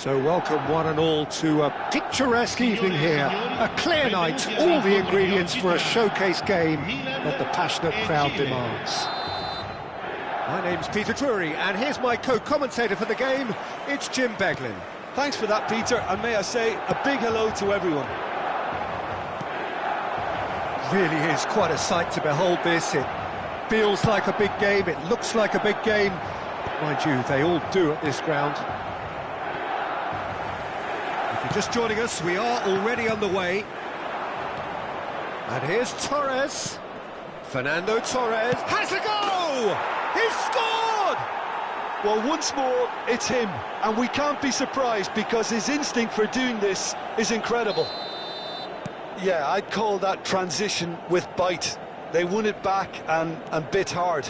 So welcome one and all to a picturesque evening here, a clear night, all the ingredients for a showcase game that the passionate crowd demands. My name's Peter Drury, and here's my co-commentator for the game, it's Jim Beglin. Thanks for that, Peter, and may I say a big hello to everyone. Really is quite a sight to behold this. It feels like a big game, it looks like a big game. Mind you, they all do at this ground. If you're just joining us, we are already underway. And here's Torres. Fernando Torres has a go! He's scored! Well, once more, it's him, and we can't be surprised because his instinct for doing this is incredible. Yeah, I'd call that transition with bite. They won it back and bit hard.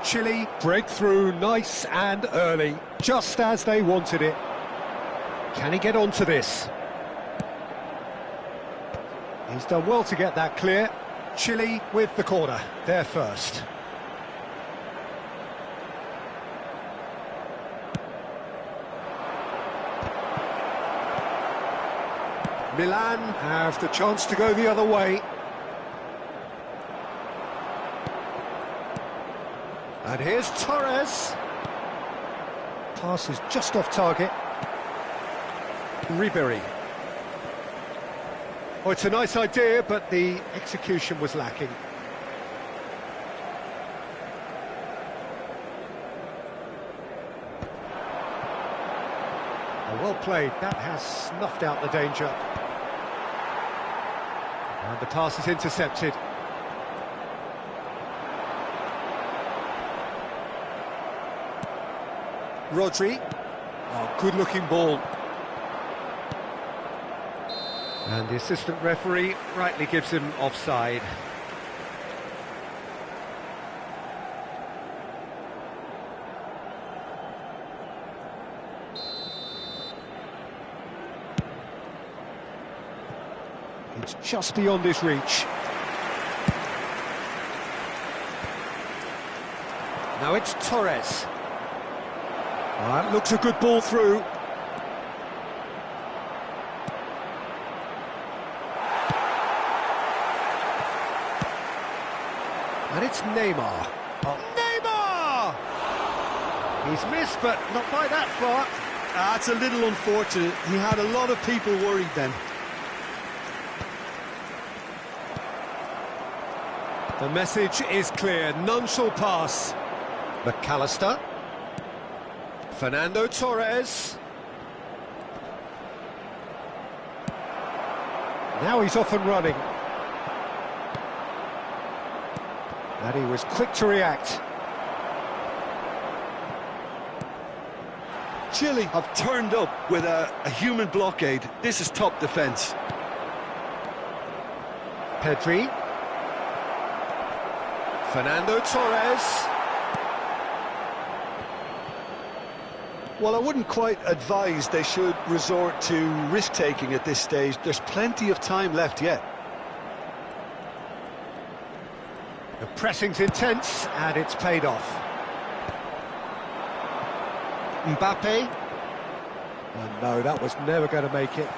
Chile breakthrough nice and early, just as they wanted it. Can he get onto this? He's done well to get that clear. Chile with the corner, they're first. Milan have the chance to go the other way. And here's Torres. Pass is just off target. Ribery. Oh, it's a nice idea, but the execution was lacking. Oh, well played. That has snuffed out the danger. And the pass is intercepted. Rodri. Oh, good-looking ball. And the assistant referee rightly gives him offside. It's just beyond his reach. Now it's Torres. That looks a good ball through. And it's Neymar. Oh. Neymar! He's missed, but not by that far. That's a little unfortunate. He had a lot of people worried then. The message is clear. None shall pass. McAllister. Fernando Torres. Now he's off and running. And he was quick to react. Chile have turned up with a human blockade. This is top defence. Pedri. Fernando Torres. Well, I wouldn't quite advise they should resort to risk-taking at this stage. There's plenty of time left yet. The pressing's intense, and it's paid off. Mbappe. Oh no, that was never going to make it.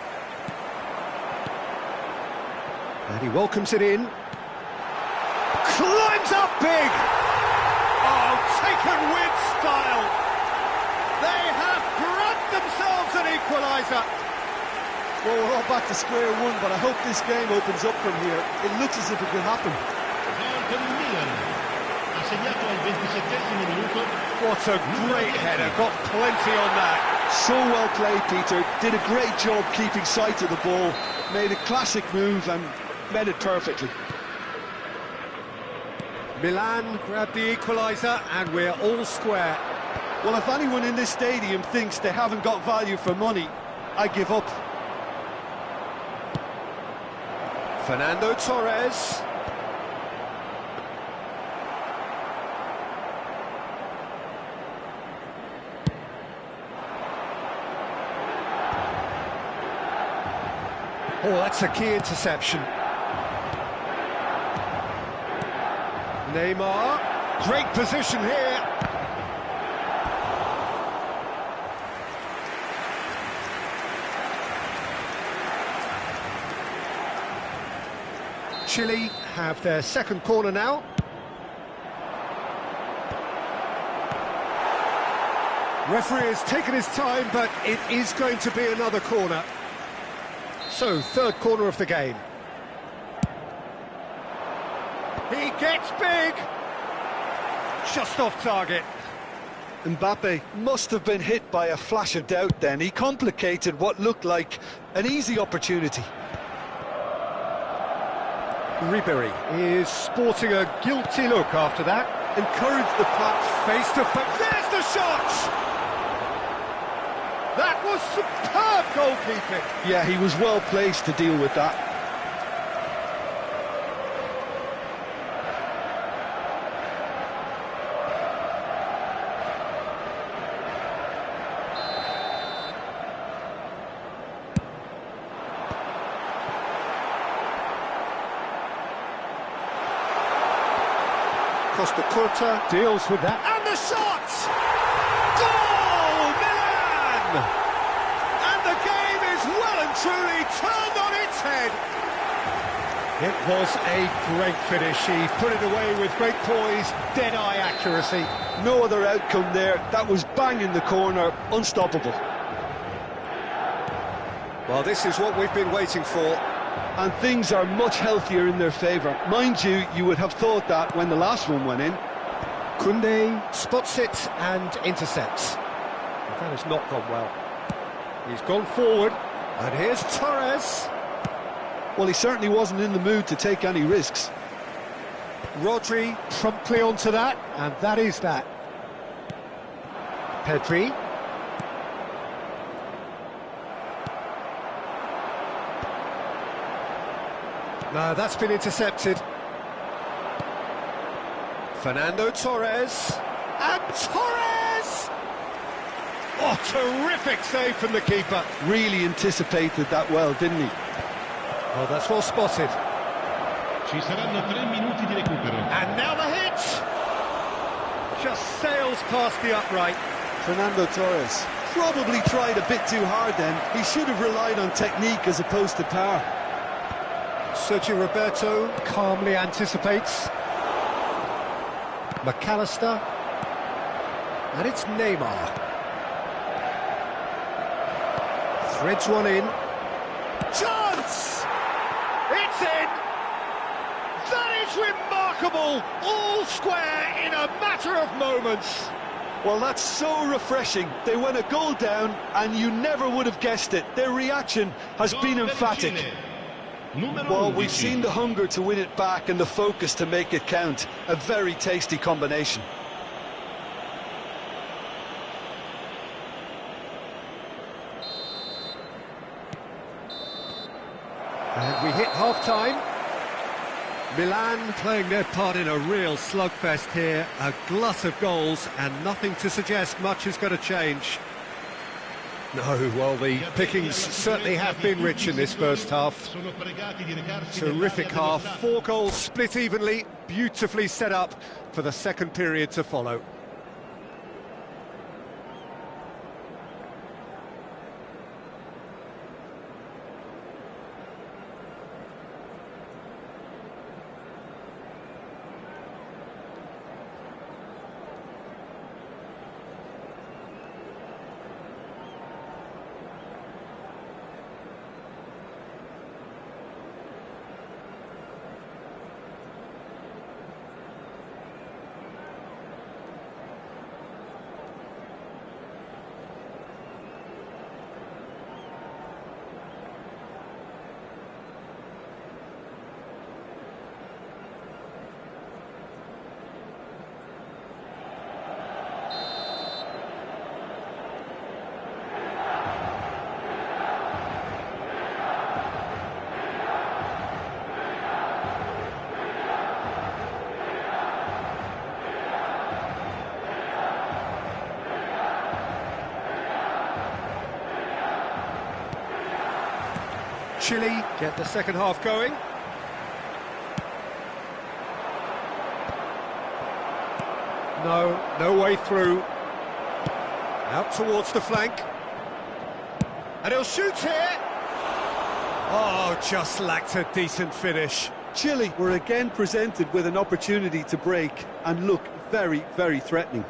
And he welcomes it in. Climbs up big! Oh, taken with style! They have grabbed themselves an equaliser. Well, we're all back to square one, but I hope this game opens up from here. It looks as if it could happen. What a great header, got plenty on that. So well played, Peter. Did a great job keeping sight of the ball. Made a classic move and met it perfectly. Milan grabbed the equaliser and we're all square. Well, if anyone in this stadium thinks they haven't got value for money, I give up. Fernando Torres. Oh, that's a key interception. Neymar, great position here. Chile have their second corner now. Referee has taken his time, but it is going to be another corner. So, third corner of the game. He gets big! Just off target. Mbappe must have been hit by a flash of doubt then. He complicated what looked like an easy opportunity. Ribery is sporting a guilty look after that. Encouraged the pass face to face. There's the shot! That was superb goalkeeping. Yeah, he was well placed to deal with that. Costa Curta deals with that, and the shot! Goal, Milan! And the game is well and truly turned on its head. It was a great finish. He put it away with great poise, dead-eye accuracy. No other outcome there. That was bang in the corner, unstoppable. Well, this is what we've been waiting for. And things are much healthier in their favour. Mind you, you would have thought that when the last one went in. Koundé spots it and intercepts. That has not gone well. He's gone forward, and here's Torres. Well, he certainly wasn't in the mood to take any risks. Rodri promptly onto that, and that is that. Pedri. No, that's been intercepted. Fernando Torres. And Torres! Oh, terrific save from the keeper. Really anticipated that well, didn't he? Oh, that's well spotted. Ci saranno 3 minuti di recupero. And now the hit! Just sails past the upright. Fernando Torres probably tried a bit too hard then. He should have relied on technique as opposed to power. Sergio Roberto calmly anticipates. McAllister. And it's Neymar. Threads one in. Chance! It's in! That is remarkable! All square in a matter of moments. Well, that's so refreshing. They went a goal down and you never would have guessed it. Their reaction has been emphatic. Well, we've seen the hunger to win it back and the focus to make it count. A very tasty combination. And we hit half-time. Milan playing their part in a real slugfest here. A glut of goals and nothing to suggest much is going to change. No, well, the pickings certainly have been rich in this first half. Terrific half, 4 goals split evenly, beautifully set up for the second period to follow. Chile get the second half going. No way through. Out towards the flank. And he'll shoot here. Oh, just lacked a decent finish. Chile were again presented with an opportunity to break and look very, very threatening.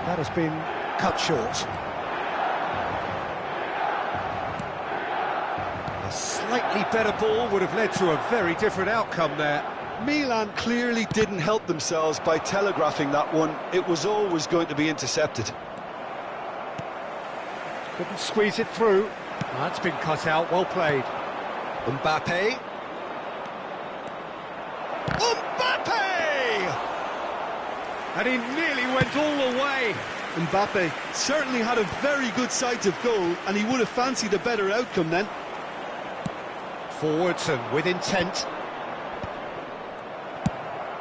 That has been cut short. A slightly better ball would have led to a very different outcome there. Milan clearly didn't help themselves by telegraphing that one. It was always going to be intercepted. Couldn't squeeze it through. That's been cut out, well played. Mbappe. Mbappe! And he nearly went all the way. Mbappe certainly had a very good sight of goal, and he would have fancied a better outcome then. Forwards and with intent.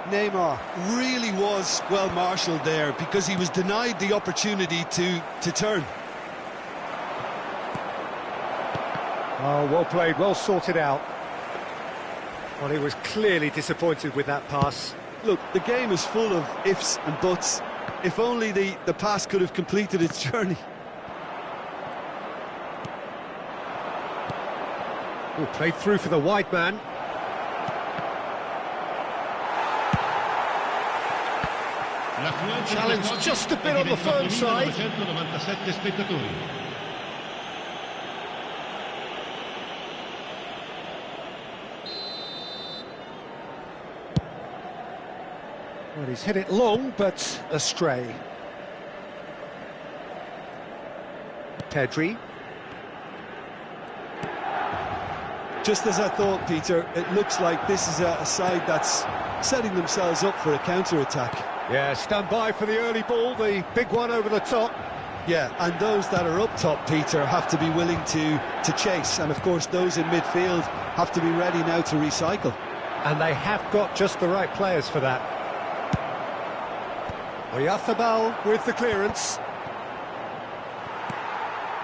Neymar really was well marshalled there because he was denied the opportunity to turn. Oh, well played, well sorted out. Well, he was clearly disappointed with that pass. Look, the game is full of ifs and buts. If only the pass could have completed its journey. Oh, played through for the wide man. Challenge just a bit on the firm side. Well, he's hit it long, but astray. Pedri. Just as I thought, Peter, it looks like this is a side that's setting themselves up for a counter-attack. Yeah, stand by for the early ball, the big one over the top. Yeah, and those that are up top, Peter, have to be willing to chase. And, of course, those in midfield have to be ready now to recycle. And they have got just the right players for that. Oyarzábal with the clearance.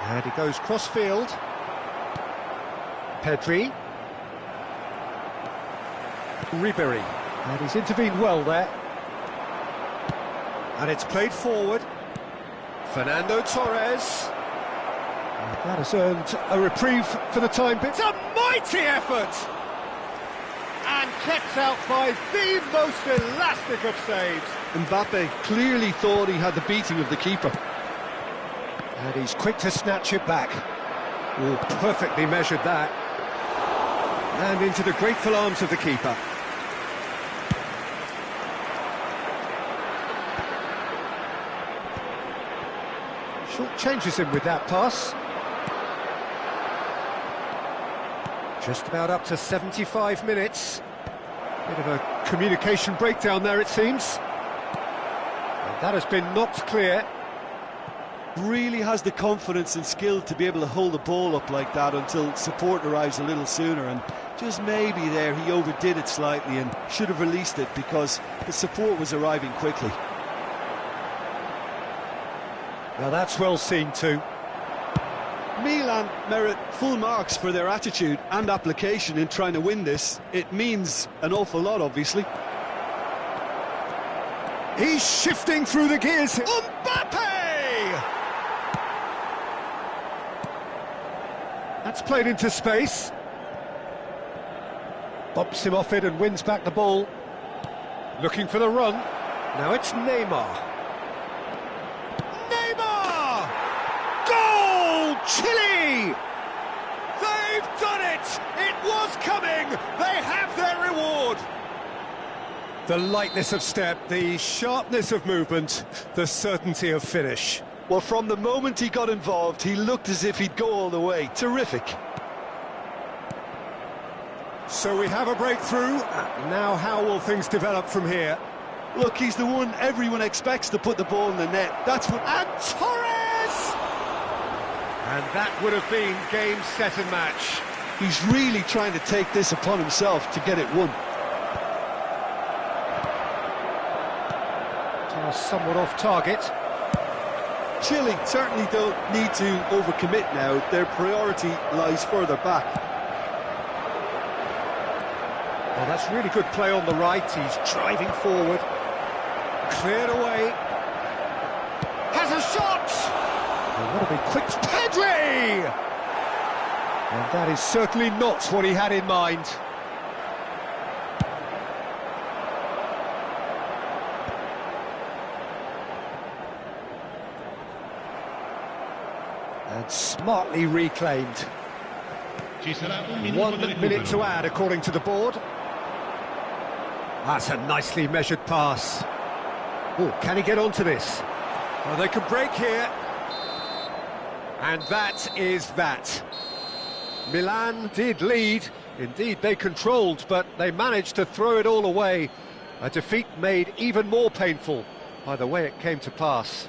And he goes cross-field. Pedri. Ribery. And he's intervened well there. And it's played forward. Fernando Torres. And that has earned a reprieve for the time being. It's a mighty effort! And kept out by the most elastic of saves. Mbappe clearly thought he had the beating of the keeper. And he's quick to snatch it back. Oh, perfectly measured that. And into the grateful arms of the keeper. Short changes him with that pass. Just about up to 75 minutes. Bit of a communication breakdown there, it seems. And that has been knocked clear. Really has the confidence and skill to be able to hold the ball up like that until support arrives a little sooner, and just maybe there he overdid it slightly and should have released it because the support was arriving quickly. Now that's well seen too. Milan merit full marks for their attitude and application in trying to win this. It means an awful lot, obviously. He's shifting through the gears. Mbappe! That's played into space. Bumps him off it and wins back the ball. Looking for the run. Now it's Neymar. Neymar! Goal! Chile! They've done it! It was coming! They have their reward! The lightness of step, the sharpness of movement, the certainty of finish. Well, from the moment he got involved, he looked as if he'd go all the way. Terrific. So we have a breakthrough. Now how will things develop from here? Look, he's the one everyone expects to put the ball in the net. That's what... And Torres! And that would have been game, set and match. He's really trying to take this upon himself to get it won. Somewhat off target. Chile certainly don't need to overcommit now. Their priority lies further back. Well, that's really good play on the right. He's driving forward. Cleared away. Has a shot! Oh, what a big quick... Pedri! And that is certainly not what he had in mind. And smartly reclaimed. 1 minute to add, according to the board. That's a nicely measured pass. Oh, can he get onto this? Well, they can break here. And that is that. Milan did lead. Indeed, they controlled, but they managed to throw it all away. A defeat made even more painful by the way it came to pass.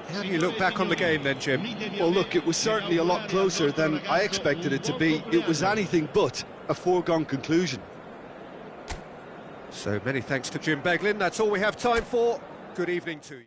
How do you look back on the game then, Jim? Well, look, it was certainly a lot closer than I expected it to be. It was anything but a foregone conclusion. So many thanks to Jim Beglin. That's all we have time for. Good evening to you.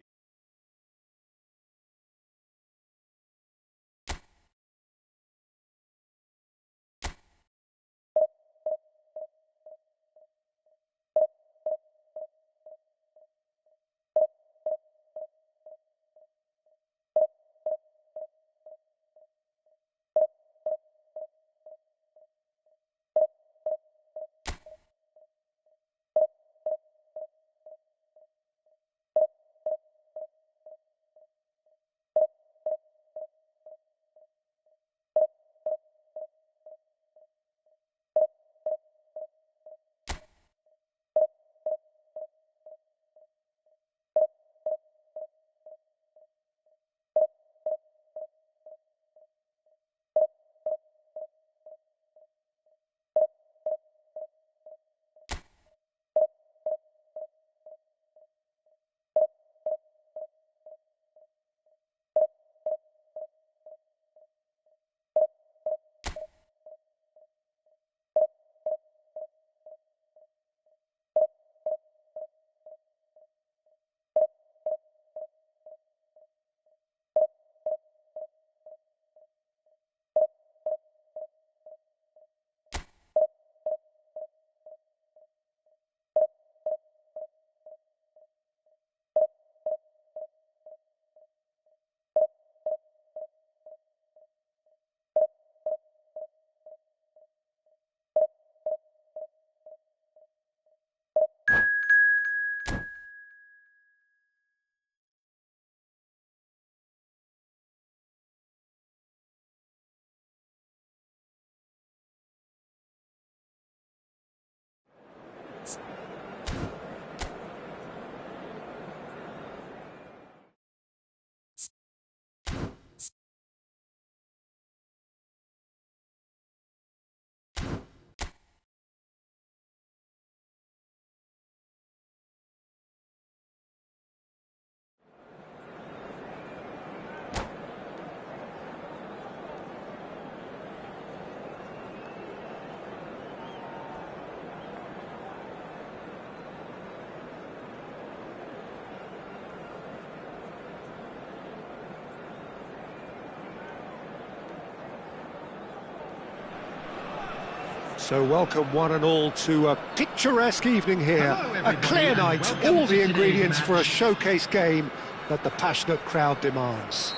So welcome one and all to a picturesque evening here. A clear night, all the ingredients for a showcase game that the passionate crowd demands.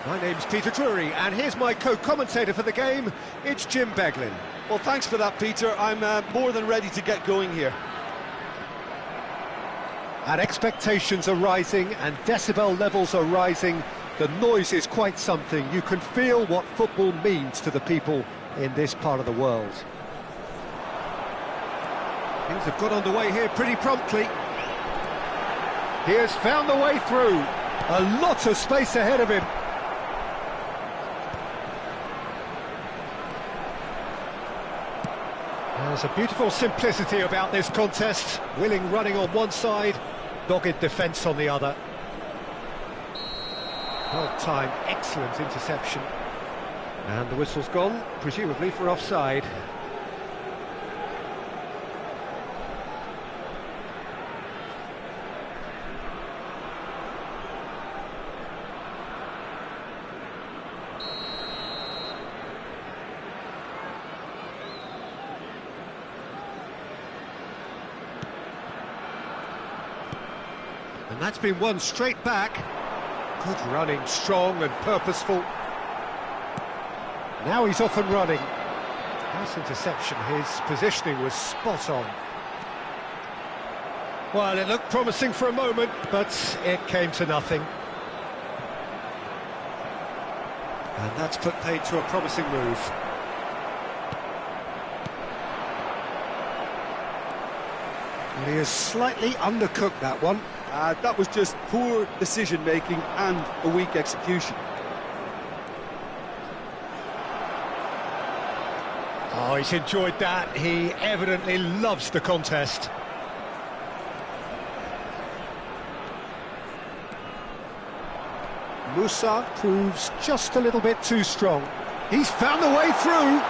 My name's Peter Drury, and here's my co-commentator for the game. It's Jim Beglin. Well, thanks for that, Peter. I'm more than ready to get going here. And expectations are rising, and decibel levels are rising. The noise is quite something. You can feel what football means to the people in this part of the world. Things have got underway here pretty promptly. He has found the way through. A lot of space ahead of him. There's a beautiful simplicity about this contest. Willing running on one side, dogged defence on the other. Well timed, excellent interception. And the whistle's gone, presumably for offside. And that's been won straight back. Good running, strong and purposeful. Now he's off and running. Nice interception, his positioning was spot on. Well, it looked promising for a moment, but it came to nothing. And that's put paid to a promising move. And he has slightly undercooked that one. That was just poor decision-making and a weak execution. Oh, he's enjoyed that. He evidently loves the contest. Musa proves just a little bit too strong. He's found the way through.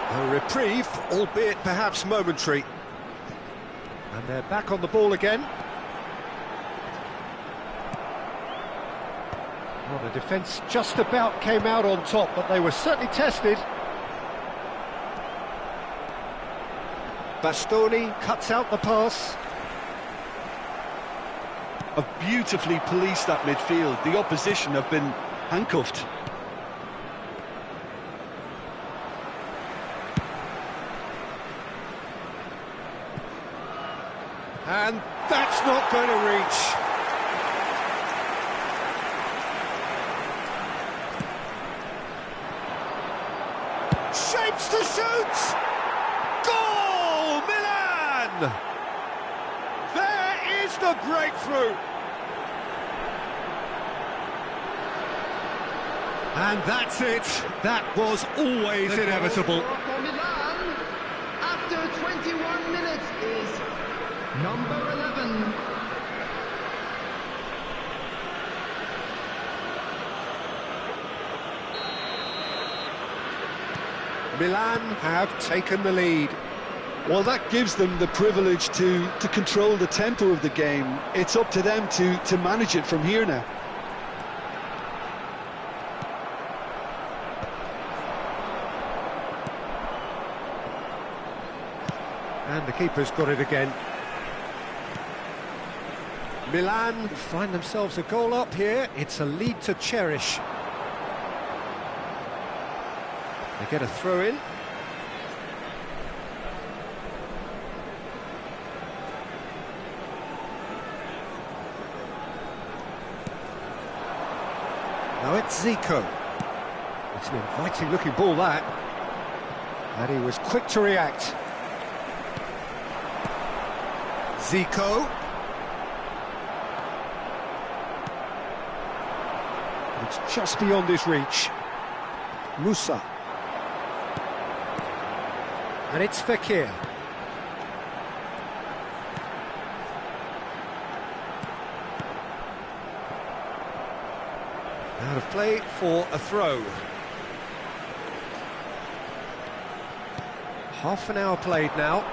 A reprieve, albeit perhaps momentary. And they're back on the ball again. Well, the defence just about came out on top, but they were certainly tested. Bastoni cuts out the pass. Have beautifully policed that midfield. The opposition have been handcuffed. And that's not going to reach. Shapes to shoot! Goal, Milan! There is the breakthrough. And that's it. That was always inevitable. For Milan, after 21 minutes, is number 11. Milan have taken the lead. Well, that gives them the privilege to control the tempo of the game. It's up to them to manage it from here now. And the keeper's got it again. Milan find themselves a goal up here. It's a lead to cherish. They get a throw in. Now it's Zico. It's an inviting looking ball, that. And he was quick to react. Zico. It's just beyond his reach. Musa. And it's Fekir. Out of play for a throw. Half an hour played now.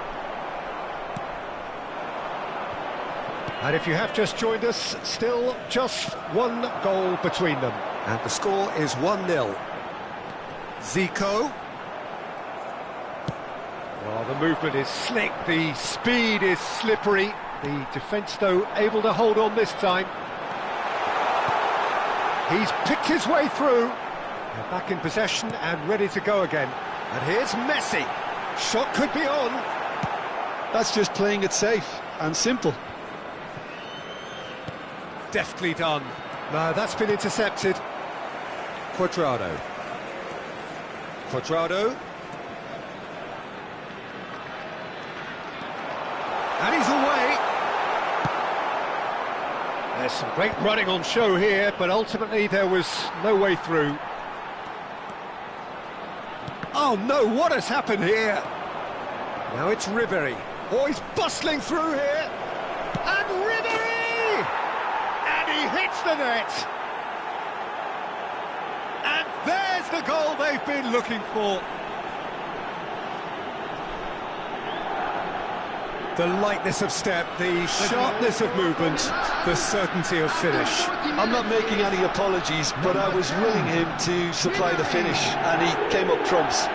And if you have just joined us, still just one goal between them. And the score is 1-0. Zico. Well, the movement is slick, the speed is slippery. The defence, though, able to hold on this time. He's picked his way through. They're back in possession and ready to go again. And here's Messi. Shot could be on. That's just playing it safe and simple. Deftly done. No, that's been intercepted. Cuadrado. Cuadrado. And he's away. There's some great running on show here, but ultimately there was no way through. Oh no, what has happened here? Now it's Ribery. Oh, he's bustling through here. And Ribery! And he hits the net. And there's the goal they've been looking for. The lightness of step, the sharpness of movement, the certainty of finish. I'm not making any apologies, but I was willing him to supply the finish, and he came up trumps.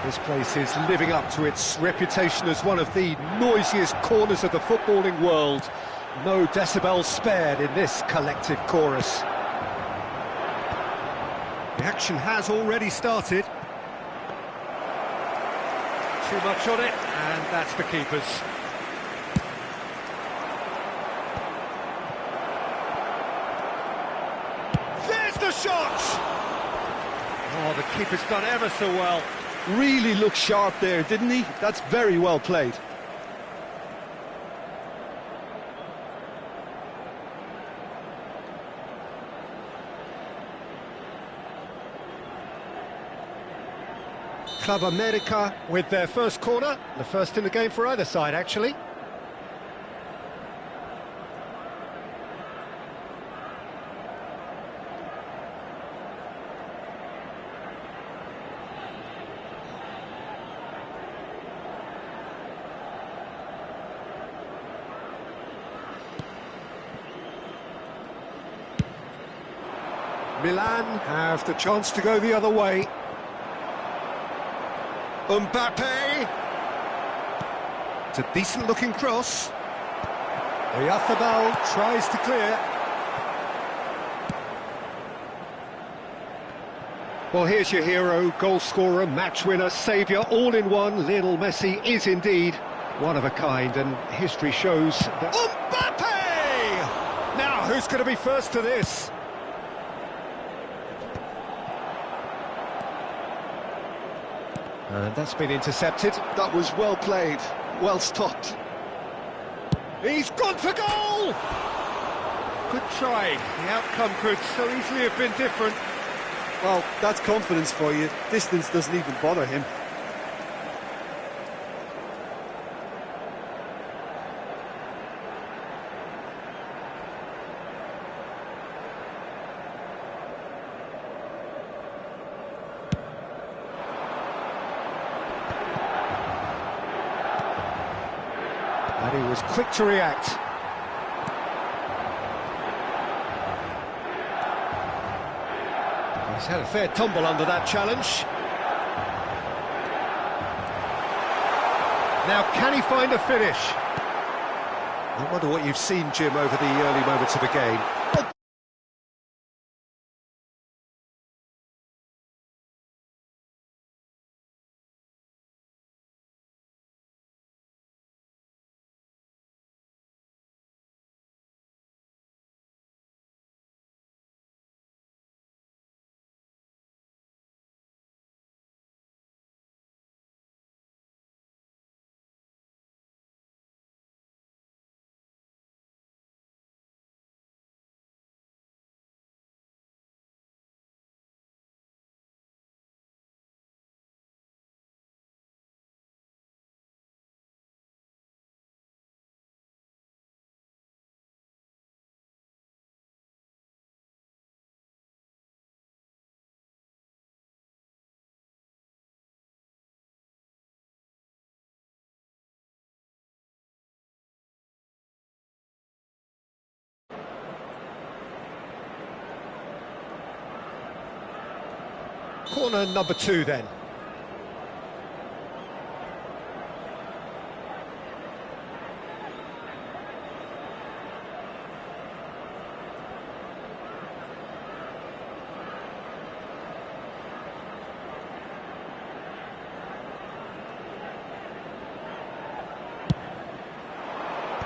This place is living up to its reputation as one of the noisiest corners of the footballing world. No decibels spared in this collective chorus. The action has already started. Too much on it, and that's the keeper's. There's the shot! Oh, the keeper's done ever so well. Really looked sharp there, didn't he? That's very well played. Club America with their first corner, the first in the game for either side, actually. Milan have the chance to go the other way. Mbappe. It's a decent-looking cross. Oyarzábal tries to clear. Well, here's your hero, goal scorer, match winner, saviour, all in one. Lionel Messi is indeed one of a kind, and history shows that... Mbappe! Now, who's going to be first to this? And that's been intercepted. That was well played, well stopped. He's gone for goal! Good try. The outcome could so easily have been different. Well, that's confidence for you. Distance doesn't even bother him. And he was quick to react. He's had a fair tumble under that challenge. Now, can he find a finish? I wonder what you've seen, Jim, over the early moments of the game. Corner number 2 then.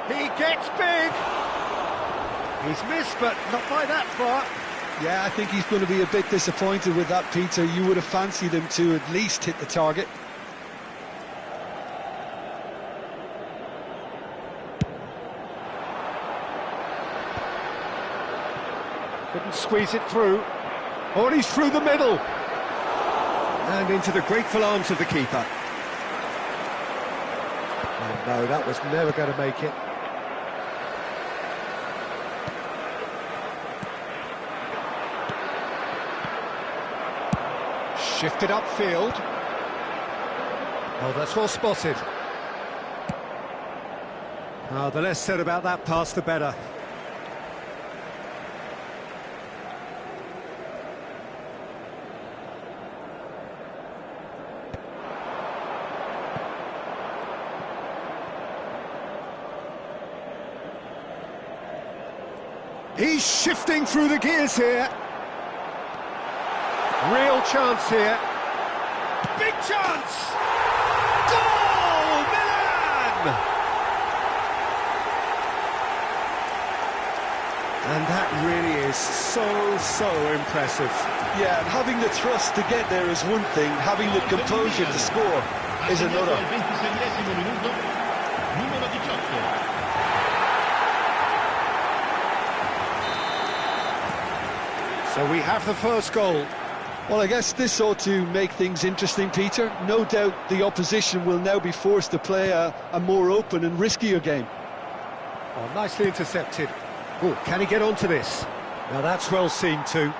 He gets big. He's missed, but not by that far. Yeah, I think he's going to be a bit disappointed with that, Peter. You would have fancied him to at least hit the target. Couldn't squeeze it through. Oh, and he's through the middle. And into the grateful arms of the keeper. And no, that was never going to make it. Shifted upfield. Oh, that's well spotted. Oh, the less said about that pass, the better. He's shifting through the gears here. Real chance here. Big chance! Goal! Milan! And that really is so impressive. Yeah, and having the trust to get there is one thing, having the composure to score is another. So we have the first goal. Well, I guess this ought to make things interesting, Peter. No doubt the opposition will now be forced to play a more open and riskier game. Oh, nicely intercepted. Oh, can he get onto this? Now that's well seen too.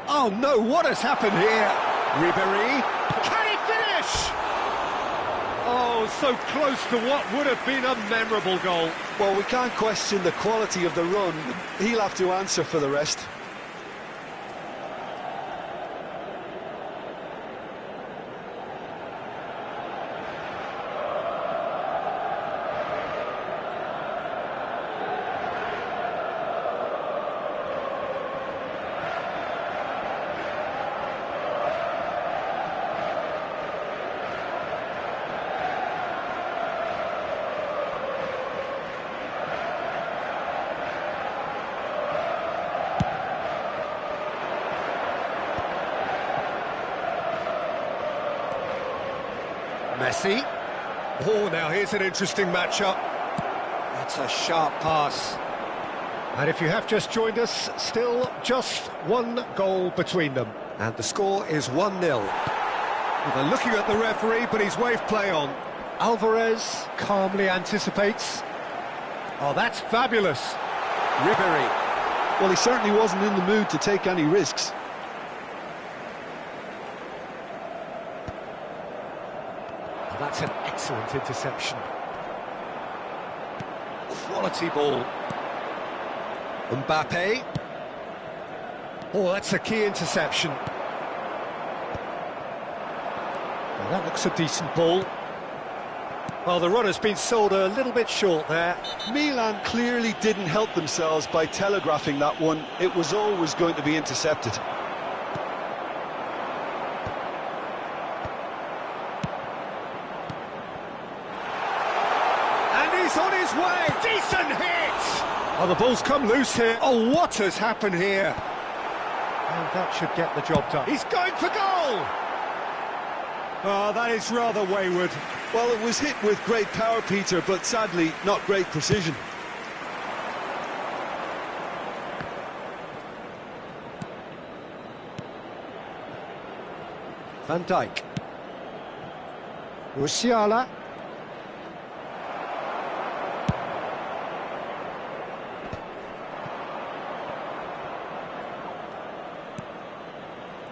Oh no, what has happened here? Ribéry, can he finish? Oh, so close to what would have been a memorable goal. Well, we can't question the quality of the run. He'll have to answer for the rest. Messi. Oh, now here's an interesting matchup. That's a sharp pass. And if you have just joined us, still just one goal between them. And the score is 1-0. Well, they're looking at the referee, but he's waved play on. Alvarez calmly anticipates. Oh, that's fabulous. Ribéry. Well, he certainly wasn't in the mood to take any risks. That's an excellent interception. Quality ball. Mbappe. Oh, that's a key interception. Well, that looks a decent ball. Well, the runner's been sold a little bit short there. Milan clearly didn't help themselves by telegraphing that one. It was always going to be intercepted. On his way, decent hit! Oh, the ball's come loose here. Oh, what has happened here? And that should get the job done. He's going for goal! Oh, that is rather wayward. Well, it was hit with great power, Peter, but sadly, not great precision. Van Dijk. Musiala.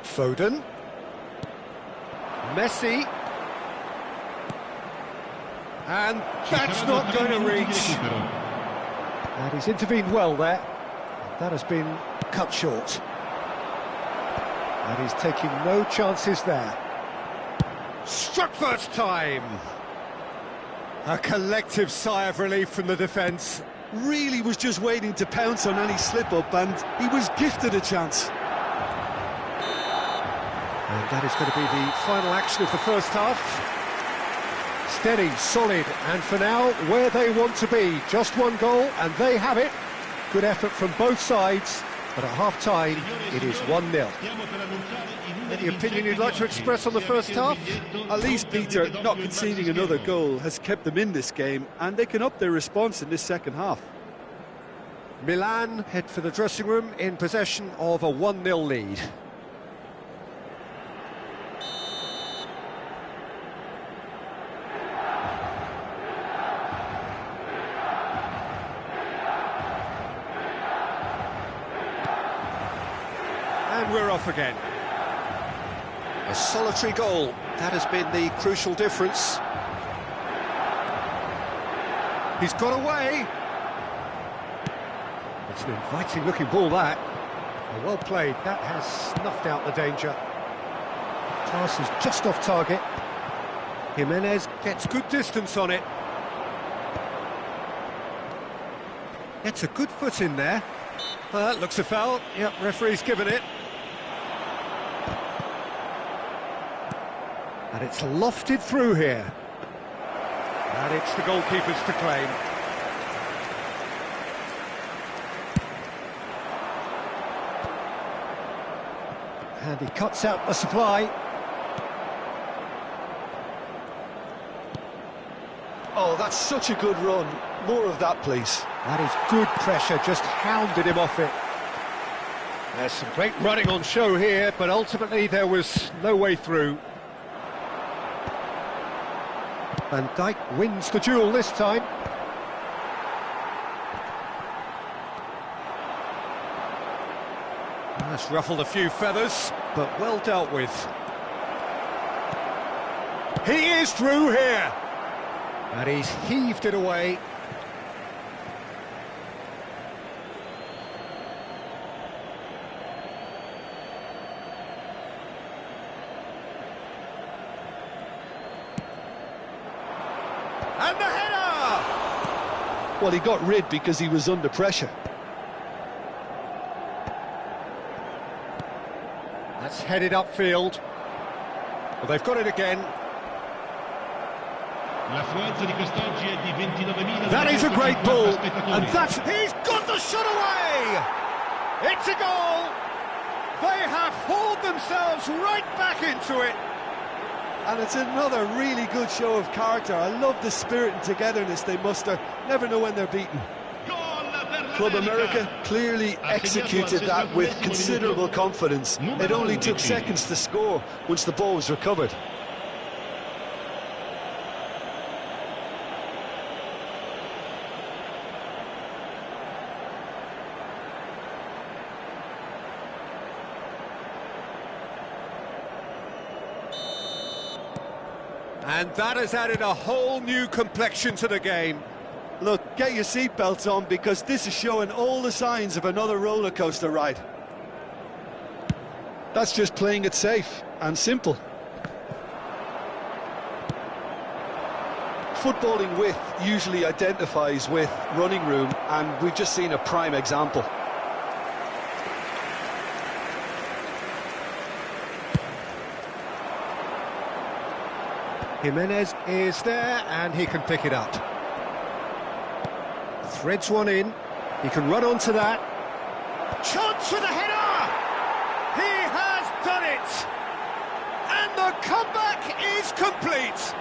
Foden. Messi. And that's not going to reach. And he's intervened well there. That has been cut short. And he's taking no chances there. Struck first time. A collective sigh of relief from the defence. Really was just waiting to pounce on any slip-up, and he was gifted a chance. And that is going to be the final action of the first half. Steady, solid, and for now, where they want to be. Just one goal, and they have it. Good effort from both sides, but at half-time, it is 1-0. Any opinion you'd like to express on the first half? At least, Peter, not conceding another goal has kept them in this game, and they can up their response in this second half. Milan head for the dressing room in possession of a 1-0 lead. And we're off again. A solitary goal, that has been the crucial difference. He's got away. It's an inviting looking ball, that. Well played, that has snuffed out the danger. Pass is just off target. Jimenez gets good distance on it. Gets a good foot in there. That looks a foul. Yep, referee's given it. And it's lofted through here. And it's the goalkeepers to claim. And he cuts out the supply. Oh, that's such a good run. More of that, please. That is good pressure, just hounded him off it. There's some great running on show here, but ultimately there was no way through. Van Dijk wins the duel this time. That's ruffled a few feathers, but well dealt with. He is through here! And he's heaved it away. And the header! Well, he got rid because he was under pressure. That's headed upfield. Well, they've got it again. That is a great ball, and he's got the shot away! It's a goal! They have hauled themselves right back into it. And it's another really good show of character. I love the spirit and togetherness they muster. Never know when they're beaten. Club America clearly executed that with considerable confidence. It only took seconds to score once the ball was recovered. And that has added a whole new complexion to the game. Look, get your seatbelts on, because this is showing all the signs of another roller coaster ride. That's just playing it safe and simple. Footballing width usually identifies with running room, and we've just seen a prime example. Jimenez is there, and he can pick it up. Threads one in. He can run onto that. Chance for the header! He has done it! And the comeback is complete!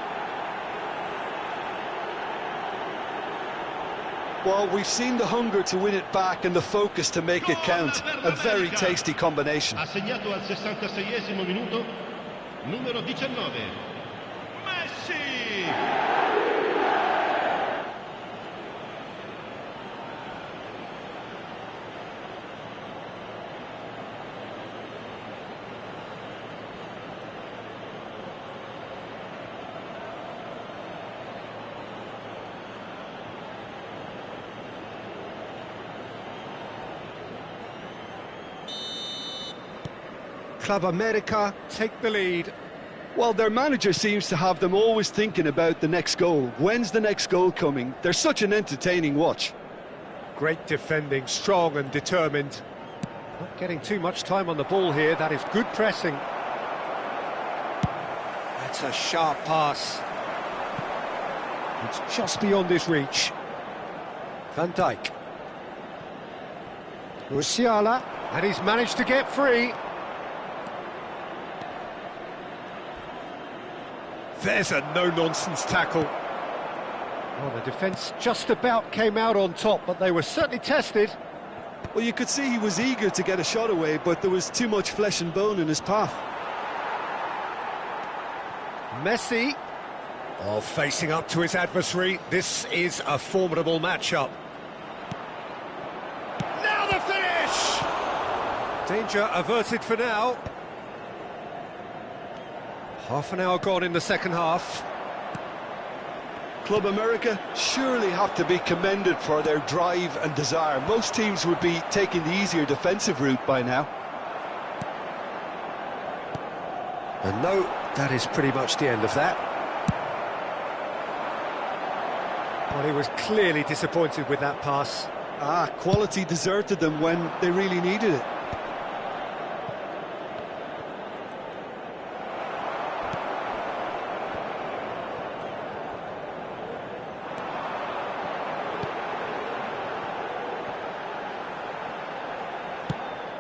Well, we've seen the hunger to win it back and the focus to make it count. A very tasty combination. Ha segnato al 66esimo minuto, numero 19. Messi! Club America take the lead. Well, their manager seems to have them always thinking about the next goal. When's the next goal coming? They're such an entertaining watch. Great defending, strong and determined. Not getting too much time on the ball here. That is good pressing. That's a sharp pass. It's just beyond his reach. Van Dijk. Musiala, and he's managed to get free. There's a no-nonsense tackle. Well, the defence just about came out on top, but they were certainly tested. Well, you could see he was eager to get a shot away, but there was too much flesh and bone in his path. Messi, facing up to his adversary. This is a formidable matchup. Now the finish! Danger averted for now. Half an hour gone in the second half. Club America surely have to be commended for their drive and desire. Most teams would be taking the easier defensive route by now. And no, that is pretty much the end of that. Well, he was clearly disappointed with that pass. Quality deserted them when they really needed it.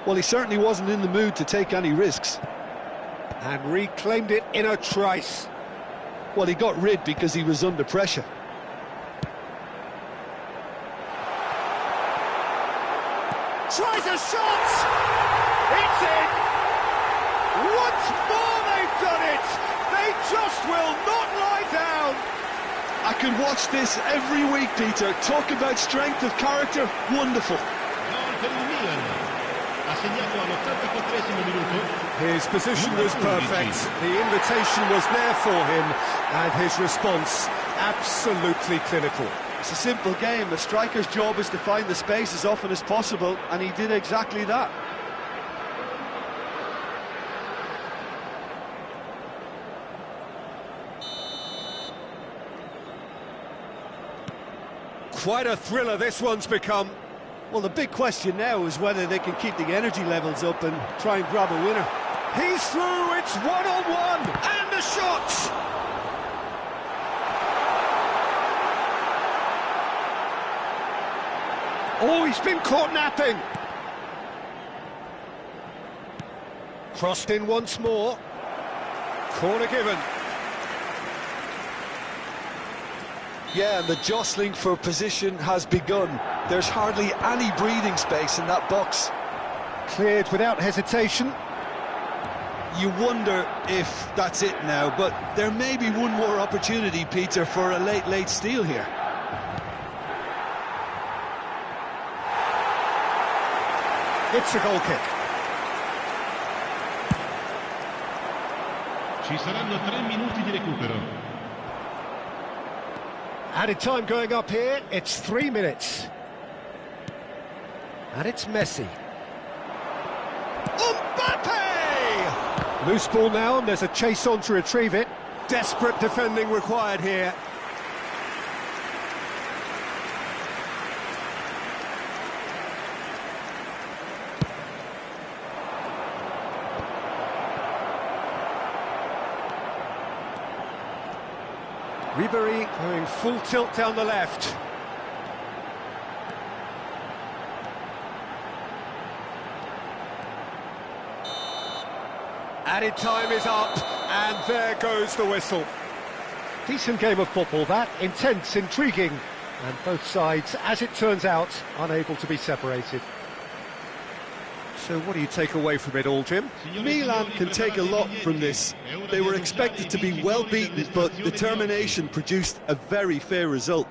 Well, he certainly wasn't in the mood to take any risks. And reclaimed it in a trice. Well, he got rid because he was under pressure. Tries a shot! It's in! Once more they've done it! They just will not lie down! I could watch this every week, Peter. Talk about strength of character, wonderful. Gol per il Milan. Ha segnato all'84esimo minuto. His position was perfect, the invitation was there for him, and his response absolutely clinical. It's a simple game. A striker's job is to find the space as often as possible, and he did exactly that. Quite a thriller this one's become. Well, the big question now is whether they can keep the energy levels up and try and grab a winner. He's through, it's one-on-one, and a shot! Oh, he's been caught napping. Crossed in once more. Corner given. Yeah, and the jostling for position has begun. There's hardly any breathing space in that box. Cleared without hesitation. You wonder if that's it now, but there may be one more opportunity, Peter, for a late steal here. It's a goal kick. Ci saranno 3 minuti di recupero. Added time going up here, it's 3 minutes. And it's Messi. Mbappe! Loose ball now, and there's a chase on to retrieve it. Desperate defending required here. Ribery going full tilt down the left. Added time is up, and there goes the whistle. Decent game of football that, intense, intriguing, and both sides, as it turns out, unable to be separated. So what do you take away from it all, Jim? Milan can take a lot from this. They were expected to be well beaten, but determination produced a very fair result.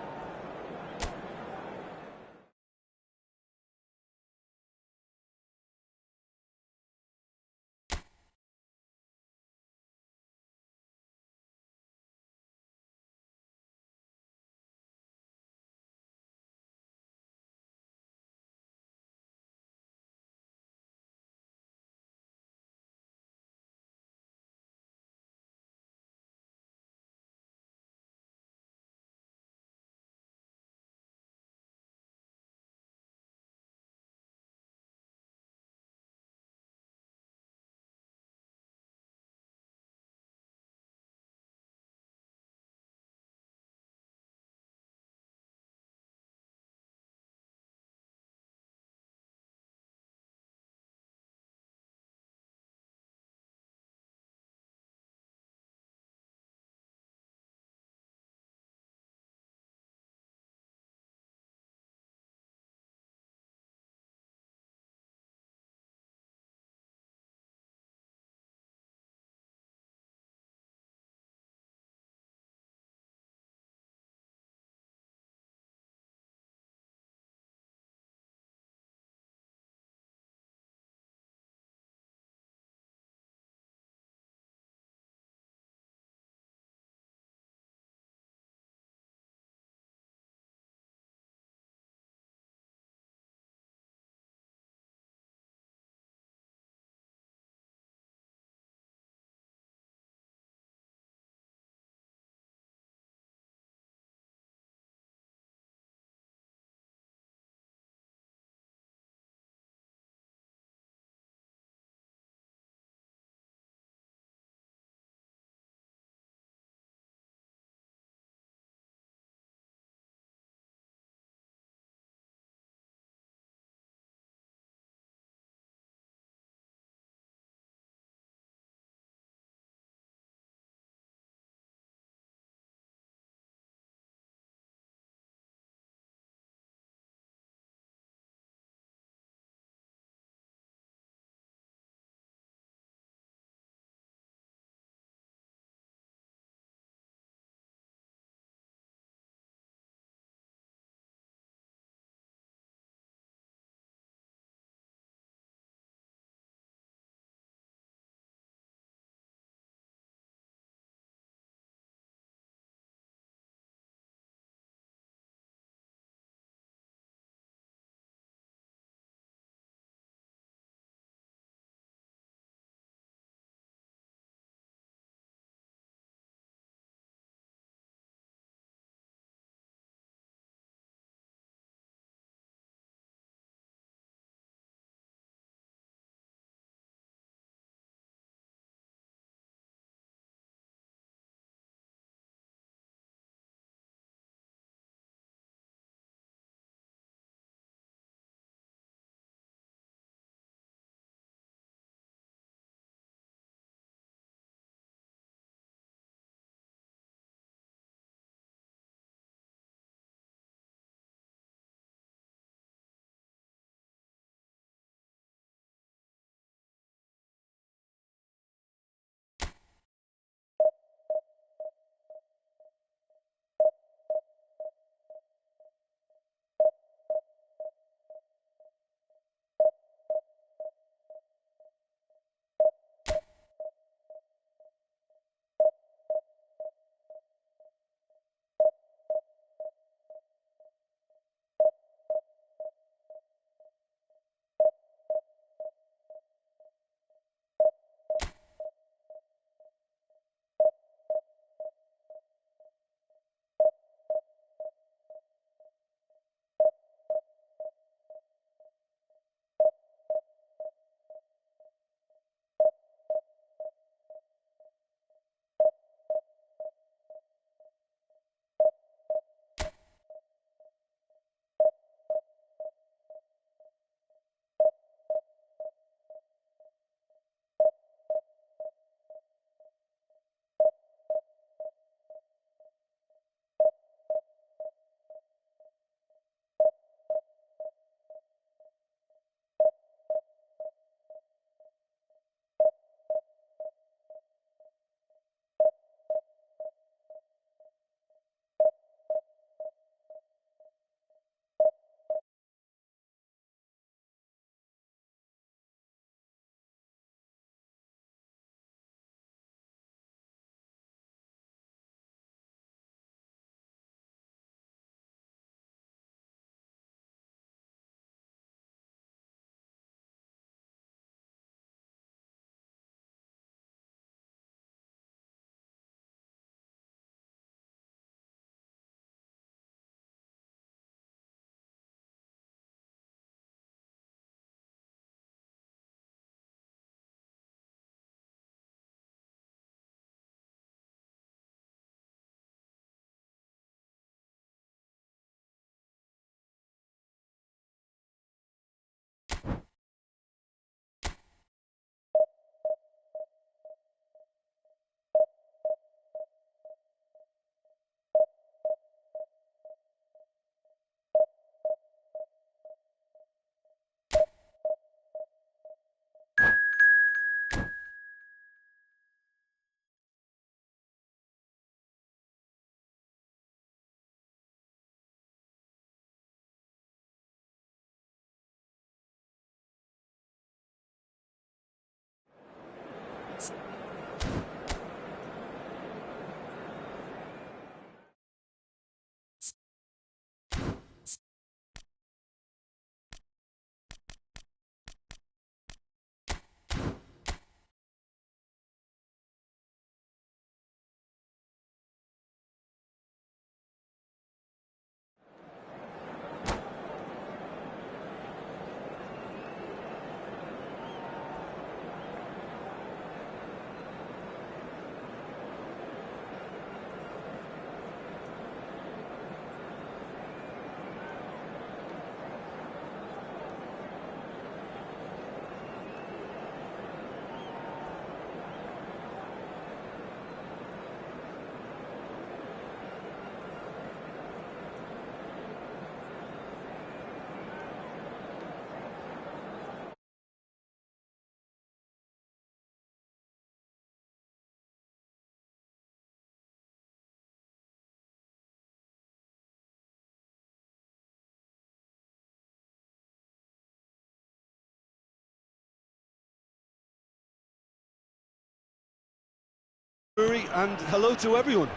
And hello to everyone.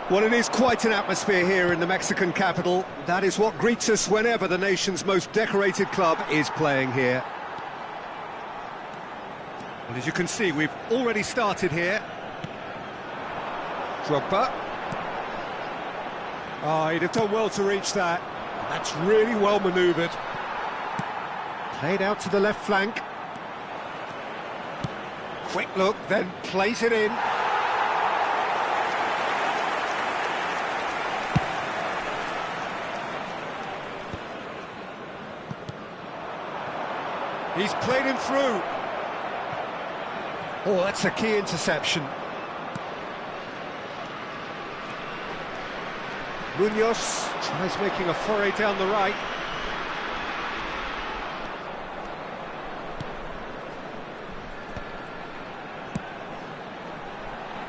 Well, it is quite an atmosphere here in the Mexican capital. That is what greets us whenever the nation's most decorated club is playing here. Well, as you can see, we've already started here. Drogba. Oh, he'd have done well to reach that. That's really well manoeuvred. Played out to the left flank. Quick look, then plays it in. He's played him through. Oh, that's a key interception. Munoz tries making a foray down the right.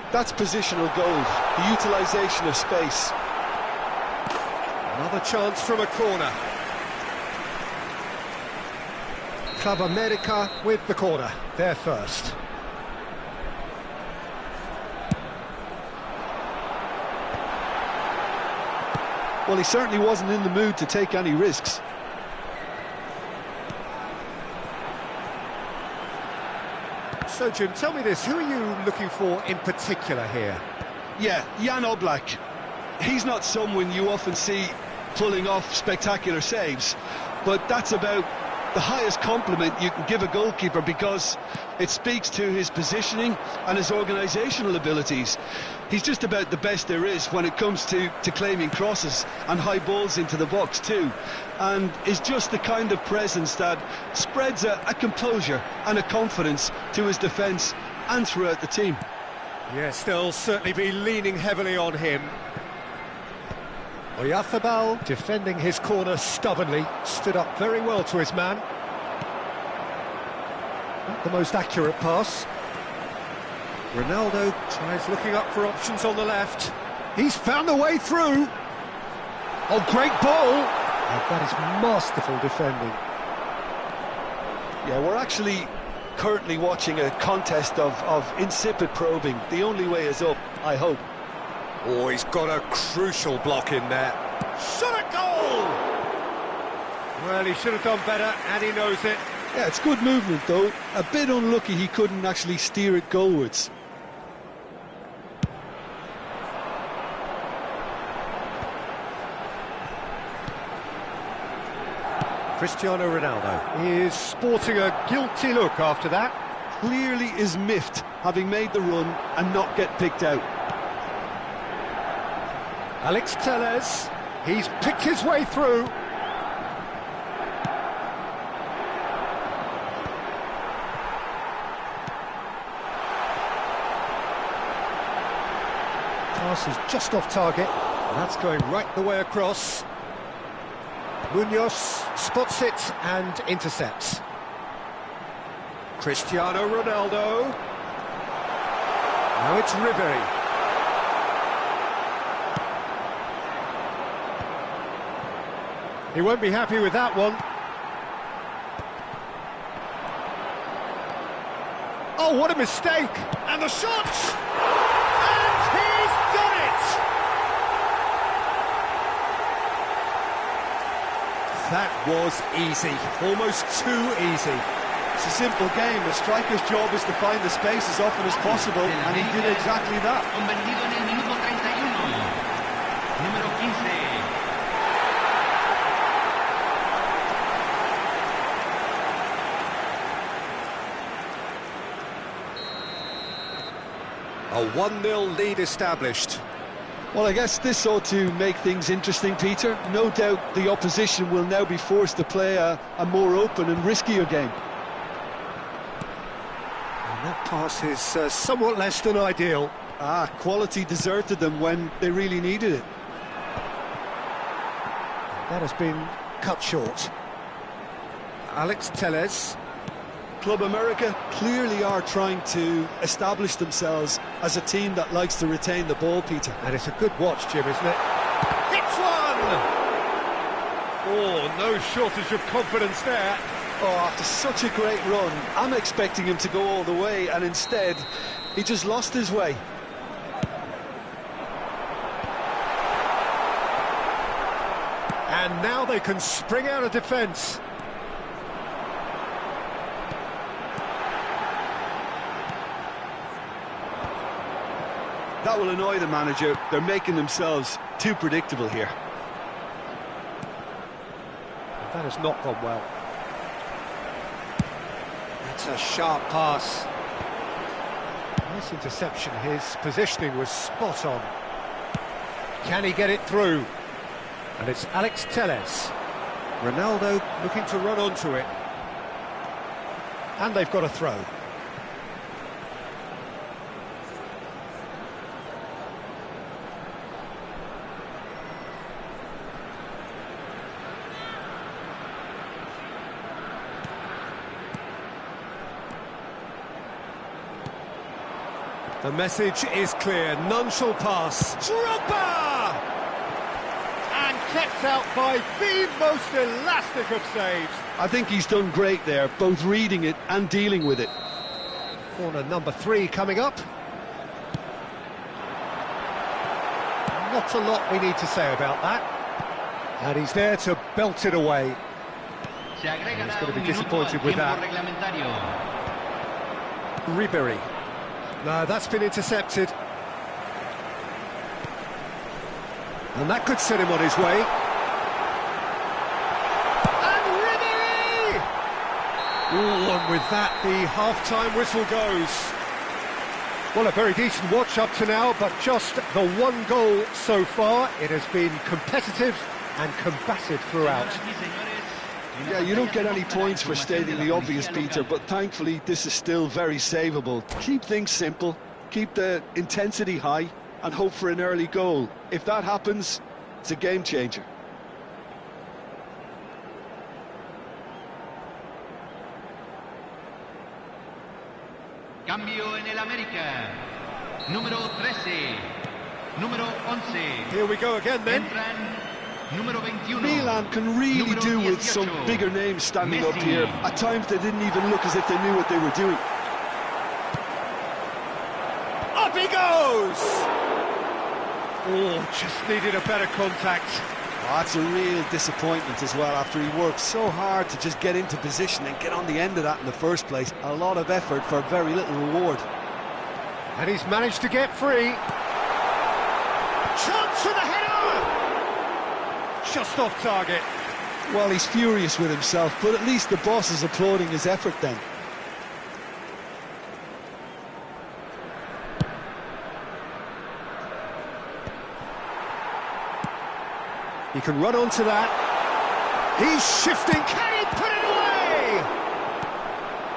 That's positional gold, the utilisation of space. Another chance from a corner. Club America with the corner, there first. Well, he certainly wasn't in the mood to take any risks. So, Jim, tell me this, who are you looking for in particular here? Yeah, Jan Oblak. He's not someone you often see pulling off spectacular saves, but that's about the highest compliment you can give a goalkeeper because it speaks to his positioning and his organisational abilities. He's just about the best there is when it comes to claiming crosses and high balls into the box too, and is just the kind of presence that spreads a composure and a confidence to his defence and throughout the team. Yes, they'll certainly be leaning heavily on him. Oyarzabal defending his corner stubbornly, stood up very well to his man. Not the most accurate pass. Ronaldo tries looking up for options on the left. He's found a way through. Oh, great ball! And that is masterful defending. Yeah, we're actually currently watching a contest of insipid probing. The only way is up, I hope. Oh, he's got a crucial block in there. Shot a goal! Well, he should have done better, and he knows it. Yeah, it's good movement, though. A bit unlucky he couldn't actually steer it goalwards. Cristiano Ronaldo is sporting a guilty look after that. Clearly is miffed, having made the run and not get picked out. Alex Telles, he's picked his way through. Pass is just off target, and that's going right the way across. Munoz spots it and intercepts. Cristiano Ronaldo. Now it's Ribery. He won't be happy with that one. Oh, what a mistake! And the shot! And he's done it! That was easy, almost too easy. It's a simple game. The striker's job is to find the space as often as possible, and he did exactly that. Convertido en el minuto 31. Número 15. A 1-0 lead established. Well, I guess this ought to make things interesting, Peter. No doubt the opposition will now be forced to play a more open and riskier game. And that pass is somewhat less than ideal. Quality deserted them when they really needed it. That has been cut short. Alex Telles. Club America clearly are trying to establish themselves as a team that likes to retain the ball, Peter. And it's a good watch, Jim, isn't it? Hits one! Oh, no shortage of confidence there. Oh, after such a great run, I'm expecting him to go all the way, and instead, he just lost his way. And now they can spring out of defence. That will annoy the manager. They're making themselves too predictable here. That has not gone well. That's a sharp pass. Nice interception. His positioning was spot on. Can he get it through? And it's Alex Telles. Ronaldo looking to run onto it. And they've got a throw. The message is clear, none shall pass. Drogba! And kept out by the most elastic of saves. I think he's done great there, both reading it and dealing with it. Corner number 3 coming up. Not a lot we need to say about that. And he's there to belt it away. He's going to be disappointed with that. Ribery. No, that's been intercepted. And that could set him on his way. And Ribery! Ooh, and with that, the half-time whistle goes. Well, a very decent watch up to now, but just the one goal so far. It has been competitive and combative throughout. Yeah, you don't get any points for stating the obvious, Peter, but thankfully this is still very savable. Keep things simple, keep the intensity high, and hope for an early goal. If that happens, it's a game changer. Cambio en el América. Número 13. Número 11. Here we go again then. Número 21. Milan can really do with some bigger names standing up here. At times they didn't even look as if they knew what they were doing. Up he goes! Oh, just needed a better contact. Oh, that's a real disappointment as well, after he worked so hard to just get into position and get on the end of that in the first place. A lot of effort for very little reward. And he's managed to get free. Chance for the header! Just off target. Well, he's furious with himself, but at least the boss is applauding his effort then. He can run onto that. He's shifting. Can he put it away?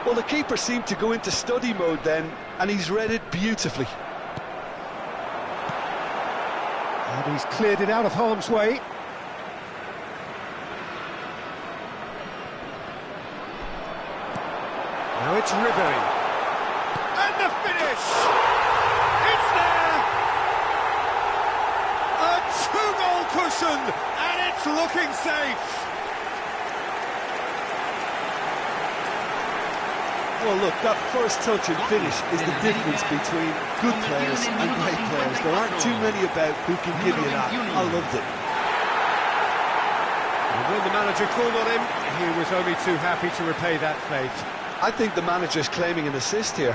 Well, the keeper seemed to go into study mode then, and he's read it beautifully. And he's cleared it out of harm's way. Now it's Ribery. And the finish! It's there! A two-goal cushion, and it's looking safe. Well, look, that first touch and finish is the difference between good players and great players. There aren't too many about who can give you that. I loved it. And when the manager called on him, he was only too happy to repay that faith. I think the manager's claiming an assist here.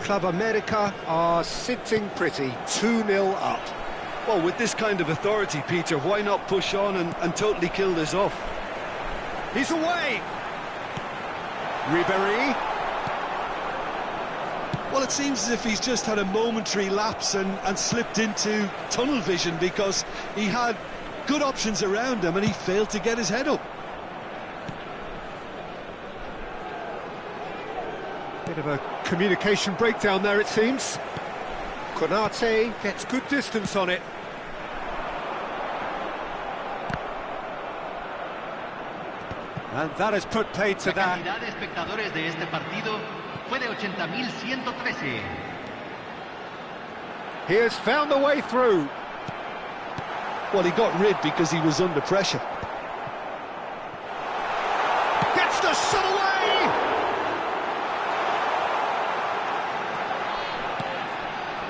Club America are sitting pretty, 2-0 up. Well, with this kind of authority, Peter, why not push on and totally kill this off? He's away! Ribery. Well, it seems as if he's just had a momentary lapse and slipped into tunnel vision, because he had good options around him and he failed to get his head up. Bit of a communication breakdown there, it seems. Konate gets good distance on it. And that has put paid to La that. cantidad de espectadores de este partido fue de 80.113. He has found the way through. Well, he got rid because he was under pressure. Gets the shot away!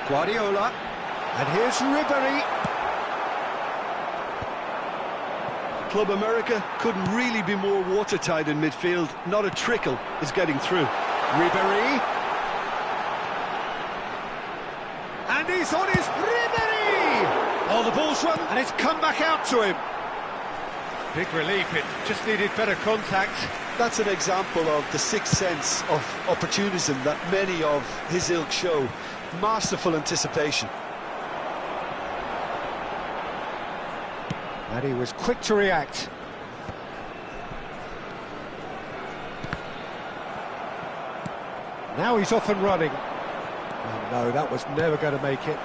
Guardiola. And here's Ribery. Club America couldn't really be more watertight in midfield. Not a trickle is getting through. Ribery. And he's on his Ribery! Oh, the ball's run, and it's come back out to him. Big relief, it just needed better contact. That's an example of the sixth sense of opportunism that many of his ilk show. Masterful anticipation. And he was quick to react. Now he's off and running. Oh no, that was never going to make it.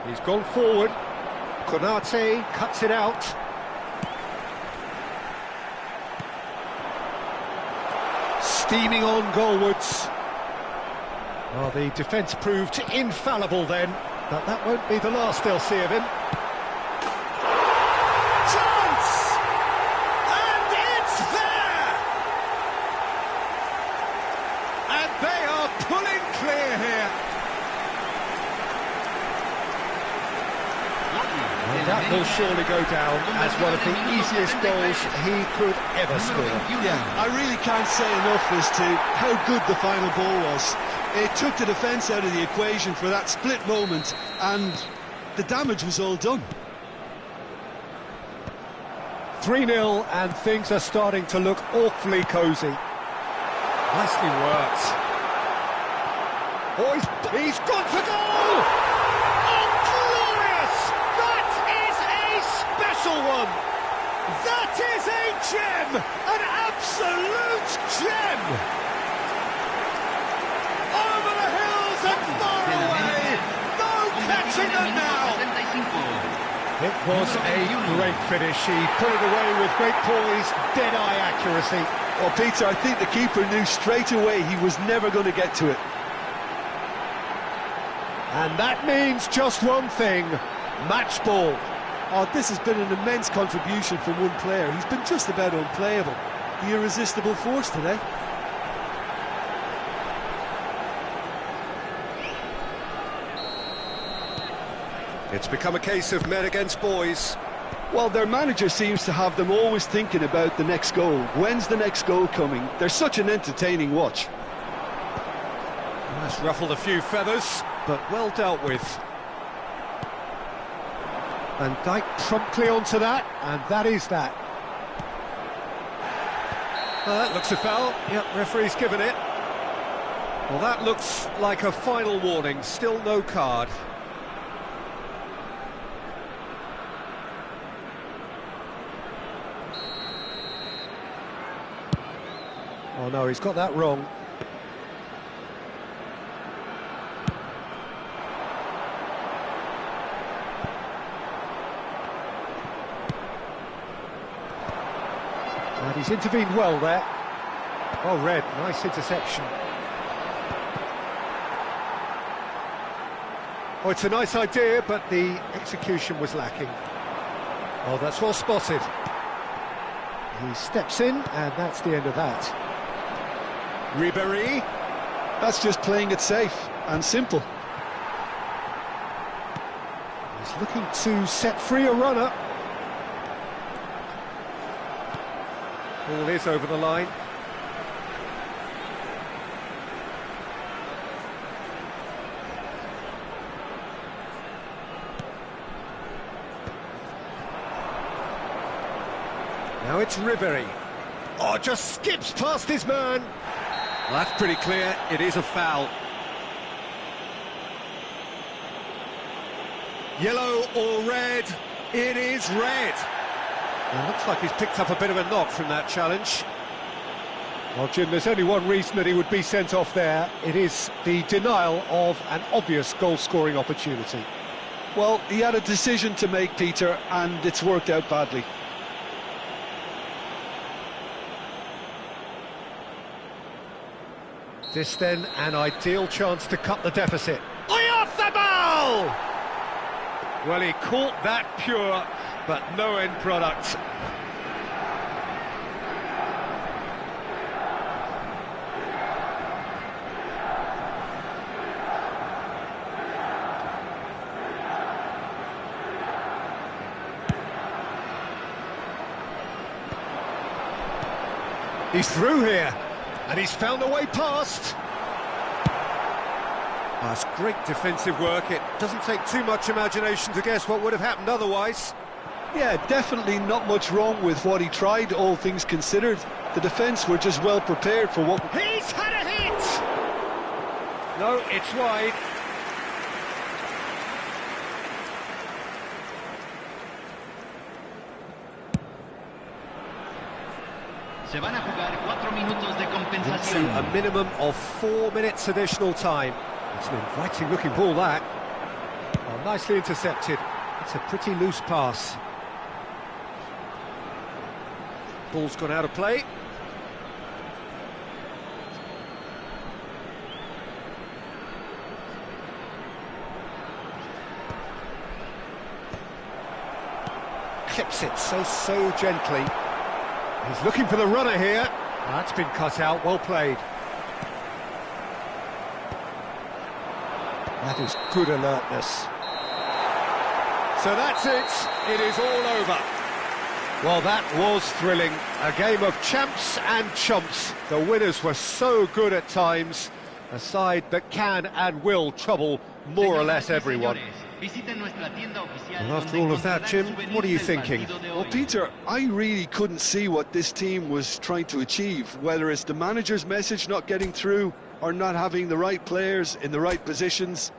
He's gone forward. Konate cuts it out. Steaming on goalwards. Well, the defence proved infallible then, but that won't be the last they'll see of him. Chance! And it's there! And they are pulling clear here. And that will surely go down as one of the easiest goals he could ever score. Yeah, I really can't say enough as to how good the final ball was. It took the defence out of the equation for that split moment, and the damage was all done. 3-0, and things are starting to look awfully cosy. Nicely worked. Oh, he's gone for goal! Oh, glorious! That is a special one! That is a gem! An absolute gem! Over the hills and far away! No catching them now! It was a great finish. He put it away with great poise, dead-eye accuracy. Well, Peter, I think the keeper knew straight away he was never going to get to it. And that means just one thing, match ball. Oh, this has been an immense contribution from one player. He's been just about unplayable. The irresistible force today. It's become a case of men against boys. Well, their manager seems to have them always thinking about the next goal. When's the next goal coming? They're such an entertaining watch. That's ruffled a few feathers, but well dealt with. Van Dijk promptly onto that, and that is that. Well, that looks a foul. Yep, referee's given it. Well, that looks like a final warning. Still no card. Oh no, he's got that wrong. And he's intervened well there. Well read, nice interception. Oh, it's a nice idea, but the execution was lacking. Oh, that's well spotted. He steps in, and that's the end of that. Ribery. That's just playing it safe and simple. He's looking to set free a runner. Ball is over the line. Now it's Ribery. Oh, just skips past his man. Well, that's pretty clear. It is a foul. Yellow or red? It is red. Well, looks like he's picked up a bit of a knock from that challenge. Well, Jim, there's only one reason that he would be sent off there. It is the denial of an obvious goal-scoring opportunity. Well, he had a decision to make, Peter, and it's worked out badly. This then an ideal chance to cut the deficit. Off the ball! Well, he caught that pure, but no end product. He's through here, and he's found a way past. That's great defensive work. It doesn't take too much imagination to guess what would have happened otherwise. Yeah, definitely not much wrong with what he tried, all things considered. The defence were just well prepared for what... He's had a hit! No, it's wide. Se van a jugar 4 minutos de Into compensación. a minimum of 4 minutes additional time. It's an inviting looking ball, that. Oh, nicely intercepted. It's a pretty loose pass. Ball's gone out of play. Clips it so gently. He's looking for the runner here. That's been cut out, well played. That is good alertness. So that's it. It is all over. Well, that was thrilling. A game of champs and chumps. The winners were so good at times. A side that can and will trouble more or less everyone. And after all of that, Jim, what are you thinking? Well, Peter, I really couldn't see what this team was trying to achieve, whether it's the manager's message not getting through or not having the right players in the right positions.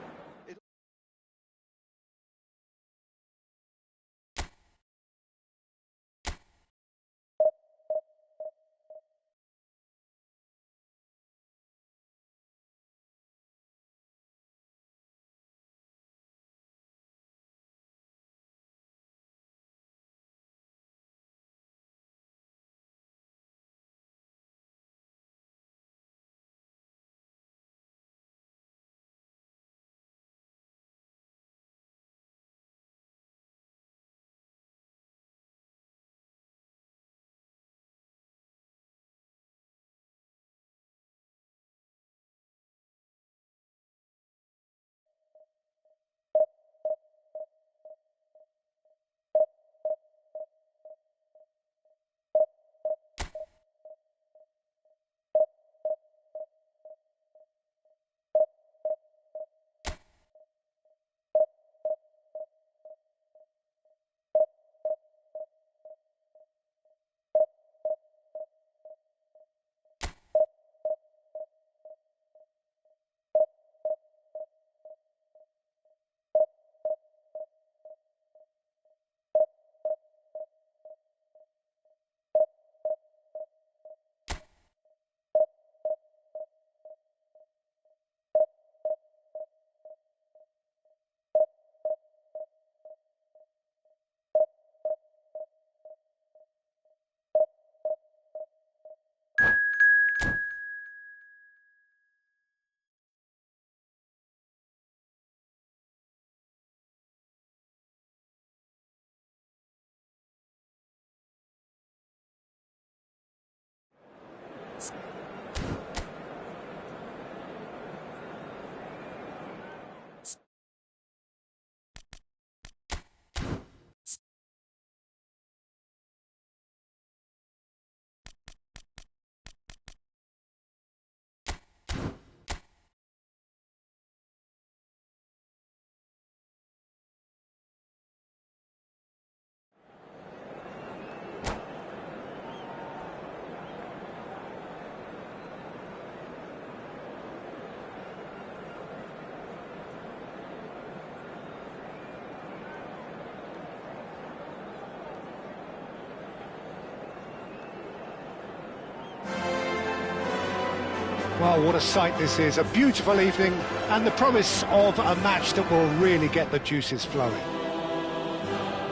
Well, what a sight this is. A beautiful evening and the promise of a match that will really get the juices flowing.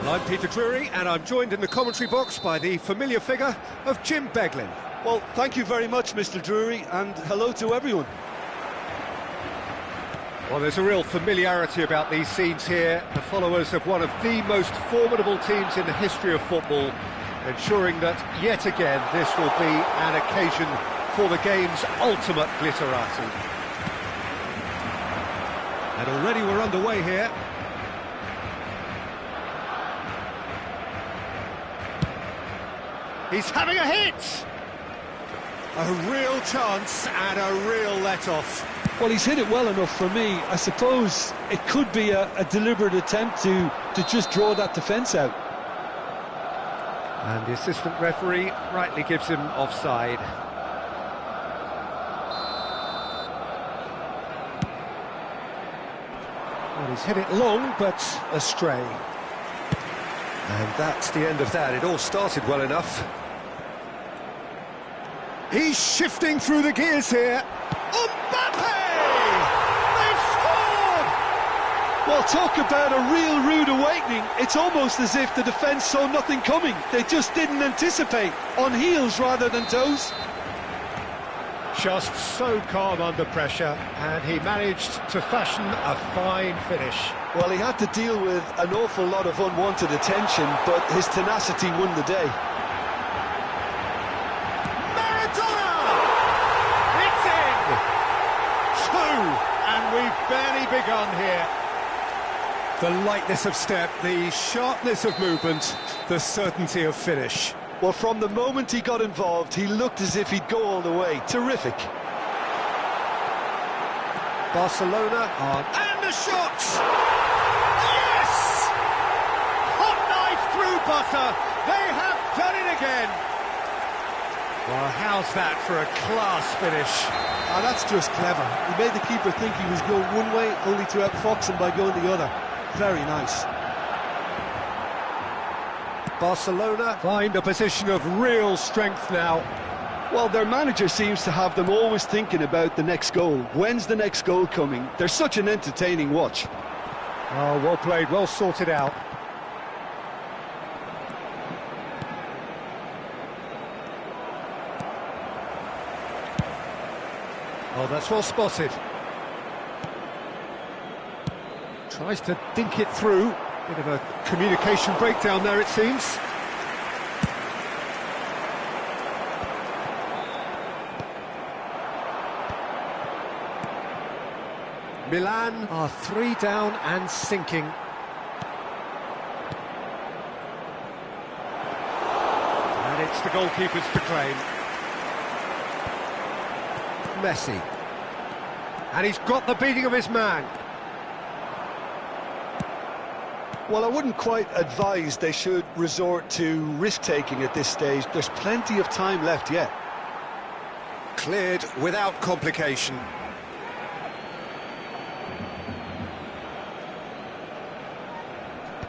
Well, I'm Peter Drury, and I'm joined in the commentary box by the familiar figure of Jim Beglin. Well, thank you very much, Mr. Drury, and hello to everyone. Well, there's a real familiarity about these scenes here. The followers of one of the most formidable teams in the history of football, ensuring that, yet again, this will be an occasion for the game's ultimate glitterati. And already we're underway here. He's having a hit! A real chance and a real let-off. Well, he's hit it well enough for me. I suppose it could be a deliberate attempt to just draw that defence out. And the assistant referee rightly gives him offside. Well, he's hit it long, but astray. And that's the end of that. It all started well enough. He's shifting through the gears here. Mbappe! They've scored! Well, talk about a real rude awakening. It's almost as if the defence saw nothing coming. They just didn't anticipate. On heels rather than toes. Just so calm under pressure, and he managed to fashion a fine finish. Well, he had to deal with an awful lot of unwanted attention, but his tenacity won the day. And we've barely begun here. The lightness of step, the sharpness of movement, the certainty of finish. Well, from the moment he got involved, he looked as if he'd go all the way. Terrific. Barcelona on... And the shot! Yes! Hot knife through butter. They have done it again. Well, how's that for a class finish? Ah, that's just clever. He made the keeper think he was going one way, only to outfox him by going the other. Very nice. Barcelona find a position of real strength now. Well, their manager seems to have them always thinking about the next goal. When's the next goal coming? They're such an entertaining watch. Oh, well played, well sorted out. Oh, that's well spotted. Tries to dink it through. Bit of a communication breakdown there, it seems. Milan are 3 down and sinking. And it's the goalkeepers to claim. Messi. And he's got the beating of his man. Well, I wouldn't quite advise they should resort to risk-taking at this stage. There's plenty of time left yet. Cleared without complication.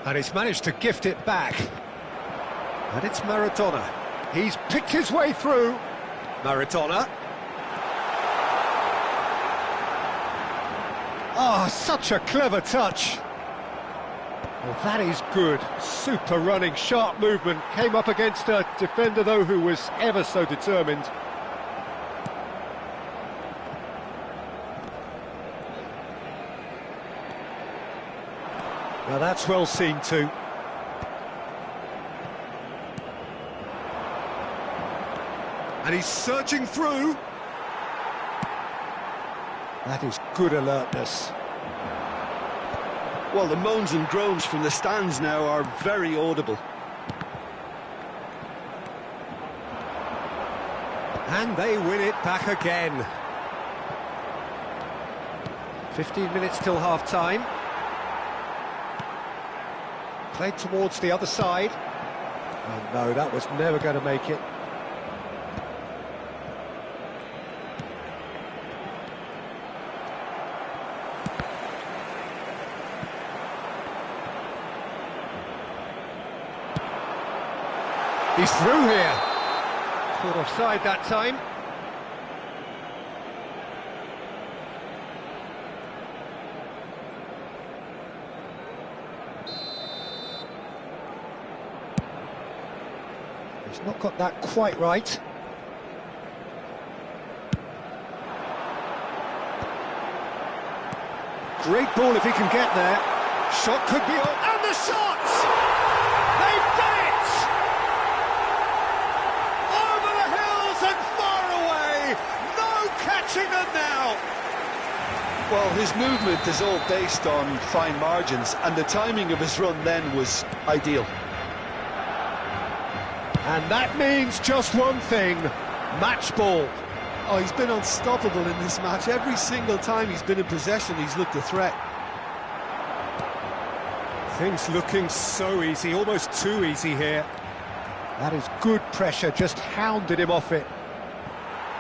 And he's managed to gift it back. And it's Maradona. He's picked his way through. Maradona. Oh, such a clever touch. Well, that is good. Super running, sharp movement. Came up against a defender, though, who was ever so determined. Now that's well seen too. And he's surging through. That is good alertness. Well, the moans and groans from the stands now are very audible. And they win it back again. 15 minutes till half-time. Played towards the other side. Oh no, that was never going to make it. He's through here. Caught offside that time. He's not got that quite right. Great ball if he can get there. Shot could be on, and the shot! They've done it! Over the hills and far away! No catching them now! Well, his movement is all based on fine margins, and the timing of his run then was ideal. And that means just one thing, match ball. Oh, he's been unstoppable in this match. Every single time he's been in possession, he's looked a threat. Things looking so easy, almost too easy here. That is good pressure, just hounded him off it.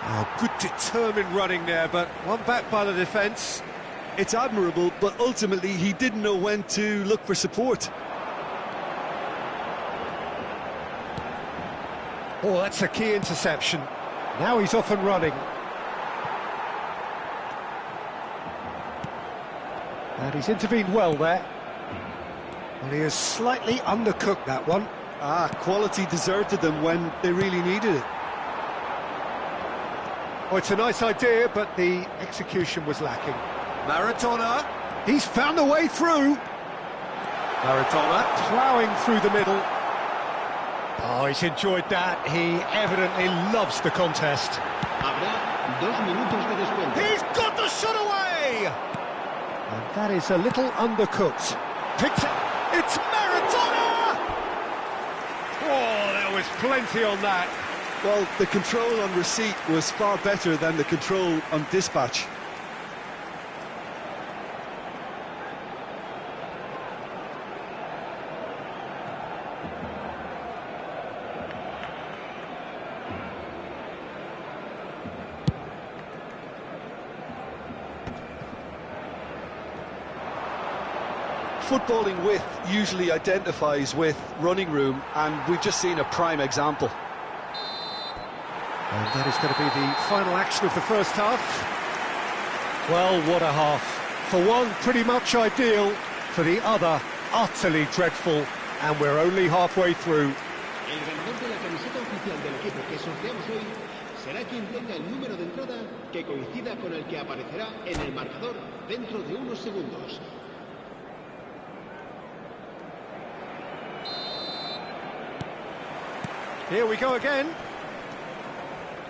Oh, good determined running there, but one back by the defence. It's admirable, but ultimately he didn't know when to look for support. Oh, that's a key interception. Now he's off and running. And he's intervened well there. Well, he has slightly undercooked that one. Quality deserted them when they really needed it. Oh, it's a nice idea, but the execution was lacking. Maradona, he's found a way through. Maradona ploughing through the middle. Oh, he's enjoyed that. He evidently loves the contest. Habrá 2 minutos de descuento. He's got the shot away! And that is a little undercooked. Picked it. It's Maradona! Oh, there was plenty on that. Well, the control on receipt was far better than the control on dispatch. Footballing width usually identifies with running room, and we've just seen a prime example. And that is going to be the final action of the first half. Well, what a half. For one, pretty much ideal. For the other, utterly dreadful. And we're only halfway through. El ganador de la camiseta oficial del equipo que sorteamos hoy será quien tenga el número de entrada que coincida con el que aparecerá en el marcador dentro de unos segundos. Here we go again.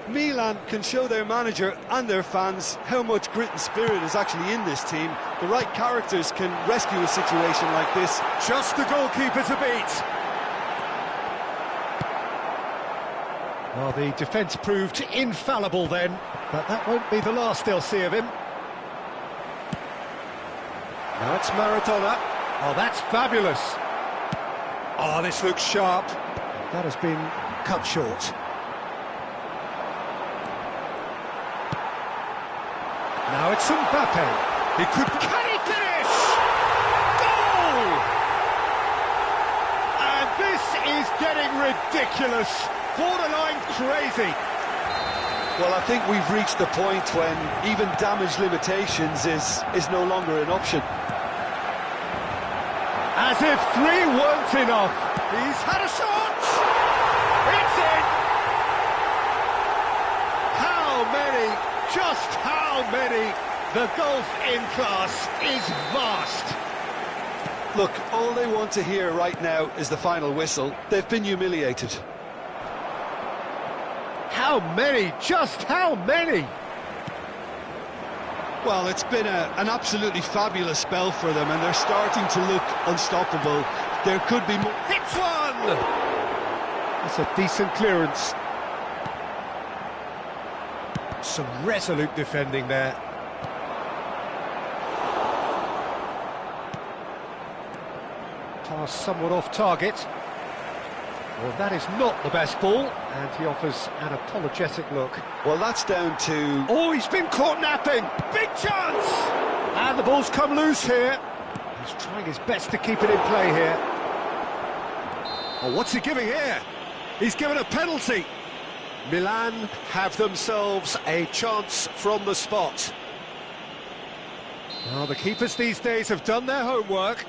Milan can show their manager and their fans how much grit and spirit is actually in this team. The right characters can rescue a situation like this. Just the goalkeeper to beat. Well, the defence proved infallible then, but that won't be the last they'll see of him. Now it's Maradona. Oh, that's fabulous. Oh, this looks sharp. That has been cut short. Now it's Mbappe. He could... Can he finish? Goal! And this is getting ridiculous. Borderline crazy. Well, I think we've reached the point when even damage limitations is no longer an option. As if 3 weren't enough. He's had a shot! It's in! How many? Just how many? The golf in class is vast. Look, all they want to hear right now is the final whistle. They've been humiliated. How many? Just how many? Well, it's been an absolutely fabulous spell for them, and they're starting to look unstoppable. There could be more. Hits one! That's a decent clearance. Some resolute defending there. Pass somewhat off target. Well, that is not the best ball, and he offers an apologetic look. Well, that's down to... Oh, he's been caught napping! Big chance! And the ball's come loose here. He's trying his best to keep it in play here. Oh, what's he giving here? He's given a penalty. Milan have themselves a chance from the spot. Well, the keepers these days have done their homework.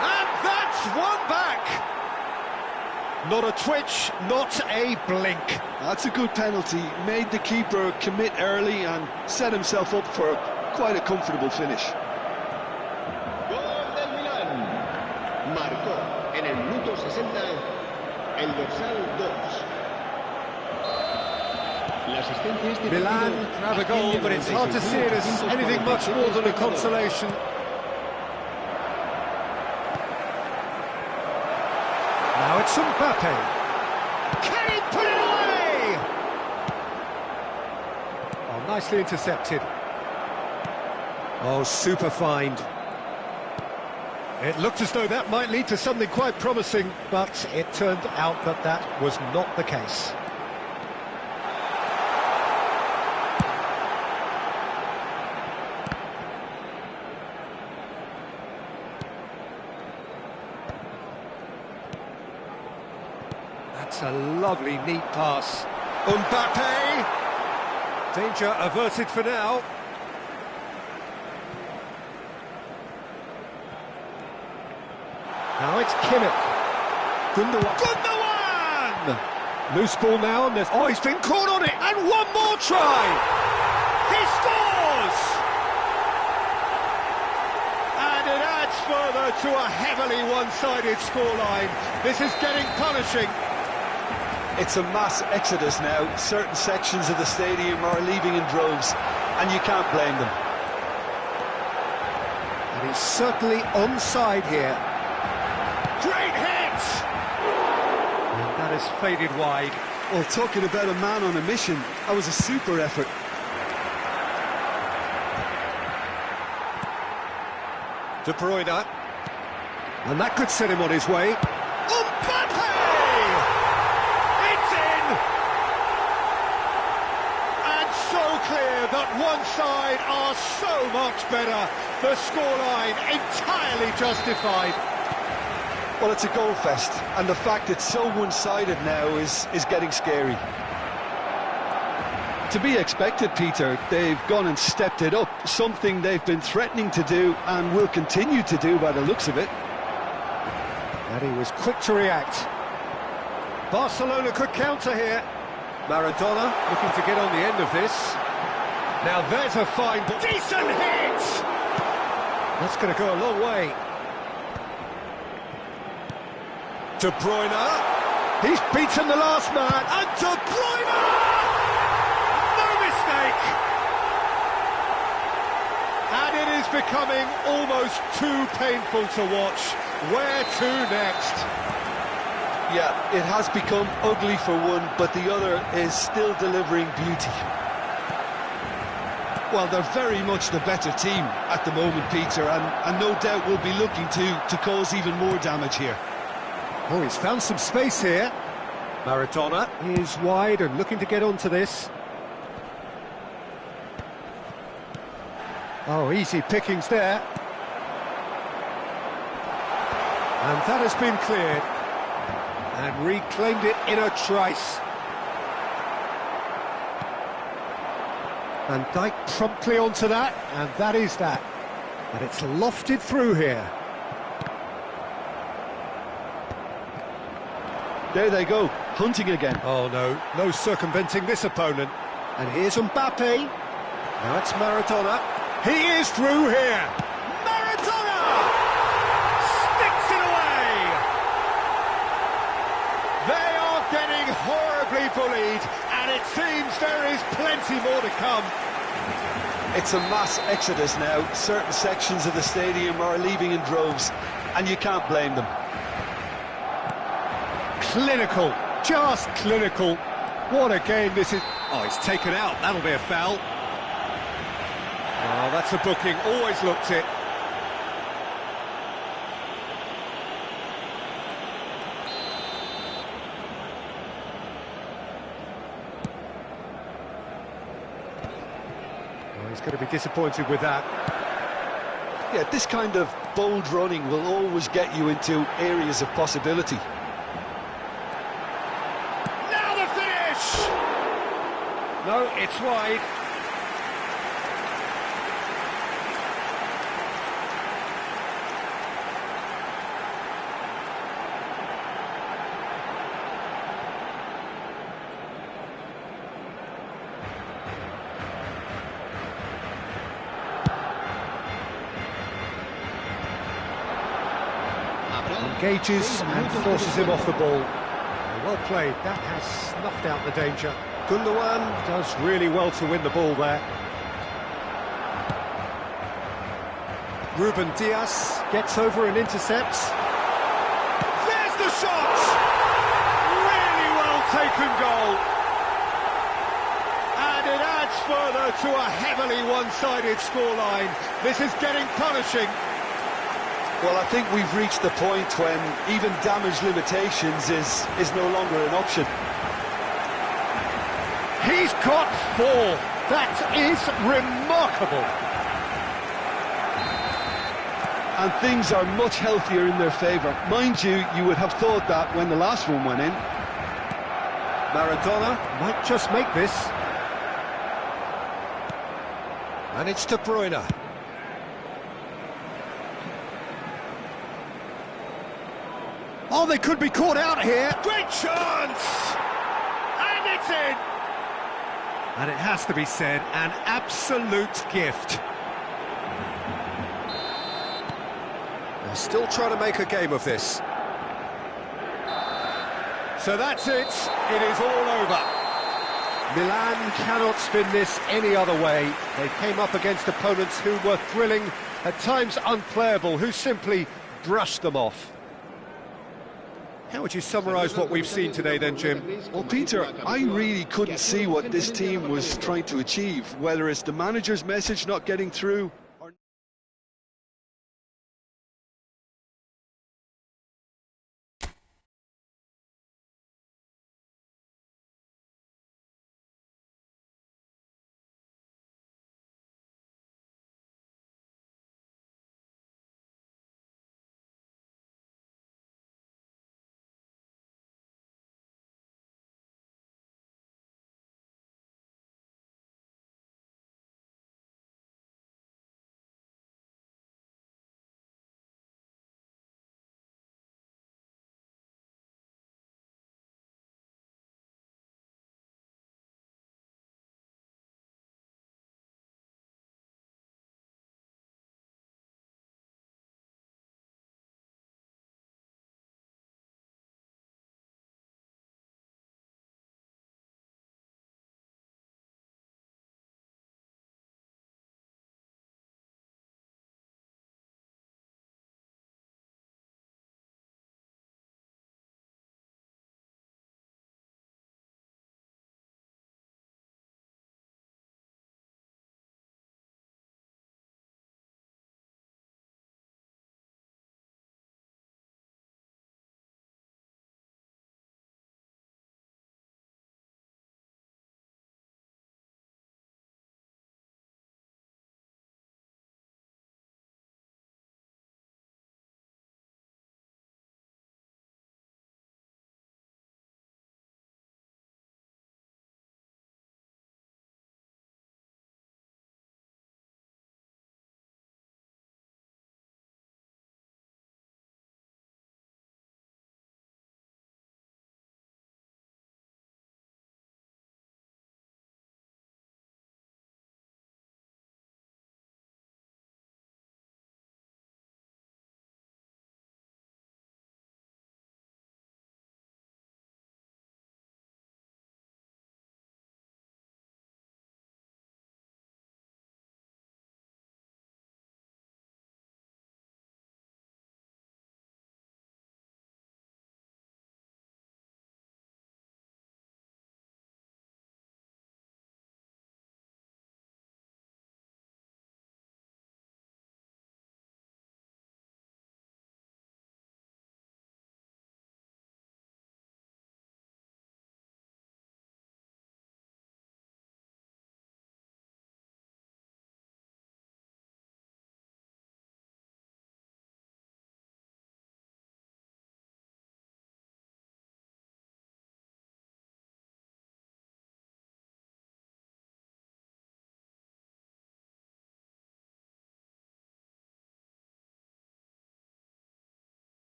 And that's Not a twitch, not a blink. That's a good penalty. Made the keeper commit early and set himself up for quite a comfortable finish. Gol del Milán. Marcó en el minuto 60 el dorsal 2. La asistencia este Milan partido have a goal, but it's hard to see it as anything much more than a consolation. Now it's Mbappe. Can he put it away? Oh, nicely intercepted. Oh, super find. It looked as though that might lead to something quite promising, but it turned out that that was not the case. That's a lovely, neat pass. Mbappe! Danger averted for now. Now it's Kimmich. Gundogan! Loose ball now, and there's... Oh, he's been caught on it, and one more try! He scores! And it adds further to a heavily one-sided scoreline. This is getting punishing. It's a mass exodus now. Certain sections of the stadium are leaving in droves, and you can't blame them. And he's certainly onside here. Great hit! And that has faded wide. Well, talking about a man on a mission, that was a super effort. De Bruyne. And that could set him on his way. Mbappe! It's in! And so clear that one side are so much better. The scoreline entirely justified. Well, it's a goal fest, and the fact it's so one-sided now is getting scary. To be expected, Peter. They've gone and stepped it up, something they've been threatening to do and will continue to do by the looks of it. And he was quick to react. Barcelona could counter here. Maradona looking to get on the end of this. Now there's a fine, decent hit! That's going to go a long way. De Bruyne, he's beaten the last man, and De Bruyne! No mistake! And it is becoming almost too painful to watch. Where to next? Yeah, it has become ugly for one, but the other is still delivering beauty. Well, they're very much the better team at the moment, Peter, and no doubt will be looking to cause even more damage here. Oh, he's found some space here. Maradona is wide and looking to get onto this. Oh, easy pickings there. And that has been cleared. And reclaimed it in a trice. Van Dijk promptly onto that, and that is that. And it's lofted through here. There they go, hunting again. Oh no, no circumventing this opponent. And here's Mbappe. Now it's Maradona. He is through here. Maradona! Sticks it away! They are getting horribly bullied, and it seems there is plenty more to come. It's a mass exodus now. Certain sections of the stadium are leaving in droves, and you can't blame them. Clinical, just clinical. What a game this is. Oh, it's taken out. That'll be a foul. Oh, that's a booking. Always looked it. Oh, he's going to be disappointed with that. Yeah, this kind of bold running will always get you into areas of possibility. No, it's wide. Engages and forces him off the ball. Well played, that has snuffed out the danger. Gundogan does really well to win the ball there. Ruben Diaz gets over and intercepts. There's the shot! Really well taken goal. And it adds further to a heavily one-sided scoreline. This is getting punishing. Well, I think we've reached the point when even damage limitations is no longer an option. He's got 4. That is remarkable. And things are much healthier in their favour. Mind you, you would have thought that when the last one went in. Maradona might just make this. And it's De Bruyne. Oh, they could be caught out here. Great chance! And it's in! And it has to be said, an absolute gift. They're still trying to make a game of this. So that's it. It is all over. Milan cannot spin this any other way. They came up against opponents who were thrilling, at times unplayable, who simply brushed them off. How would you summarise what we've seen today then, Jim? Well, Peter, I really couldn't see what this team was trying to achieve, whether it's the manager's message not getting through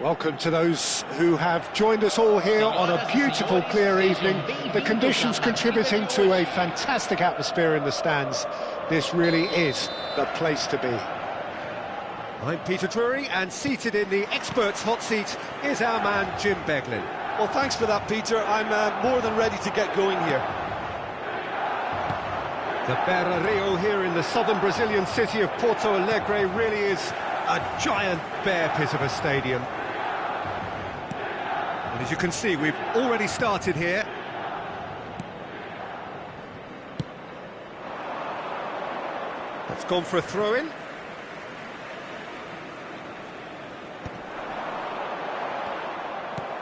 Welcome to those who have joined us all here on a beautiful, clear evening. The conditions contributing to a fantastic atmosphere in the stands. This really is the place to be. I'm Peter Drury, and seated in the experts' hot seat is our man Jim Beglin. Well, thanks for that, Peter. I'm more than ready to get going here. The Beira Rio here in the southern Brazilian city of Porto Alegre really is a giant bear pit of a stadium. And as you can see, we've already started here. That's gone for a throw-in.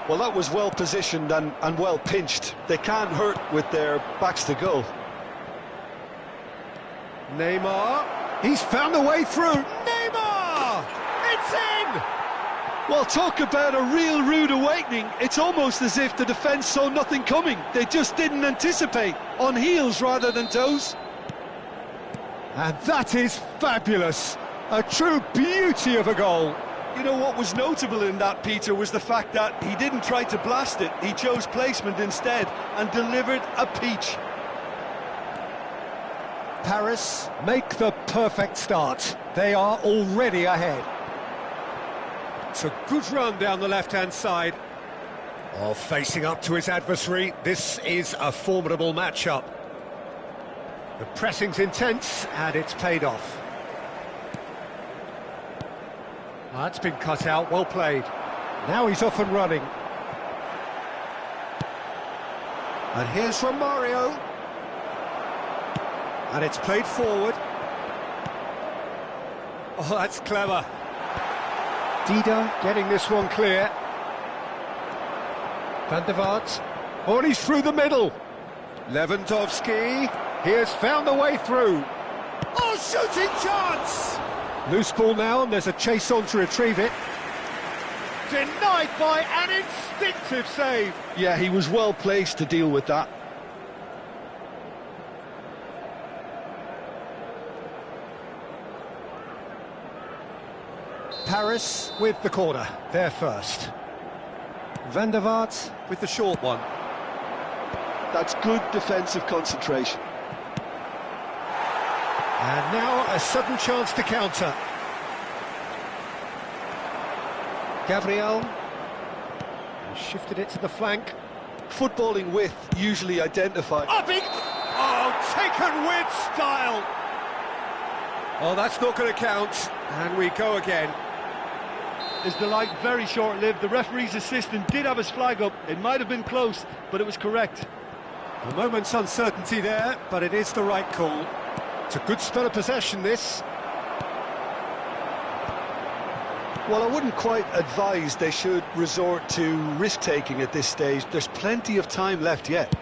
Well, that was well positioned and well pinched. They can't hurt with their backs to goal. Neymar, he's found a way through. Neymar! It's in! Well, talk about a real rude awakening. It's almost as if the defence saw nothing coming. They just didn't anticipate. On heels rather than toes. And that is fabulous. A true beauty of a goal. You know what was notable in that, Peter, was the fact that he didn't try to blast it. He chose placement instead and delivered a peach. Paris make the perfect start. They are already ahead. It's a good run down the left-hand side. Oh, facing up to his adversary, this is a formidable matchup. The pressing's intense, and it's paid off. That's been cut out, well played. Now he's off and running. And here's from Mario. And it's played forward. Oh, that's clever. Dida getting this one clear. Van der Vaart. Oh, and he's through the middle. Lewandowski. He has found a way through. Oh, shooting chance! Loose ball now, and there's a chase on to retrieve it. Denied by an instinctive save. Yeah, he was well placed to deal with that. Paris with the corner, there first. Van der Vaart with the short one. That's good defensive concentration. And now a sudden chance to counter. Gabriel. And shifted it to the flank. Footballing width usually identified. Oh, taken with style. Oh, that's not going to count. And we go again. His delight very short-lived. The referee's assistant did have his flag up. It might have been close, but it was correct. A moment's uncertainty there, but it is the right call. It's a good spell of possession, this. Well, I wouldn't quite advise they should resort to risk-taking at this stage. There's plenty of time left yet.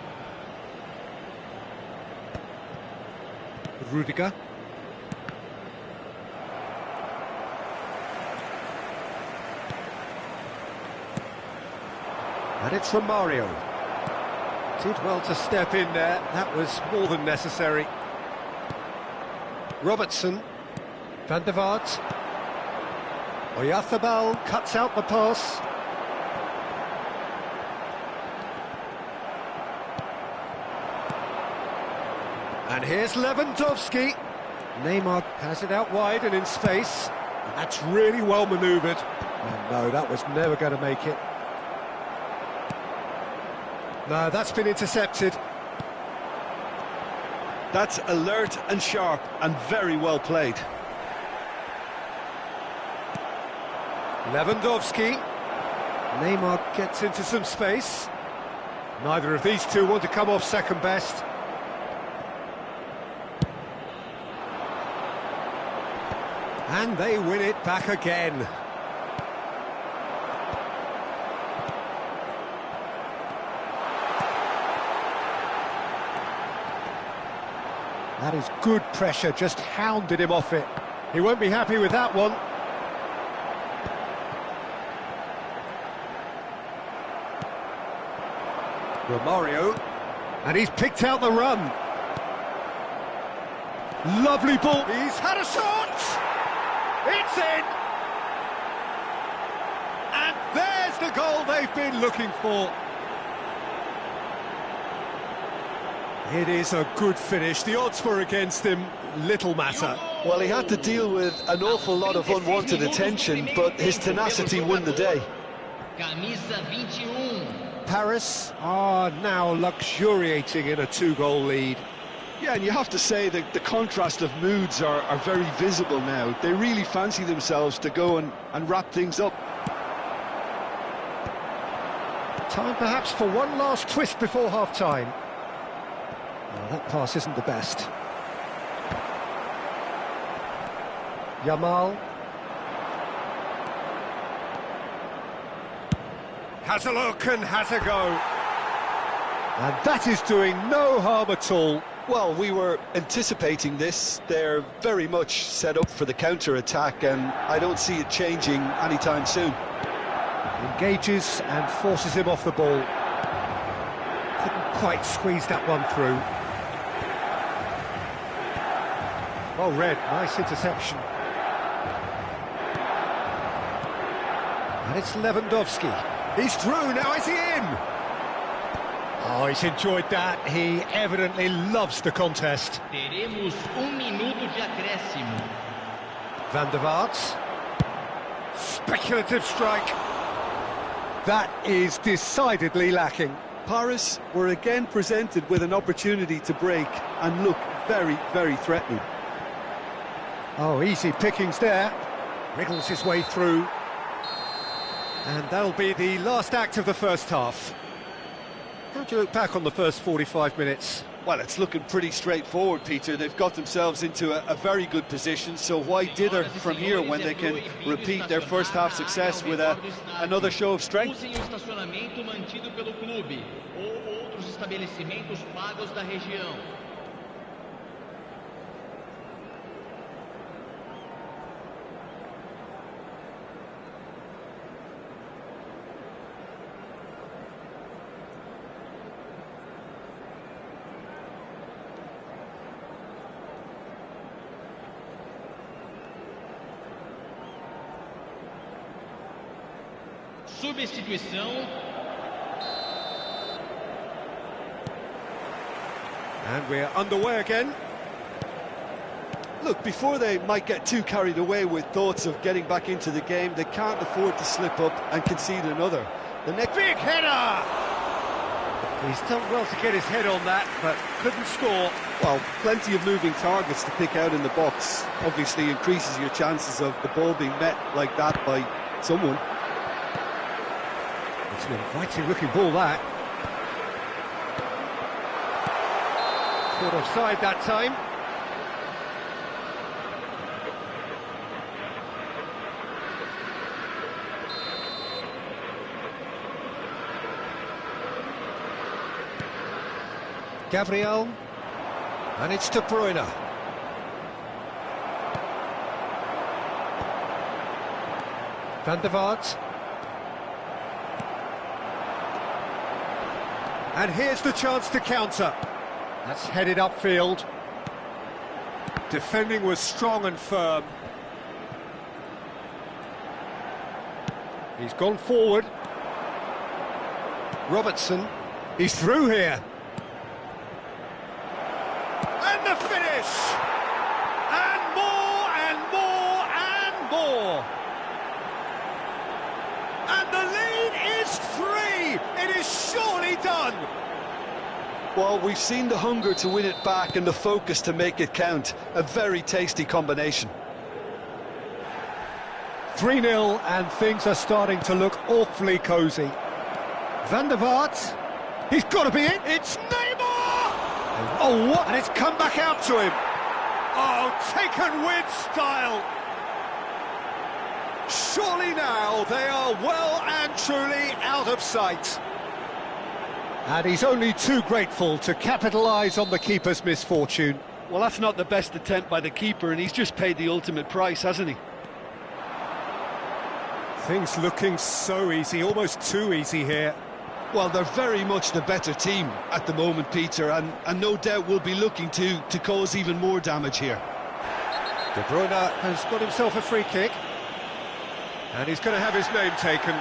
Rudiger. And it's from Mario. Did well to step in there. That was more than necessary. Robertson. Van der Vaart. Oyarzabal cuts out the pass. And here's Lewandowski. Neymar has it out wide and in space. And that's really well manoeuvred. And no, that was never going to make it. No, that's been intercepted. That's alert and sharp and very well played. Lewandowski. Neymar gets into some space. Neither of these two want to come off second best. And they win it back again. That is good pressure, just hounded him off it. He won't be happy with that one. Romario, and he's picked out the run. Lovely ball, he's had a shot! It's in! And the goal they've been looking for. It is a good finish. The odds were against him, little matter. Well, he had to deal with an awful lot of unwanted attention, but his tenacity won the day. Camisa 21. Paris are now luxuriating in a 2-goal lead. Yeah, and you have to say that the contrast of moods are very visible now. They really fancy themselves to go and wrap things up. Time perhaps for one last twist before half-time. Oh, that pass isn't the best. Yamal. Has a look and has a go. And that is doing no harm at all. Well, we were anticipating this. They're very much set up for the counter-attack, and I don't see it changing anytime soon. Engages and forces him off the ball. Couldn't quite squeeze that one through. Well read, nice interception. And it's Lewandowski. He's through, now is he in? Oh, he's enjoyed that. He evidently loves the contest. Teremos minuto de acréscimo. Van der Vaart. Speculative strike. That is decidedly lacking. Paris were again presented with an opportunity to break and look very, very threatening. Oh, easy pickings there. Wriggles his way through. And that'll be the last act of the first half. How do you look back on the first 45 minutes? Well, it's looking pretty straightforward, Peter. They've got themselves into a very good position, so why dither from here when they can repeat their first half success with another show of strength? Usem o estacionamento mantido pelo clube ou outros estabelecimentos pagos da região. Substituição. And we're underway again. Look, before they might get too carried away with thoughts of getting back into the game, they can't afford to slip up and concede another. The next Big header! He's done well to get his head on that, but couldn't score. Well, plenty of moving targets to pick out in the box. Obviously increases your chances of the ball being met like that by someone. It's an inviting looking ball, that. Caught offside that time. Gabriel. And it's De Bruyne. Van der Vaart. And here's the chance to counter. That's headed upfield. Defending was strong and firm. He's gone forward. Robertson. He's through here. And the finish! And more and more and more! And the lead is 3! It is surely done! Well, we've seen the hunger to win it back and the focus to make it count. A very tasty combination. 3-0 and things are starting to look awfully cosy. Van der Vaart, he's got to be it, it's Neymar! Oh, what? And it's come back out to him. Oh, taken with style. Surely now they are well and truly out of sight. And he's only too grateful to capitalise on the keeper's misfortune. Well, that's not the best attempt by the keeper, and he's just paid the ultimate price, hasn't he? Things looking so easy, almost too easy here. Well, they're very much the better team at the moment, Peter, and no doubt will be looking to cause even more damage here. De Bruyne has got himself a free kick. And he's going to have his name taken.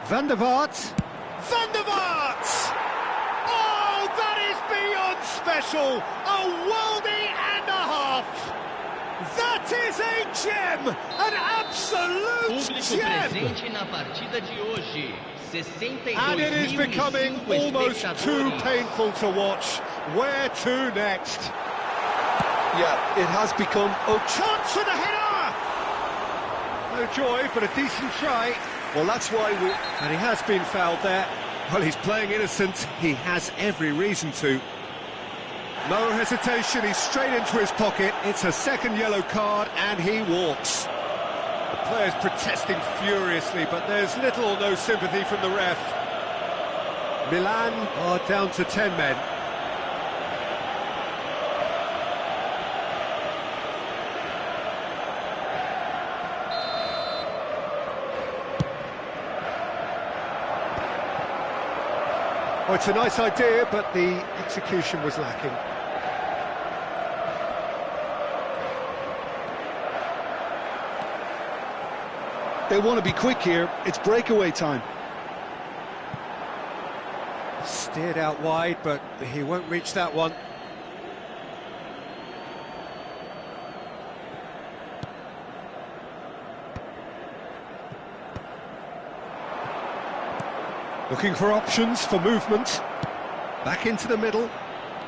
Van der Vaart. Van der Vaart! Oh, that is beyond special! A worldie and a half! That is a gem! An absolute Público gem! presente na partida de hoje. And it is becoming almost too painful to watch. Where to next? Yeah, it has become a Chance for the header! No joy, but a decent try. well, that's why we... And he has been fouled there. Well, he's playing innocent. He has every reason to. No hesitation, he's straight into his pocket. It's a second yellow card, and he walks. The player's protesting furiously, but there's little or no sympathy from the ref. Milan are down to 10 men. Oh, it's a nice idea, but the execution was lacking. They want to be quick here. It's breakaway time. Steered out wide, but he won't reach that one. Looking for options for movement. Back into the middle.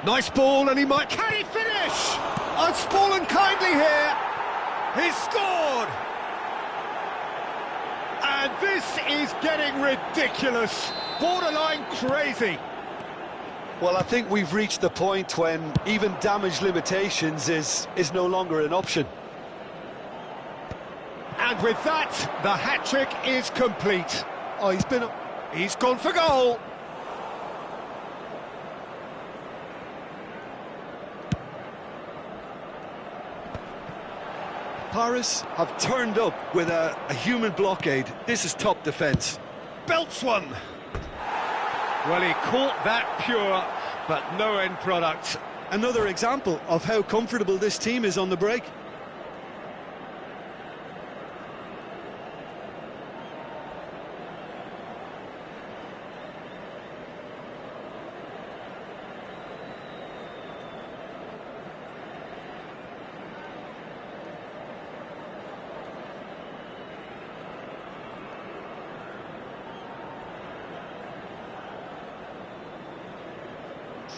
Nice ball, and he might... Can he finish? Oh, it's fallen kindly here. He's scored. And this is getting ridiculous. Borderline crazy. Well, I think we've reached the point when even damage limitations is no longer an option. And with that, the hat-trick is complete. Oh, he's gone for goal. Paris have turned up with a human blockade. This is top defence. Belts one. Well, he caught that pure, but no end product. Another example of how comfortable this team is on the break.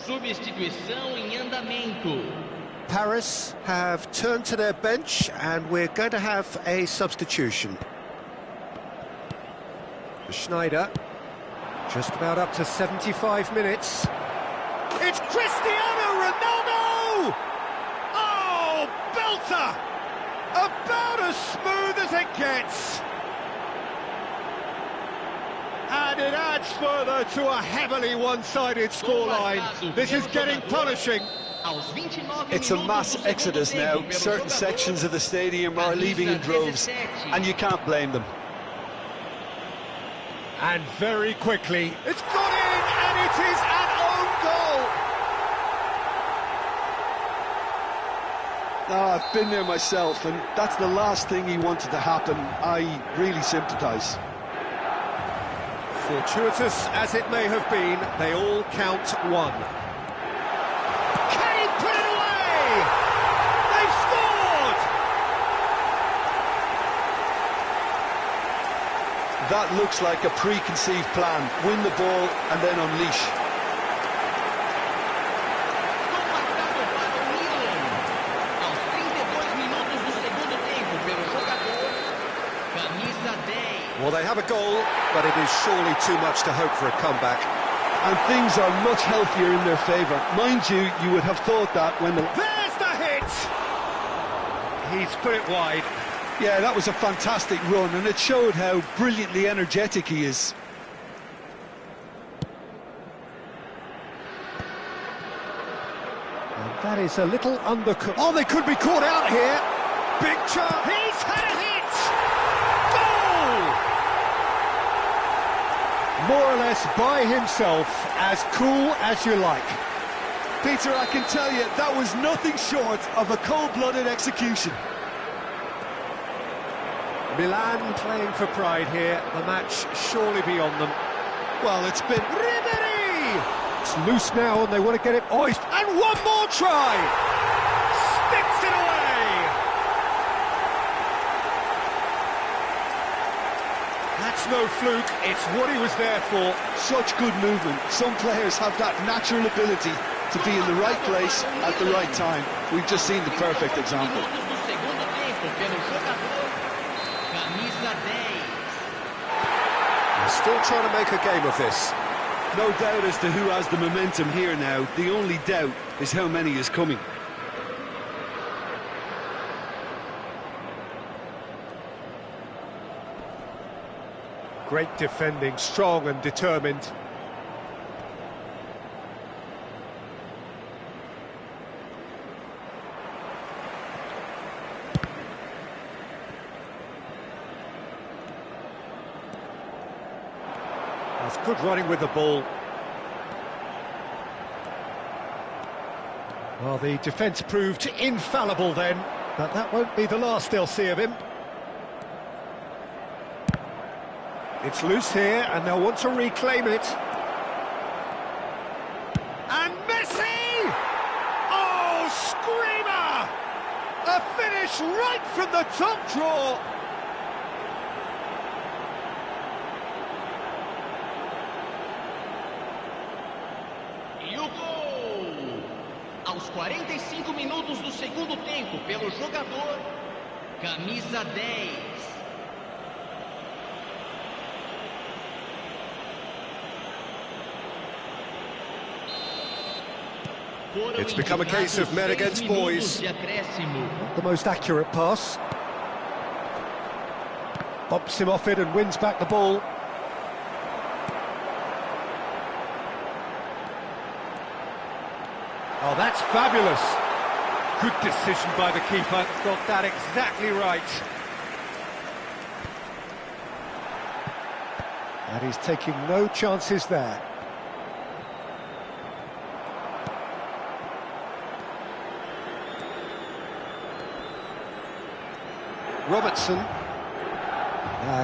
Substituição em andamento. Paris have turned to their bench, and we're going to have a substitution. Schneider, just about up to 75 minutes. It's Cristiano Ronaldo! Oh, belter! About as smooth as it gets. And it adds further to a heavily one-sided scoreline. This is getting punishing. It's a mass exodus now. Certain sections of the stadium are leaving in droves, and you can't blame them. And very quickly, it's gone in, and it is an own goal. Oh, I've been there myself, and that's the last thing he wanted to happen. I really sympathise. Fortuitous as it may have been, they all count one. Can he put it away? They've scored! That looks like a preconceived plan. Win the ball and then unleash. Well, they have a goal, but it is surely too much to hope for a comeback. And things are much healthier in their favour. Mind you, you would have thought that when the... There's the hit! He's put it wide. Yeah, that was a fantastic run, and it showed how brilliantly energetic he is. And that is a little undercut. Oh, they could be caught out here. Big chance. He's had a hit! More or less by himself, as cool as you like. Peter, I can tell you, that was nothing short of a cold-blooded execution. Milan playing for pride here, the match surely beyond them. Well, it's been... Ribery! It's loose now and they want to get it hoist, and one more try! Sticks it away! That's no fluke, it's what he was there for. Such good movement. Some players have that natural ability to be in the right place at the right time. We've just seen the perfect example. Minutos do segundo tempo pelo jogador, camisa 10. They're still trying to make a game of this. No doubt as to who has the momentum here now. The only doubt is how many is coming. Great defending, strong and determined. That's good running with the ball. Well, the defence proved infallible then, but that won't be the last they'll see of him. It's loose here, and they'll want to reclaim it. And Messi! Oh, screamer! A finish right from the top draw! E o gol! Aos 45 minutos do segundo tempo, pelo jogador, camisa 10. It's become a case of men against boys. The most accurate pass. Bumps him off it and wins back the ball. Oh, that's fabulous. Good decision by the keeper. Got that exactly right. And he's taking no chances there. Robertson.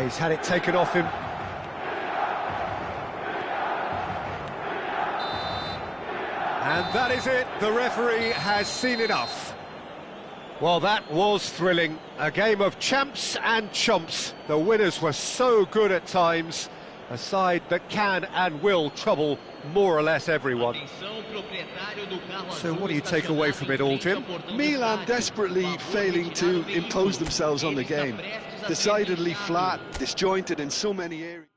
He's had it taken off him. And that is it. The referee has seen enough. Well, that was thrilling. A game of champs and chumps. The winners were so good at times. A side that can and will trouble more or less everyone. So what do you take away from it all, Jim? Milan desperately failing to impose themselves on the game. Decidedly flat, disjointed in so many areas.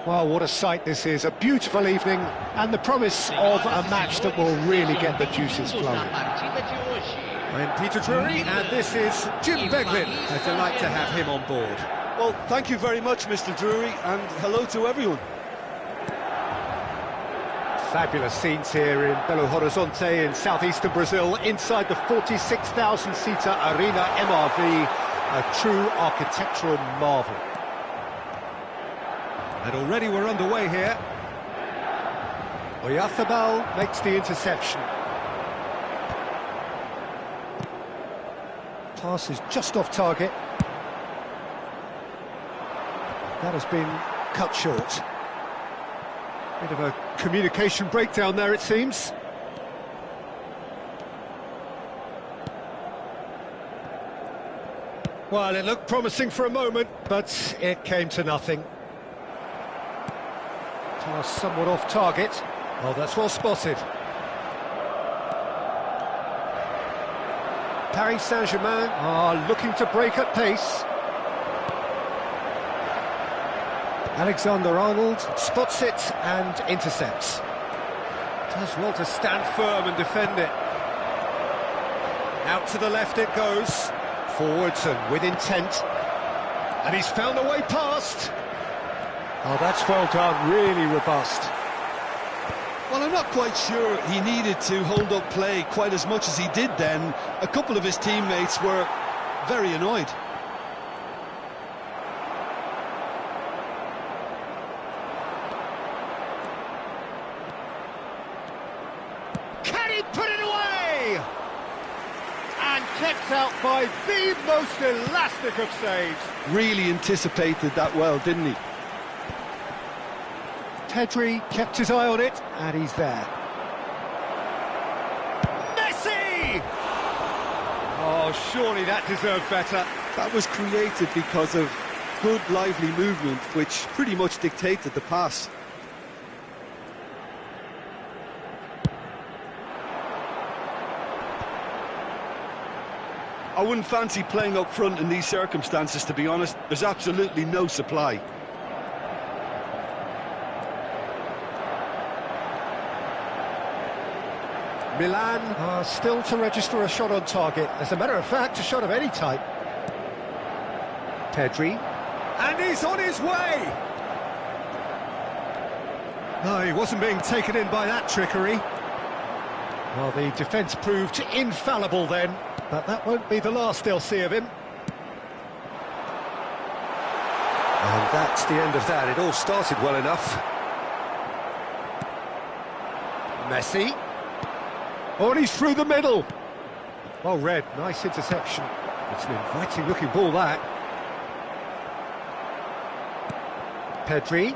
Well, what a sight this is, a beautiful evening, and the promise of a match that will really get the juices flowing. I'm Peter Drury, and this is Jim Beglin. A delight to have him on board. Well, thank you very much, Mr. Drury, and hello to everyone. Fabulous scenes here in Belo Horizonte in southeastern Brazil, inside the 46,000-seater Arena MRV, a true architectural marvel. And already we're underway here. Oyarzabal makes the interception. Pass is just off target. That has been cut short. Bit of a communication breakdown there, it seems. Well, it looked promising for a moment, but it came to nothing. Pass somewhat off target. Oh, that's well spotted. Paris Saint-Germain are looking to break at pace. Alexander-Arnold spots it and intercepts. Does well to stand firm and defend it. Out to the left it goes. Forwards and with intent. And he's found a way past. Oh, that's well done, really robust. Well, I'm not quite sure he needed to hold up play quite as much as he did then. A couple of his teammates were very annoyed. Can he put it away? And kept out by the most elastic of saves. Really anticipated that well, didn't he? Pedri kept his eye on it, and he's there. Messi! Oh, surely that deserved better. That was created because of good, lively movement, which pretty much dictated the pass. I wouldn't fancy playing up front in these circumstances, to be honest. There's absolutely no supply. Milan are still to register a shot on target. As a matter of fact, a shot of any type. Pedri. And he's on his way! No, he wasn't being taken in by that trickery. Well, the defence proved infallible then, but that won't be the last they'll see of him. And that's the end of that. It all started well enough. Messi. Oh, and he's through the middle. Well read, nice interception. It's an inviting looking ball, that. Pedri.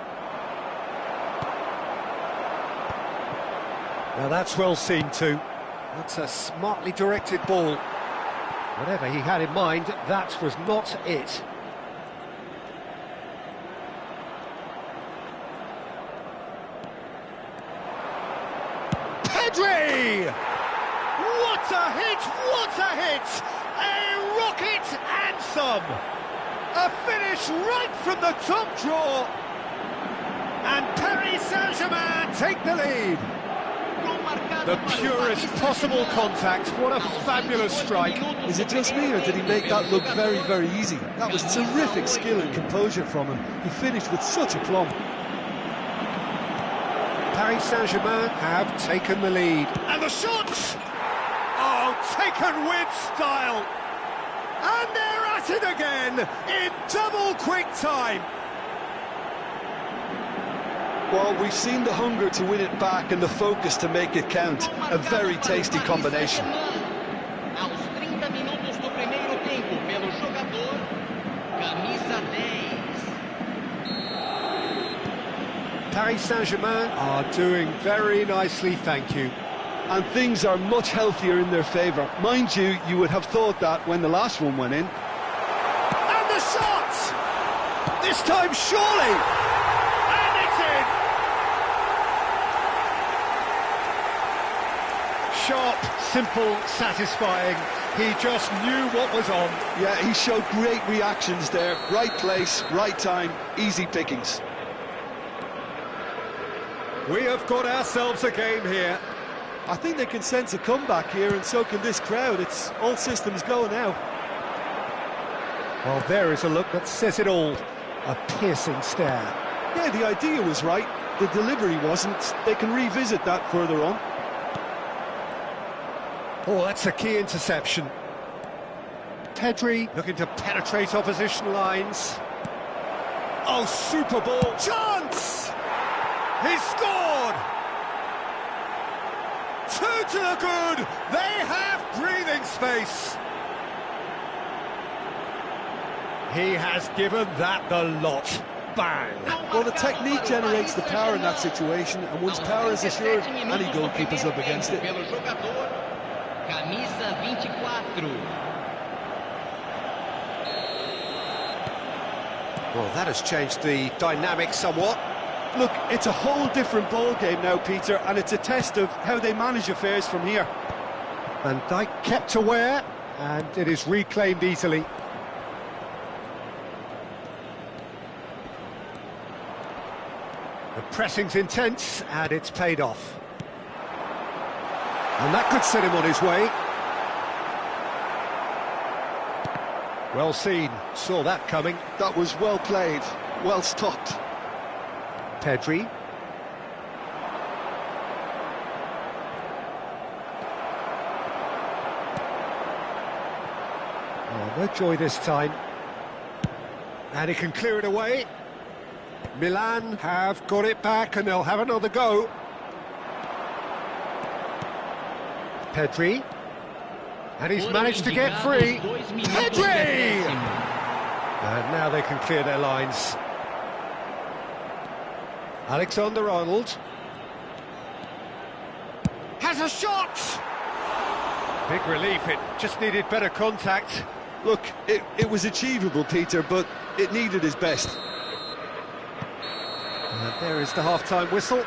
Now that's well seen too. That's a smartly directed ball. Whatever he had in mind, that was not it. Pedri! What a hit! What a hit! A rocket and some! A finish right from the top drawer! And Paris Saint-Germain take the lead. The purest possible contact. What a fabulous strike. Is it just me, or did he make that look very, very easy? That was terrific skill and composure from him. He finished with such aplomb. Paris Saint-Germain have taken the lead. And the shot! Oh, taken with style. And they're at it again in double quick time. Well, we've seen the hunger to win it back and the focus to make it count. A very tasty combination. Aos 30 minutos do primeiro tempo, pelo jogador, camisa 10. Paris Saint-Germain are doing very nicely, thank you. And things are much healthier in their favour. Mind you, you would have thought that when the last one went in. And the shot! This time, surely! Sharp, simple, satisfying. He just knew what was on. Yeah, he showed great reactions there. Right place, right time, easy pickings. We have got ourselves a game here. I think they can sense a comeback here, and so can this crowd. It's all systems go now. Well, there is a look that says it all. A piercing stare. Yeah, the idea was right. The delivery wasn't. They can revisit that further on. Oh, that's a key interception. Pedri looking to penetrate opposition lines. Oh, super ball. Chance! He scored! 2 to the good! They have breathing space! He has given that the lot. Bang! Well, the technique generates the power in that situation, and once power is assured, any goalkeeper's up against it. Camisa 24. Well, that has changed the dynamic somewhat. Look, it's a whole different ball game now, Peter, and it's a test of how they manage affairs from here. Van Dijk kept aware, and it is reclaimed easily. The pressing's intense, and it's paid off. And that could set him on his way. Well seen, saw that coming. That was well played, well stopped. Pedri. Oh, no joy this time. And he can clear it away. Milan have got it back and they'll have another go. Pedri. And he's managed to get free. Pedri! And now they can clear their lines. Alexander-Arnold. Has a shot! Big relief, it just needed better contact. Look, it was achievable, Peter, but it needed his best. And there is the half-time whistle.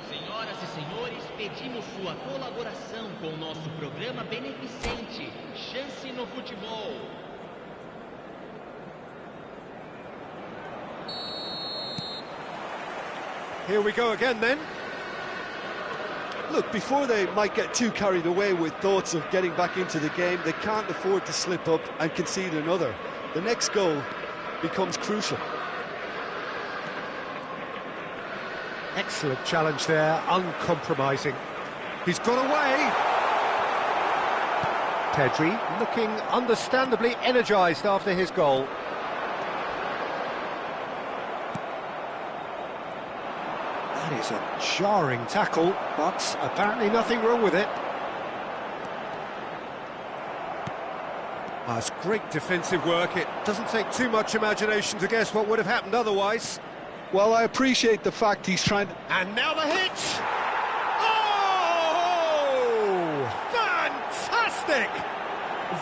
Senhoras e senhores, pedimos sua colaboração com o nosso programa beneficente, Chance no Futebol. Here we go again then. Look, before they might get too carried away with thoughts of getting back into the game, they can't afford to slip up and concede another. The next goal becomes crucial. Excellent challenge there, uncompromising. He's got away. Pedri looking understandably energised after his goal. That is a jarring tackle, but apparently nothing wrong with it. That's great defensive work. It doesn't take too much imagination to guess what would have happened otherwise. Well, I appreciate the fact he's trying to... And now the hit! Oh! Fantastic!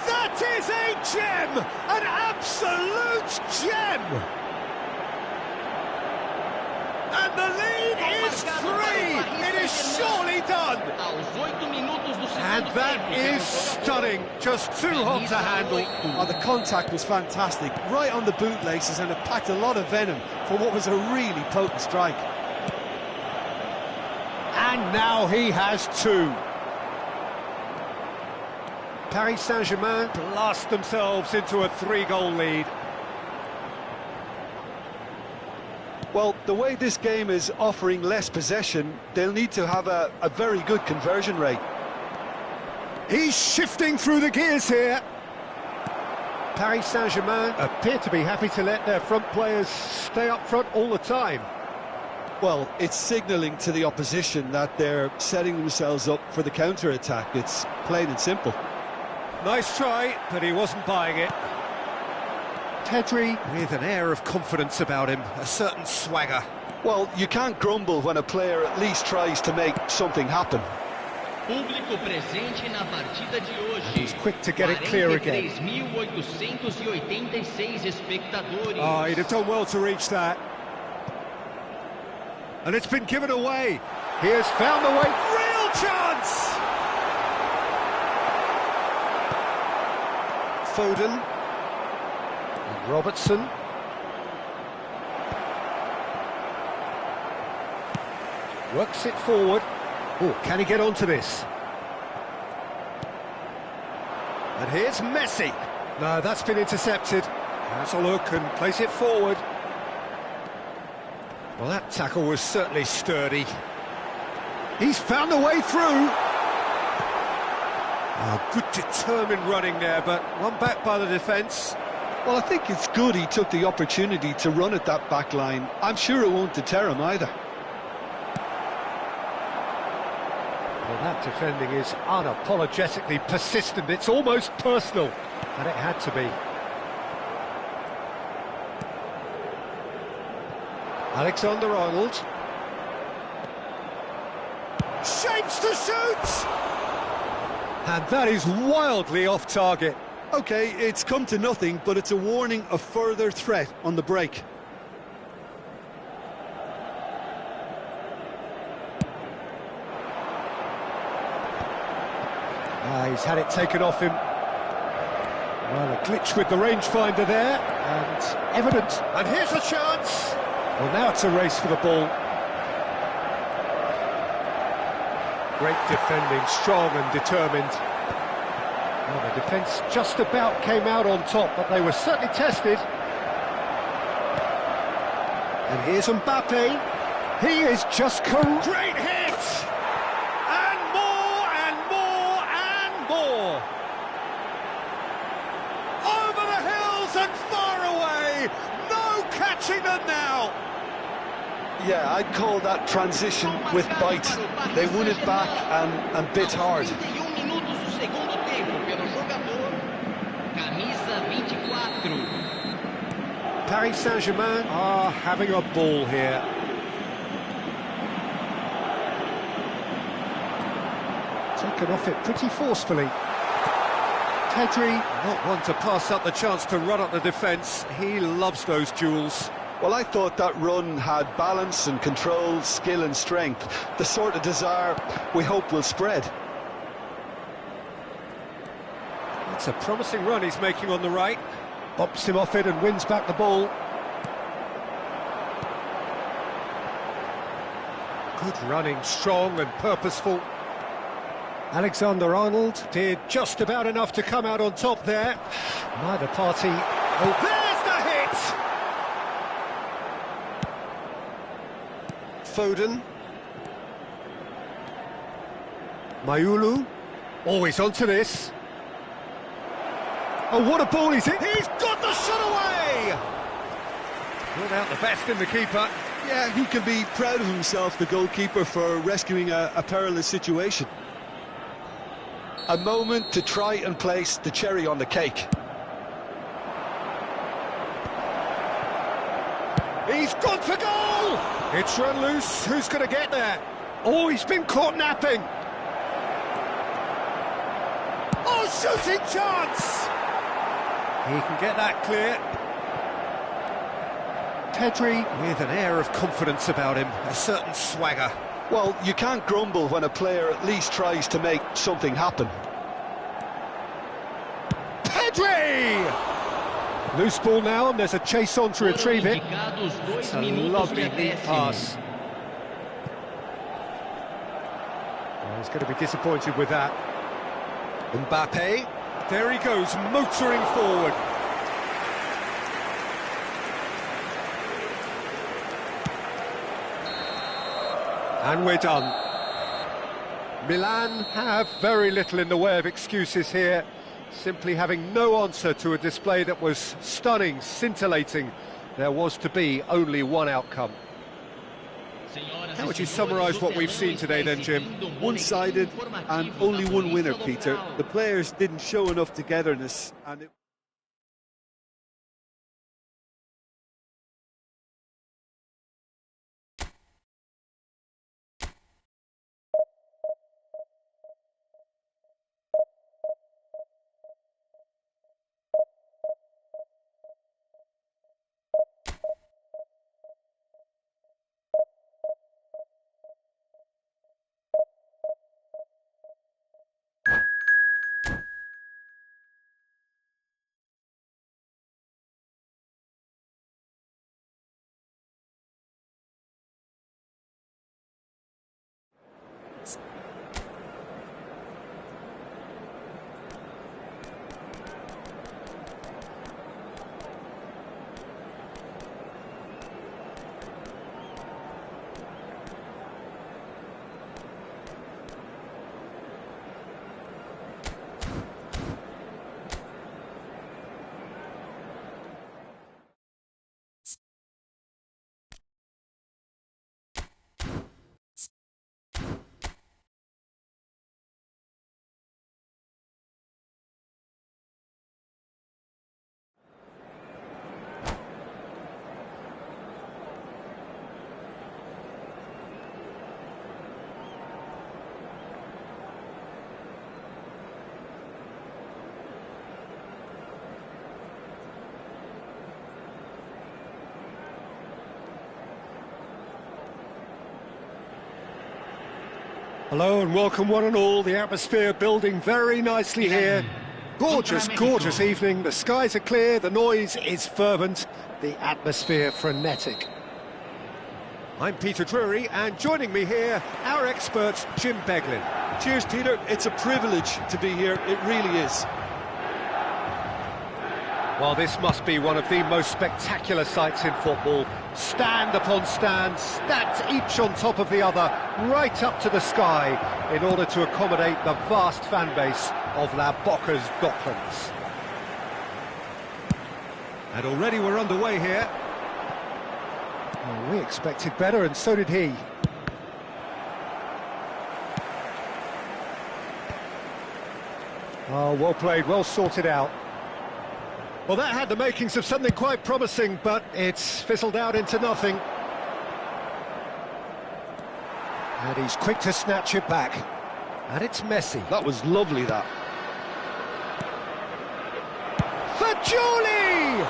That is a gem! An absolute gem! And the lead is 3! It is surely done! And that is stunning. Just too hot to handle. Oh, the contact was fantastic, right on the bootlaces, and it packed a lot of venom for what was a really potent strike. And now he has 2. Paris Saint-Germain blast themselves into a 3-goal lead. Well, the way this game is offering less possession, they'll need to have a very good conversion rate. He's shifting through the gears here. Paris Saint-Germain appear to be happy to let their front players stay up front all the time. Well, it's signalling to the opposition that they're setting themselves up for the counter-attack. It's plain and simple. Nice try, but he wasn't buying it. Pedri with an air of confidence about him, a certain swagger. Well, you can't grumble when a player at least tries to make something happen. Público presente na partida de hoje. He's quick to get it clear again. 43.886 espectadores. Oh, he'd have done well to reach that. And it's been given away. He has found the way. Real chance! Foden. And Robertson. Works it forward. Oh, can he get onto this? And here's Messi. No, that's been intercepted. Has a look and plays it forward. Well, that tackle was certainly sturdy. He's found a way through. Oh, good determined running there, but one back by the defence. Well, I think it's good he took the opportunity to run at that back line. I'm sure it won't deter him either. Well, that defending is unapologetically persistent. It's almost personal, and it had to be. Alexander-Arnold. Shapes to shoot! And that is wildly off target. OK, it's come to nothing, but it's a warning of further threat on the break. He's had it taken off him. Well, a glitch with the rangefinder there, and evident. And here's a chance. Well, now it's a race for the ball. Great defending, strong and determined. Well, the defence just about came out on top, but they were certainly tested. And here's Mbappe. He is just great hit! And more, and more, and more! Over the hills and far away! No catching them now! Yeah, I'd call that transition with bite. They won it back and bit hard. Paris Saint-Germain are having a ball here. Taken off it pretty forcefully. Pedri, not one to pass up the chance to run up the defence. He loves those duels. Well, I thought that run had balance and control, skill and strength. The sort of desire we hope will spread. It's a promising run he's making on the right. Bops him off it and wins back the ball. Good running, strong and purposeful. Alexander-Arnold did just about enough to come out on top there. Neither party... Oh, there's the hit! Foden. Mayulu. Always onto this. Oh, what a ball he's hit! He's got the shot away! Brought out the best in the keeper. Yeah, he can be proud of himself, the goalkeeper, for rescuing a perilous situation. A moment to try and place the cherry on the cake. He's gone for goal! It's run loose. Who's going to get there? Oh, he's been caught napping. Oh, shooting chance! He can get that clear. Pedri with an air of confidence about him, a certain swagger. Well, you can't grumble when a player at least tries to make something happen. Pedri! Loose ball now, and there's a chase on to retrieve it. It's a lovely neat pass. Well, he's going to be disappointed with that. Mbappe, there he goes, motoring forward. And we're done. Milan have very little in the way of excuses here, simply having no answer to a display that was stunning, scintillating. There was to be only one outcome. How would you summarise what we've seen today then, Jim? One-sided and only one winner, Peter. The players didn't show enough togetherness, and Hello and welcome one and all. The atmosphere building very nicely here. Gorgeous, gorgeous evening. The skies are clear, the noise is fervent, the atmosphere frenetic. I'm Peter Drury, and joining me here, our expert, Jim Beglin. Cheers, Peter. It's a privilege to be here. It really is. Well, this must be one of the most spectacular sights in football. Stand upon stand, stacked each on top of the other, right up to the sky, in order to accommodate the vast fan base of La Boca's Docklands. And already we're underway here. Well, we expected better, and so did he. Oh, well played, well sorted out. Well, that had the makings of something quite promising, but it's fizzled out into nothing. And he's quick to snatch it back. And it's Messi. That was lovely, that. For Julie!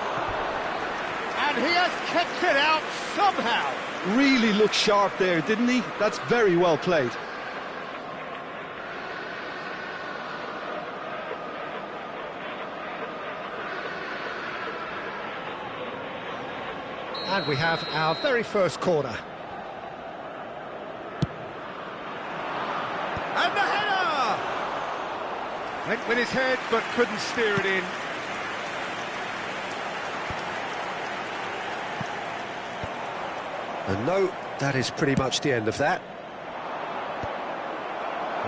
And he has kept it out somehow. Really looked sharp there, didn't he? That's very well played. And we have our very first corner. And the header! Went with his head, but couldn't steer it in. And no, that is pretty much the end of that.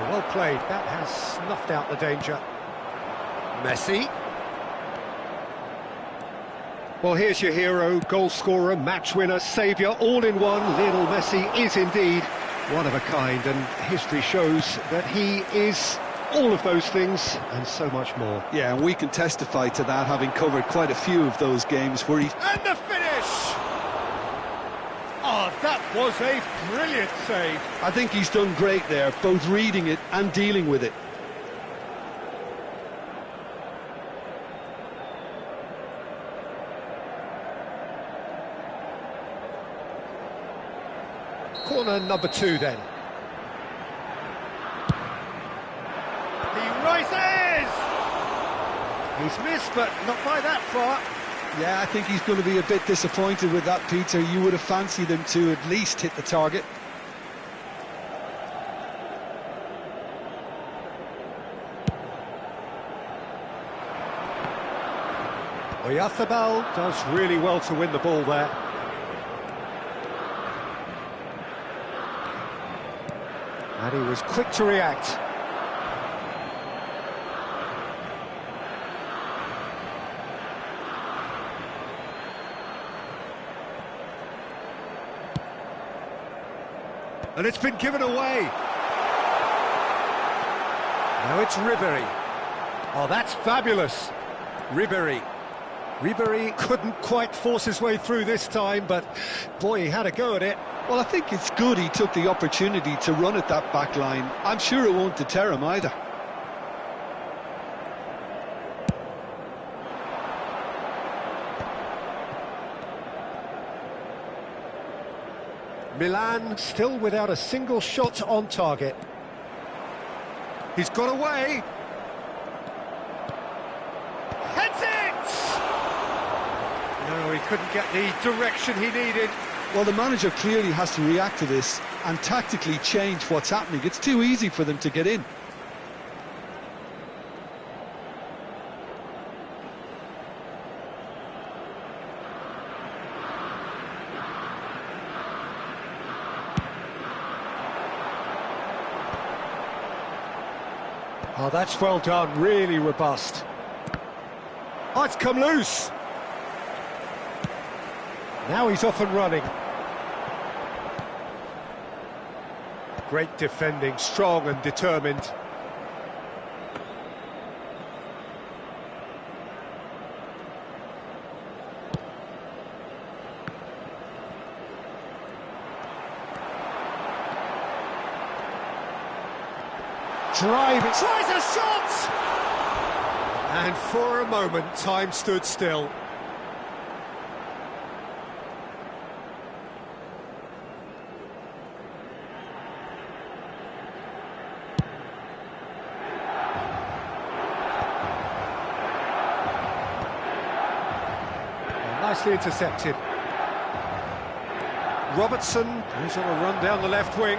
Well played, that has snuffed out the danger. Messi. Well, here's your hero, goal scorer, match winner, saviour, all in one. Lionel Messi is indeed one of a kind, and history shows that he is all of those things and so much more. Yeah, and we can testify to that, having covered quite a few of those games where he... And the finish! Oh, that was a brilliant save. I think he's done great there, both reading it and dealing with it. Corner number 2 then. He rises! He's missed, but not by that far. Yeah, I think he's going to be a bit disappointed with that, Peter. You would have fancied him to at least hit the target. Oyarzábal does really well to win the ball there. And he was quick to react. And it's been given away. Now it's Ribéry. Oh, that's fabulous. Ribéry couldn't quite force his way through this time, but boy, he had a go at it. Well, I think it's good he took the opportunity to run at that back line. I'm sure it won't deter him either. Milan still without a single shot on target. He's got away. Heads it! No, he couldn't get the direction he needed. Well, the manager clearly has to react to this and tactically change what's happening. It's too easy for them to get in. Oh, that's well done, really robust. Oh, it's come loose. Now he's off and running. Great defending, strong and determined. Driving, tries a shot! And for a moment, time stood still. nicely intercepted. Robertson, who's on a run down the left wing.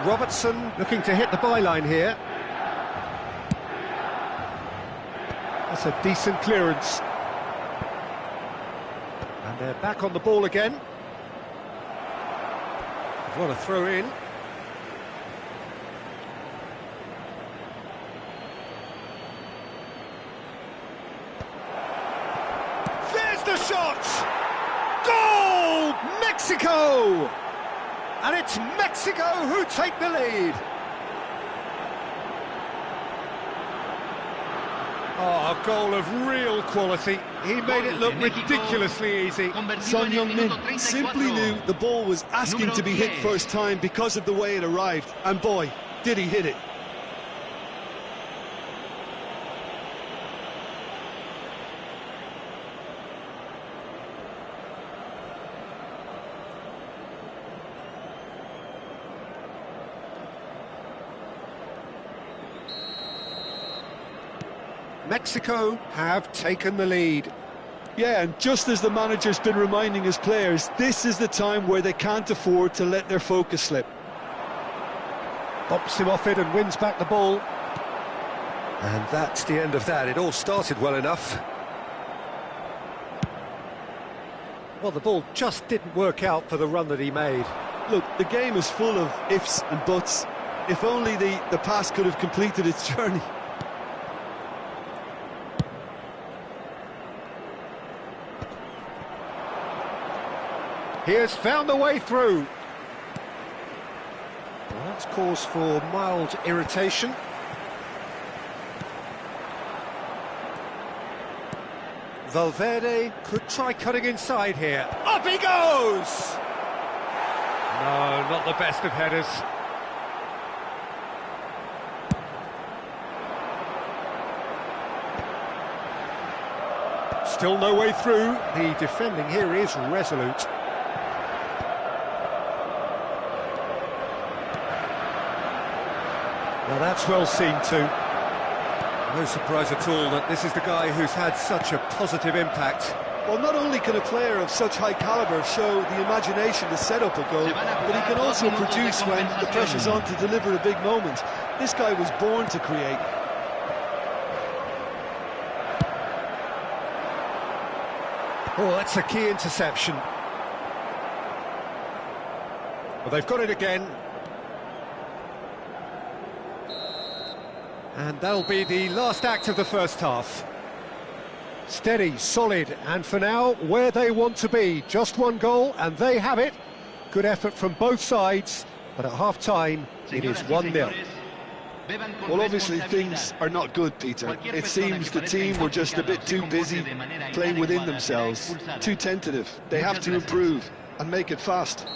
Robertson looking to hit the byline here. That's a decent clearance. And they're back on the ball again. What a throw in. There's the shot! Goal! Mexico! And it's Mexico who take the lead. Oh, a goal of real quality. He made it look ridiculously easy. Son Heung-min simply knew the ball was asking to be hit first time because of the way it arrived. And boy, did he hit it. Mexico have taken the lead. Yeah, and just as the manager's been reminding his players, this is the time where they can't afford to let their focus slip. Bops him off it and wins back the ball. And that's the end of that. It all started well enough. Well, the ball just didn't work out for the run that he made. Look, the game is full of ifs and buts. If only the pass could have completed its journey. He has found the way through. Well, that's cause for mild irritation. Valverde could try cutting inside here. Up he goes! No, not the best of headers. Still no way through. The defending here is resolute. Now that's well seen too. No surprise at all that this is the guy who's had such a positive impact. Well, not only can a player of such high calibre show the imagination to set up a goal, but he can also produce when the pressure's on to deliver a big moment. This guy was born to create. Oh, that's a key interception. Well, they've got it again. And that'll be the last act of the first half. Steady, solid, and for now, where they want to be. Just one goal, and they have it. Good effort from both sides, but at half-time, it is 1-0. Well, obviously, things are not good, Peter. It seems the team were just a bit too busy playing within themselves, too tentative. They have to improve and make it fast.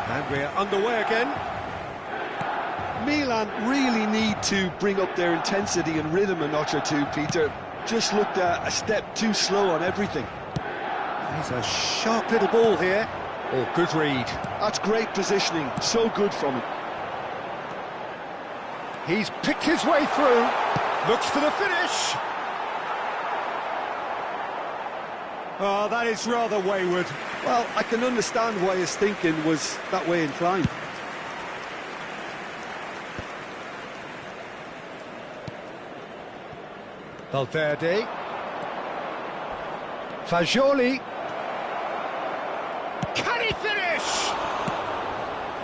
And we're underway again. Milan really need to bring up their intensity and rhythm a notch or two, Peter. Just looked a step too slow on everything. There's a sharp little ball here. Oh, good read. That's great positioning, so good from him. He's picked his way through. Looks for the finish. Oh, that is rather wayward. Well, I can understand why his thinking was that way inclined. Valverde. Fagioli. Can he finish?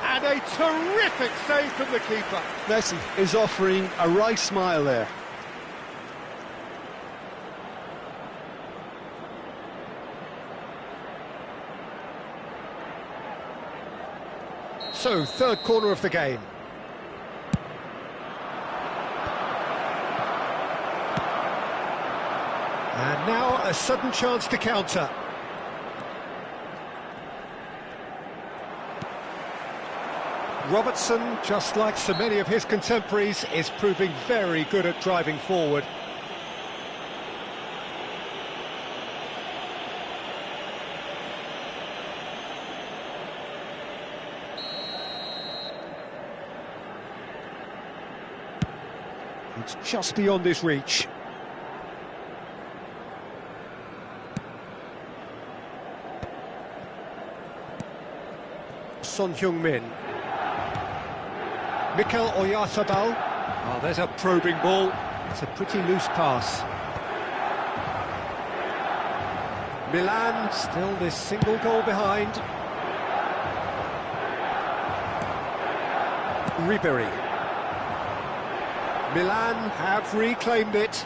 And a terrific save from the keeper. Messi is offering a wry smile there. So, third corner of the game. And now a sudden chance to counter. Robertson, just like so many of his contemporaries, is proving very good at driving forward. It's just beyond his reach. Son Heung-min. Mikel Oyarzabal. Oh, there's a probing ball. It's a pretty loose pass. Milan still this single goal behind. Ribery. Milan have reclaimed it.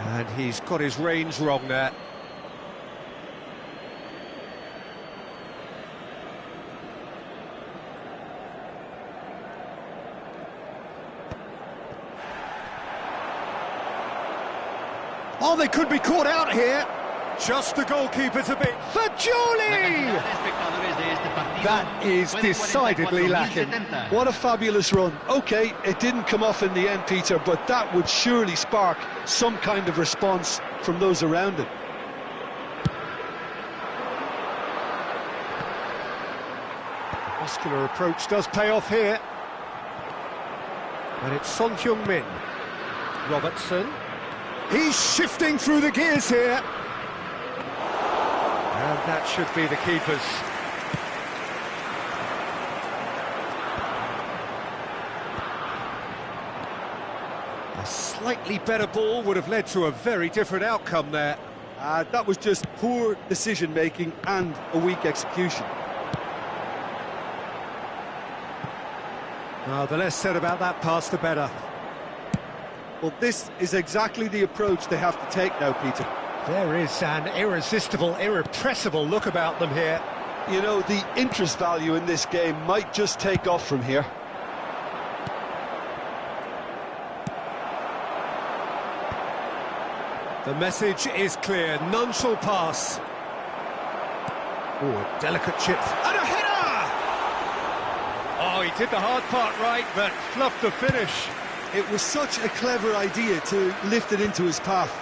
And he's got his range wrong there. Oh, they could be caught out here. Just the goalkeeper's a bit. Fagioli! That is decidedly lacking. What a fabulous run. OK, it didn't come off in the end, Peter, but that would surely spark some kind of response from those around him. Muscular approach does pay off here. And it's Son Heung-min. Robertson. He's shifting through the gears here. And that should be the keeper's. A slightly better ball would have led to a very different outcome there. That was just poor decision-making and a weak execution. Well, the less said about that pass, the better. Well, this is exactly the approach they have to take now, Peter. There is an irresistible, irrepressible look about them here. You know, the interest value in this game might just take off from here. The message is clear, none shall pass. Oh, a delicate chip. And a header! Oh, he did the hard part right, but fluffed the finish. It was such a clever idea to lift it into his path.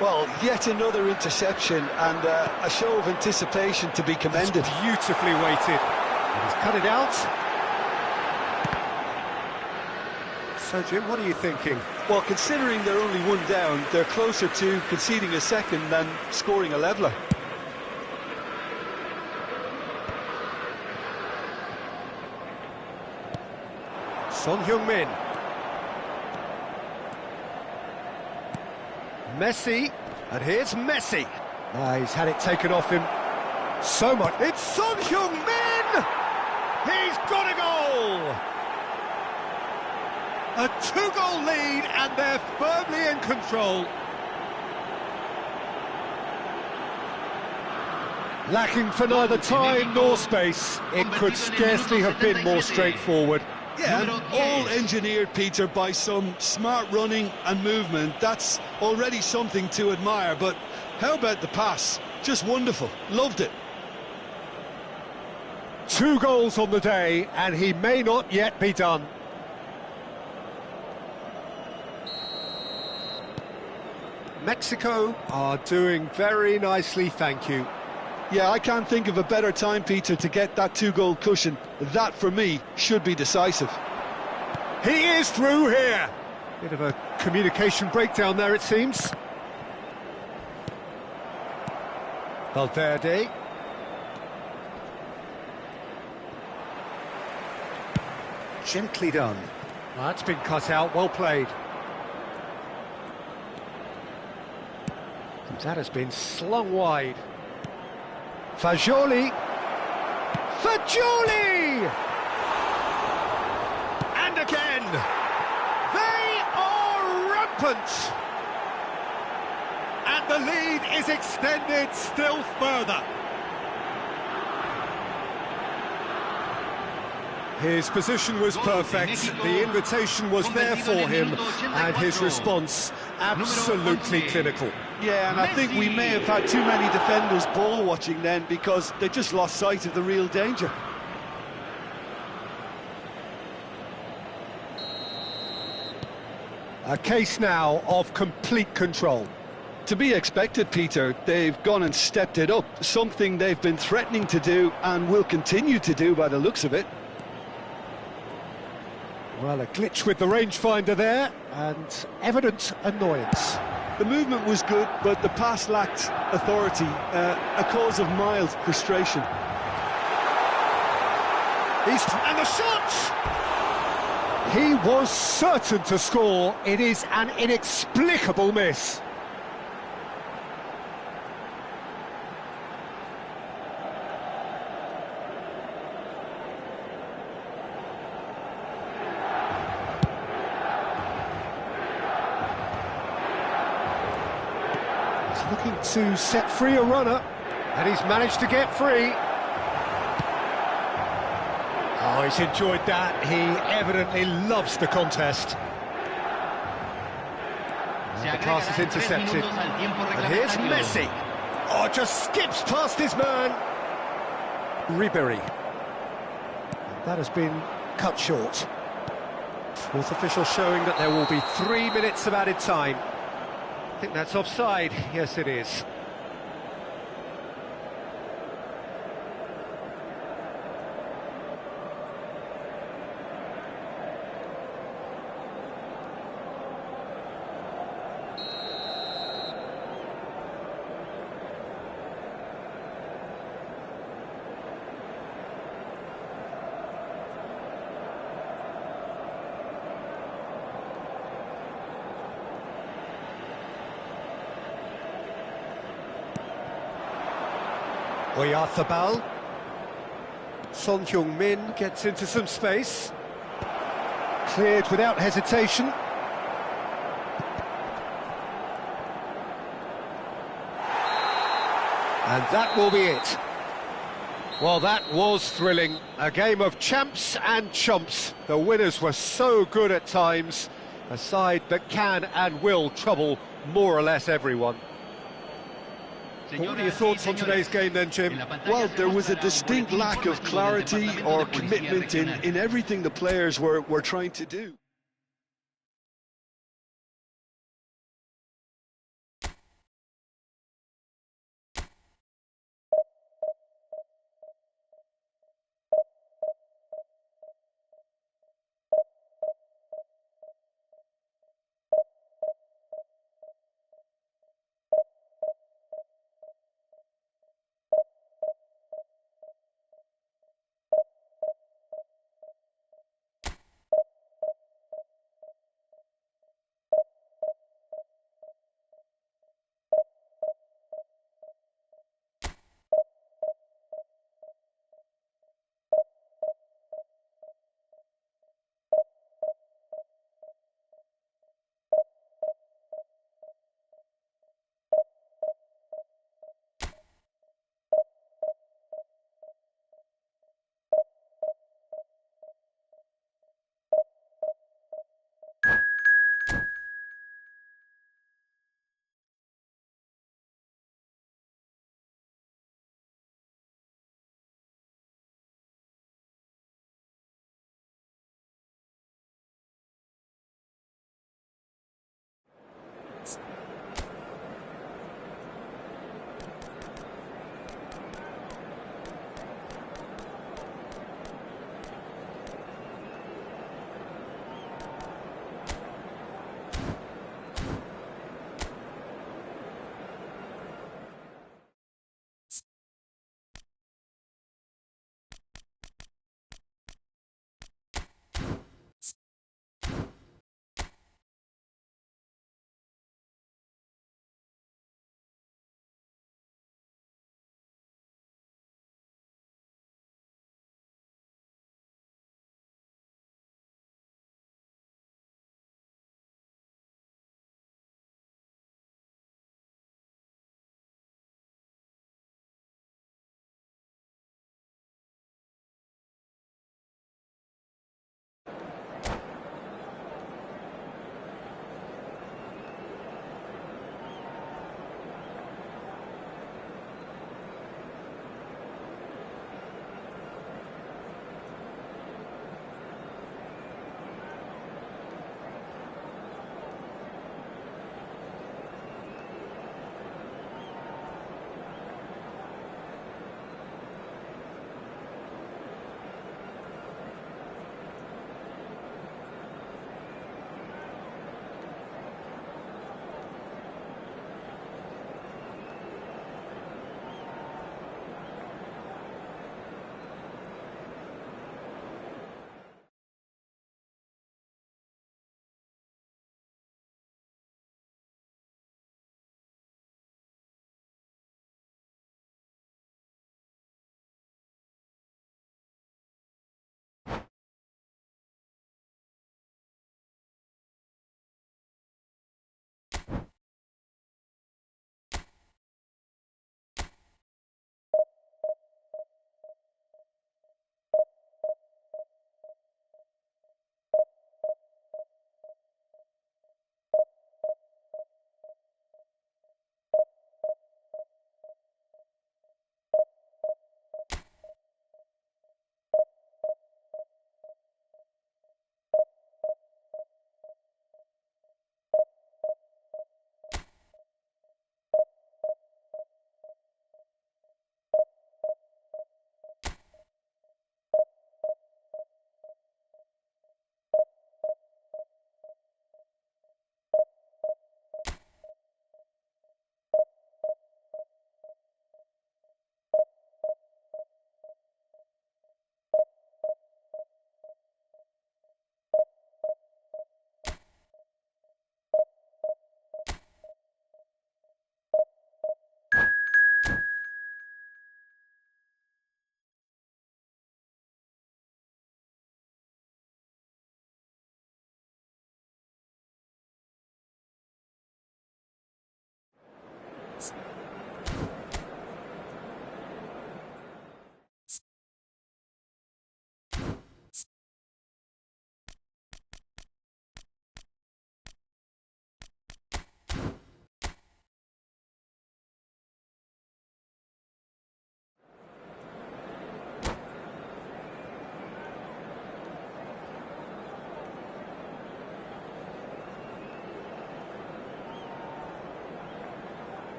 Well, yet another interception and a show of anticipation to be commended. It's beautifully weighted. And he's cut it out. So, Jim, what are you thinking? Well, considering they're only one down, they're closer to conceding a second than scoring a leveller. Son Heung-min. Messi, and here's Messi. He's had it taken off him so much. It's Son Heung-min! He's got a goal! A two-goal lead, and they're firmly in control. Lacking for neither time nor space, it could scarcely have been more straightforward. Yeah, and all engineered, Peter, by some smart running and movement. That's already something to admire, but how about the pass? Just wonderful. Loved it. 2 goals on the day, and he may not yet be done. Mexico are doing very nicely, thank you. Yeah, I can't think of a better time, Peter, to get that 2-goal cushion. That, for me, should be decisive. He is through here. Bit of a communication breakdown there, it seems. Valverde. Gently done. Well, that's been cut out, well played. That has been slung wide. Fagioli! Fagioli! And again! They are rampant! And the lead is extended still further. His position was perfect, the invitation was there for him, and his response absolutely clinical. Yeah, and I think we may have had too many defenders ball watching then because they just lost sight of the real danger. A case now of complete control. To be expected, Peter. They've gone and stepped it up, something they've been threatening to do and will continue to do by the looks of it. Well, a glitch with the rangefinder there, and evident annoyance. The movement was good, but the pass lacked authority, a cause of mild frustration. And the shot! He was certain to score. It is an inexplicable miss. He's looking to set free a runner, and he's managed to get free. Oh, he's enjoyed that. He evidently loves the contest. And the pass is intercepted. And here's Messi. Oh, just skips past his man. Ribery. That has been cut short. Fourth official showing that there will be 3 minutes of added time. I think that's offside. Yes, it is. Oyarthabal. Son Heung-min gets into some space. Cleared without hesitation. And that will be it. Well, that was thrilling. A game of champs and chumps. The winners were so good at times. A side that can and will trouble more or less everyone. What are your thoughts on today's game then, Jim? Well, there was a distinct lack of clarity or commitment in everything the players were trying to do.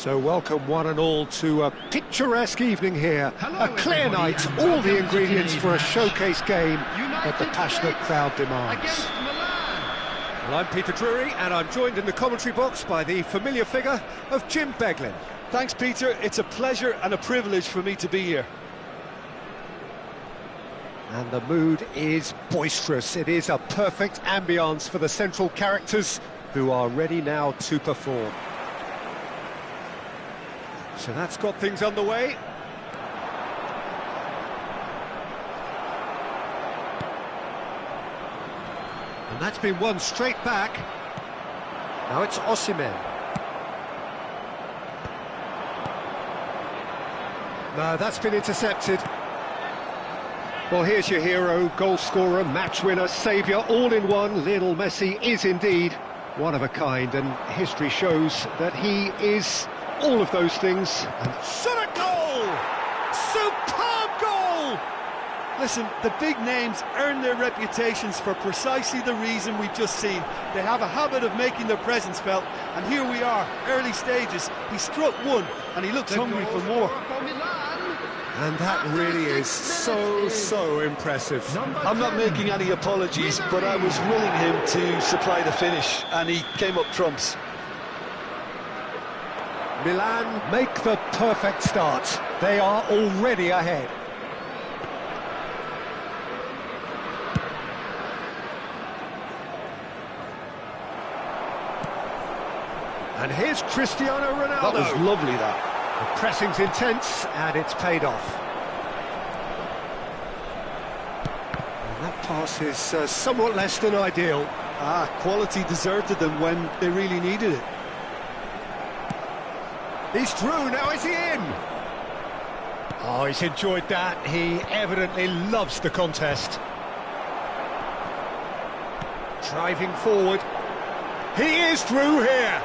So welcome one and all to a picturesque evening here. A clear night, all the ingredients for a showcase game that the passionate crowd demands. Well, I'm Peter Drury, and I'm joined in the commentary box by the familiar figure of Jim Beglin. Thanks, Peter. It's a pleasure and a privilege for me to be here. And the mood is boisterous. It is a perfect ambience for the central characters who are ready now to perform. So that's got things underway. And that's been won straight back. Now it's Osimhen. No, that's been intercepted. Well, here's your hero, goal scorer, match winner, saviour, all in one. Lionel Messi is indeed one of a kind, and history shows that he is all of those things. And Shot a goal! Superb goal! Listen, the big names earn their reputations for precisely the reason we've just seen. They have a habit of making their presence felt, and here we are, early stages. He struck one, and he looks hungry for more. And that really is so impressive. I'm not making any apologies, but I was willing him to supply the finish, and he came up trumps. Milan make the perfect start. They are already ahead. And here's Cristiano Ronaldo. That was lovely, that. The pressing's intense, and it's paid off. And that pass is somewhat less than ideal. Quality deserted them when they really needed it. He's through, now is he in? Oh, he's enjoyed that. He evidently loves the contest. Driving forward. He is through here.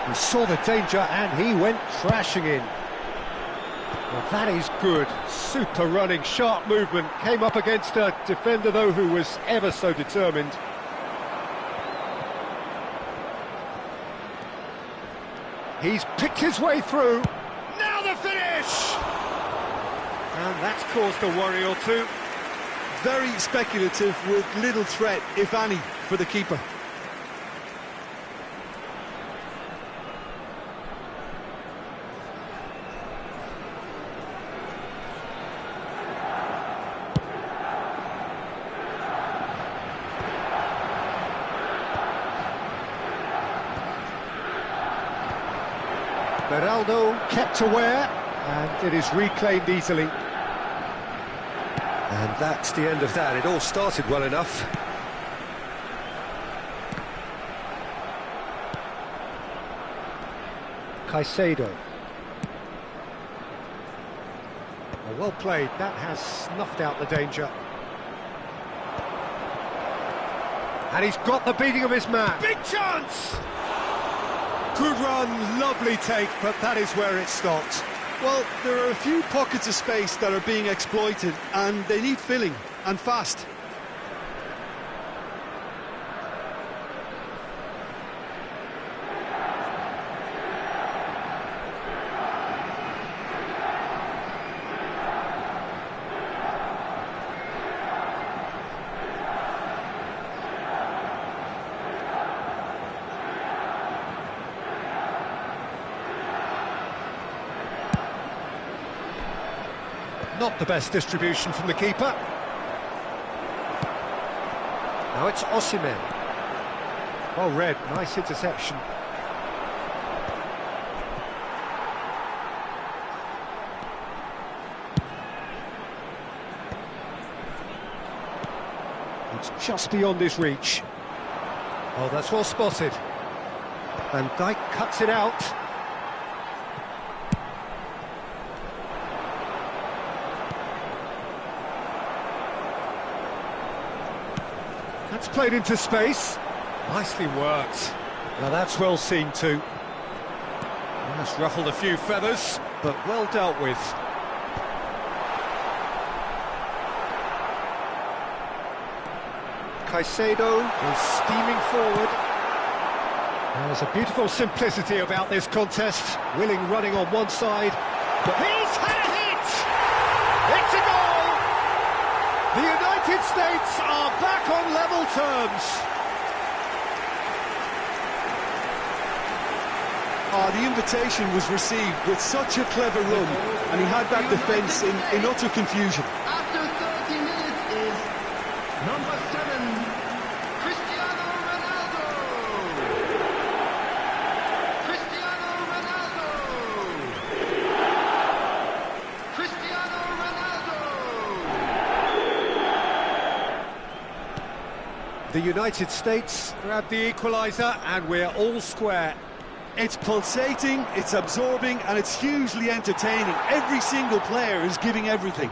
He saw the danger and he went crashing in. Well, that is good. Super running, sharp movement. Came up against a defender, though, who was ever so determined. He's picked his way through. Now the finish! And that's caused a worry or two. Very speculative with little threat, if any, for the keeper. Beraldo kept aware, and it is reclaimed easily. And that's the end of that. It all started well enough. Caicedo. Well played. That has snuffed out the danger. And he's got the beating of his man. Big chance! Good run, lovely take, but that is where it stopped. Well, there are a few pockets of space that are being exploited, and they need filling, and fast. Not the best distribution from the keeper. Now it's Osimhen. Well read, nice interception. It's just beyond his reach. Oh, that's well spotted. Van Dijk cuts it out. That's played into space. Nicely worked. Now that's well seen too. That's ruffled a few feathers, but well dealt with. Caicedo is steaming forward. There's a beautiful simplicity about this contest. Willing running on one side, but he's had a hit! It's a goal! The United States are back on level terms. Oh, the invitation was received with such a clever run, and he had that defence in utter confusion. After 30 minutes is number 7, Cristiano Ronaldo. Cristiano Ronaldo. Cristiano Ronaldo. The United States grab the equaliser, and we're all square. It's pulsating, it's absorbing, and it's hugely entertaining. Every single player is giving everything.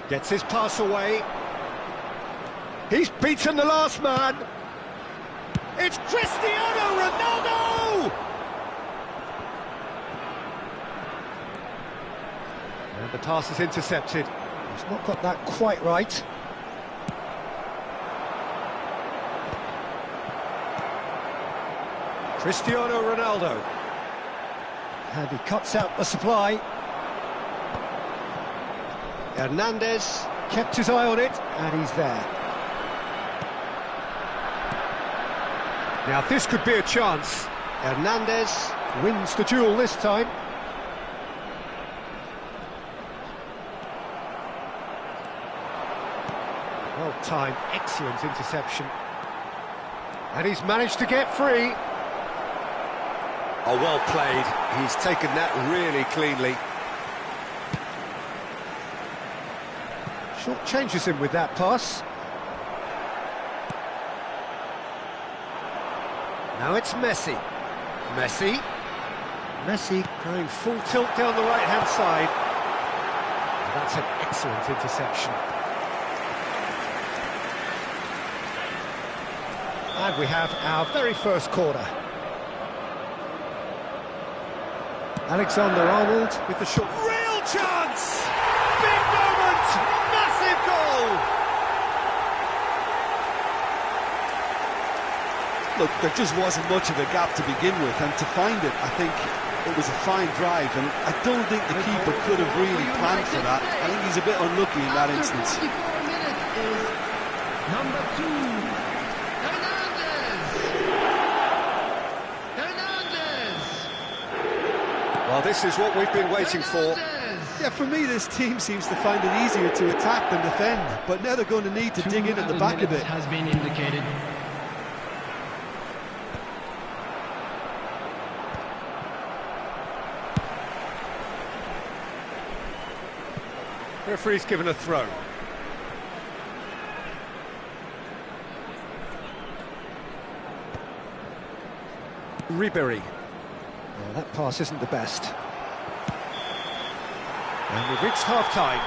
Gets his pass away. He's beaten the last man. It's Cristiano Ronaldo! And the pass is intercepted. He's not got that quite right. Cristiano Ronaldo. And he cuts out the supply. Hernandez kept his eye on it, and he's there. Now this could be a chance. Hernandez wins the duel this time. Well timed, excellent interception. And he's managed to get free. Oh, well played. He's taken that really cleanly. Short changes him with that pass. Now it's Messi. Messi going full tilt down the right-hand side. And that's an excellent interception. And we have our very first corner. Alexander-Arnold with the shot. Real chance! Big moment! Massive goal! Look, there just wasn't much of a gap to begin with, and to find it, I think it was a fine drive, and I don't think the keeper could have really planned for that. I think he's a bit unlucky in that instance. 44 minutes is number 2. Well, this is what we've been waiting for. Yeah, for me, this team seems to find it easier to attack than defend, but now they're going to need to dig in at the back a bit. Has been indicated. Referee's given a throw. Ribery. Well, that pass isn't the best. And we've reached half-time.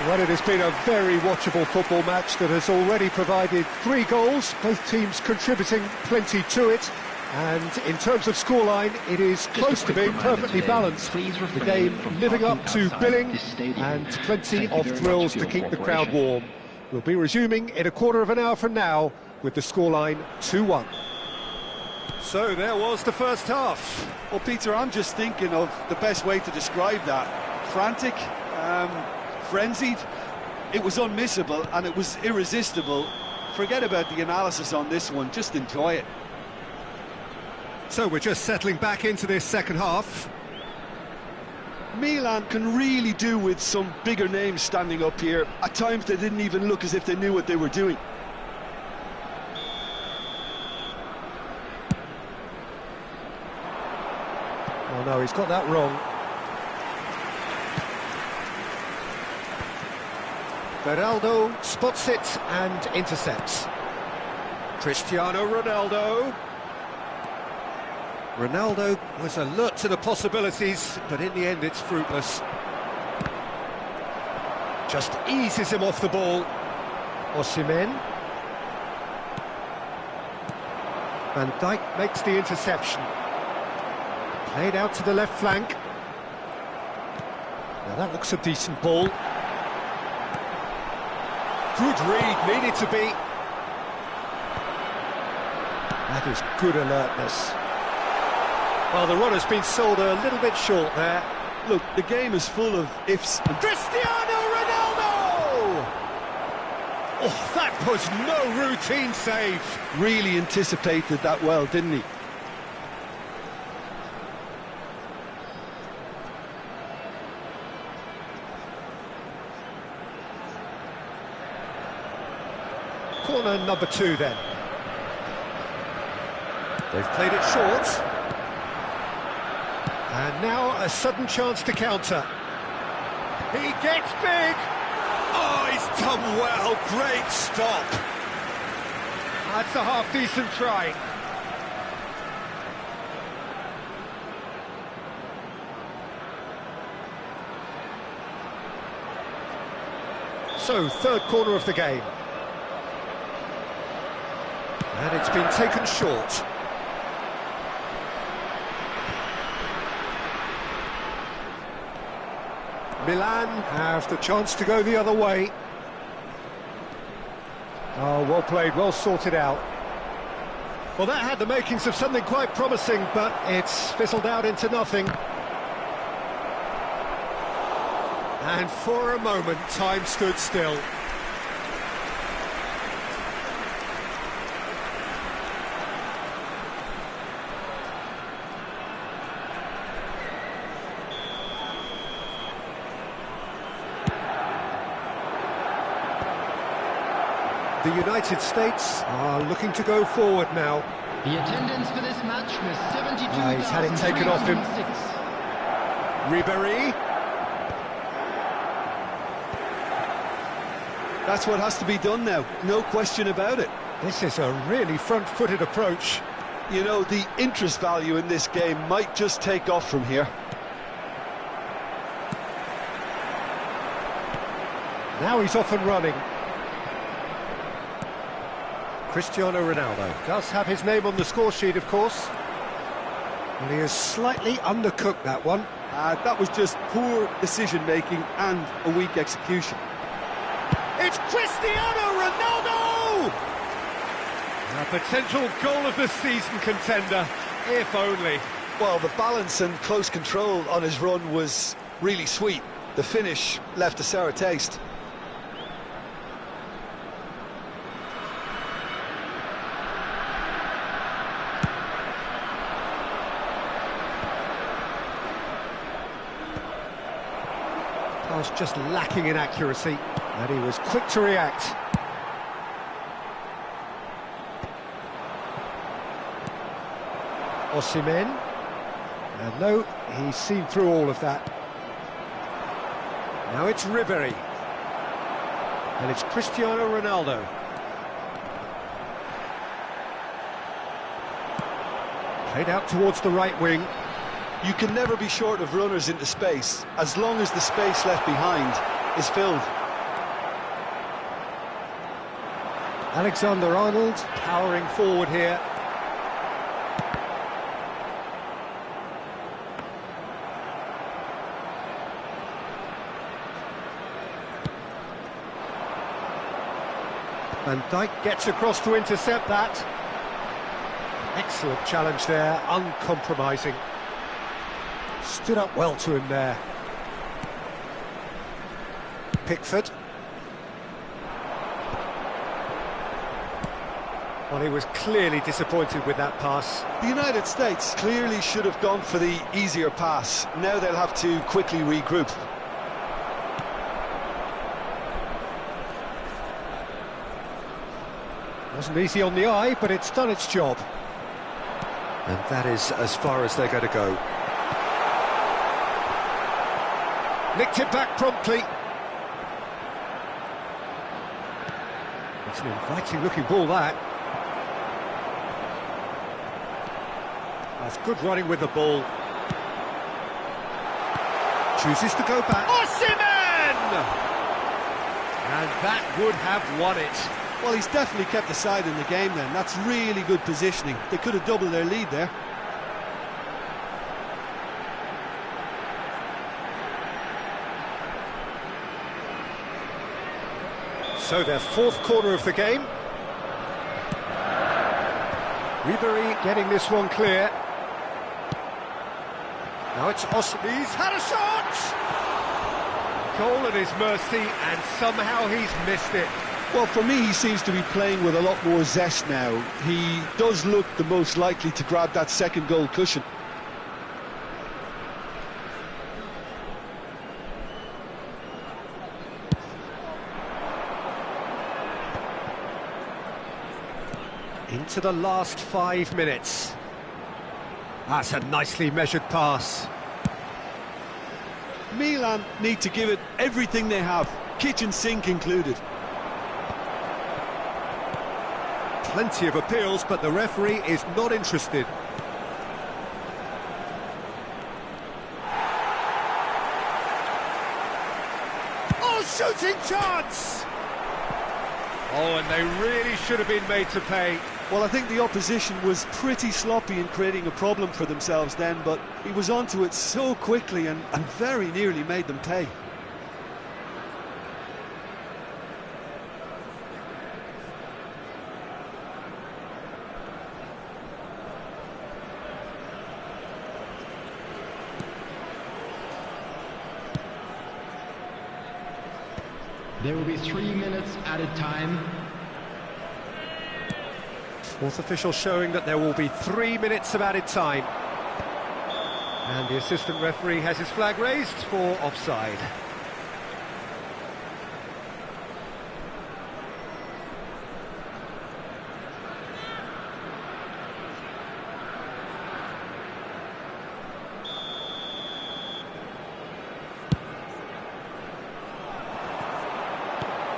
Well, it has been a very watchable football match that has already provided 3 goals, both teams contributing plenty to it. And in terms of scoreline, it is close to being perfectly balanced. The game living up to billing and plenty of thrills to keep the crowd warm. We'll be resuming in a quarter of an hour from now with the scoreline 2-1. So there was the first half. Well, Peter, I'm just thinking of the best way to describe that. Frantic, frenzied. It was unmissable and it was irresistible. Forget about the analysis on this one, just enjoy it. So we're just settling back into this second half. Milan can really do with some bigger names standing up here. At times they didn't even look as if they knew what they were doing. Oh no, he's got that wrong. Beraldo spots it and intercepts. Cristiano Ronaldo. Ronaldo was alert to the possibilities, but in the end it's fruitless. Just eases him off the ball. Osimhen. Van Dijk makes the interception. Played out to the left flank. Now that looks a decent ball. Good read, needed to be. That is good alertness. Well, the run has been sold a little bit short there. Look, the game is full of ifs and... Cristiano Ronaldo! Oh, that was no routine save. Really anticipated that well, didn't he? Corner number 2 then. They've played it short. And now a sudden chance to counter. He gets big! Oh, he's done well, great stop. That's a half-decent try. So, third corner of the game. And it's been taken short. Milan have the chance to go the other way. Oh, well played, well sorted out. Well, that had the makings of something quite promising, but it's fizzled out into nothing. And for a moment, time stood still. The United States are looking to go forward now. The attendance for this match was 72,000. He's had it taken off him. Ribéry. That's what has to be done now, no question about it. This is a really front-footed approach. You know, the interest value in this game might just take off from here. Now he's off and running. Cristiano Ronaldo does have his name on the score sheet, of course. And he has slightly undercooked that one. That was just poor decision-making and a weak execution. It's Cristiano Ronaldo! A potential goal of the season contender, if only. Well, the balance and close control on his run was really sweet. The finish left a sour taste. Was just lacking in accuracy, and he was quick to react. Osimhen, and no, he's seen through all of that. Now it's Ribéry, and it's Cristiano Ronaldo. Played out towards the right wing. You can never be short of runners into space, as long as the space left behind is filled. Alexander-Arnold powering forward here. Van Dijk gets across to intercept that. Excellent challenge there, uncompromising. Stood up well to him there. Pickford. Well, he was clearly disappointed with that pass. The United States clearly should have gone for the easier pass. Now they'll have to quickly regroup. Wasn't easy on the eye, but it's done its job. And that is as far as they're going to go. Nicked it back promptly. It's an inviting looking ball, that. That's good running with the ball. Chooses to go back. Osimhen! And that would have won it. Well, he's definitely kept the side in the game then. That's really good positioning. They could have doubled their lead there. So their fourth corner of the game. Ribery getting this one clear. Now it's He's had a shot! Goal at his mercy, and somehow he's missed it. Well, for me, he seems to be playing with a lot more zest now. He does look the most likely to grab that second goal cushion. Into the last 5 minutes. That's a nicely measured pass. Milan need to give it everything they have, kitchen sink included. Plenty of appeals, but the referee is not interested. Oh, shooting chance! Oh, and they really should have been made to pay. Well, I think the opposition was pretty sloppy in creating a problem for themselves then, but he was onto it so quickly and very nearly made them pay. There will be 3 minutes added time. Fourth official showing that there will be 3 minutes of added time. And the assistant referee has his flag raised for offside.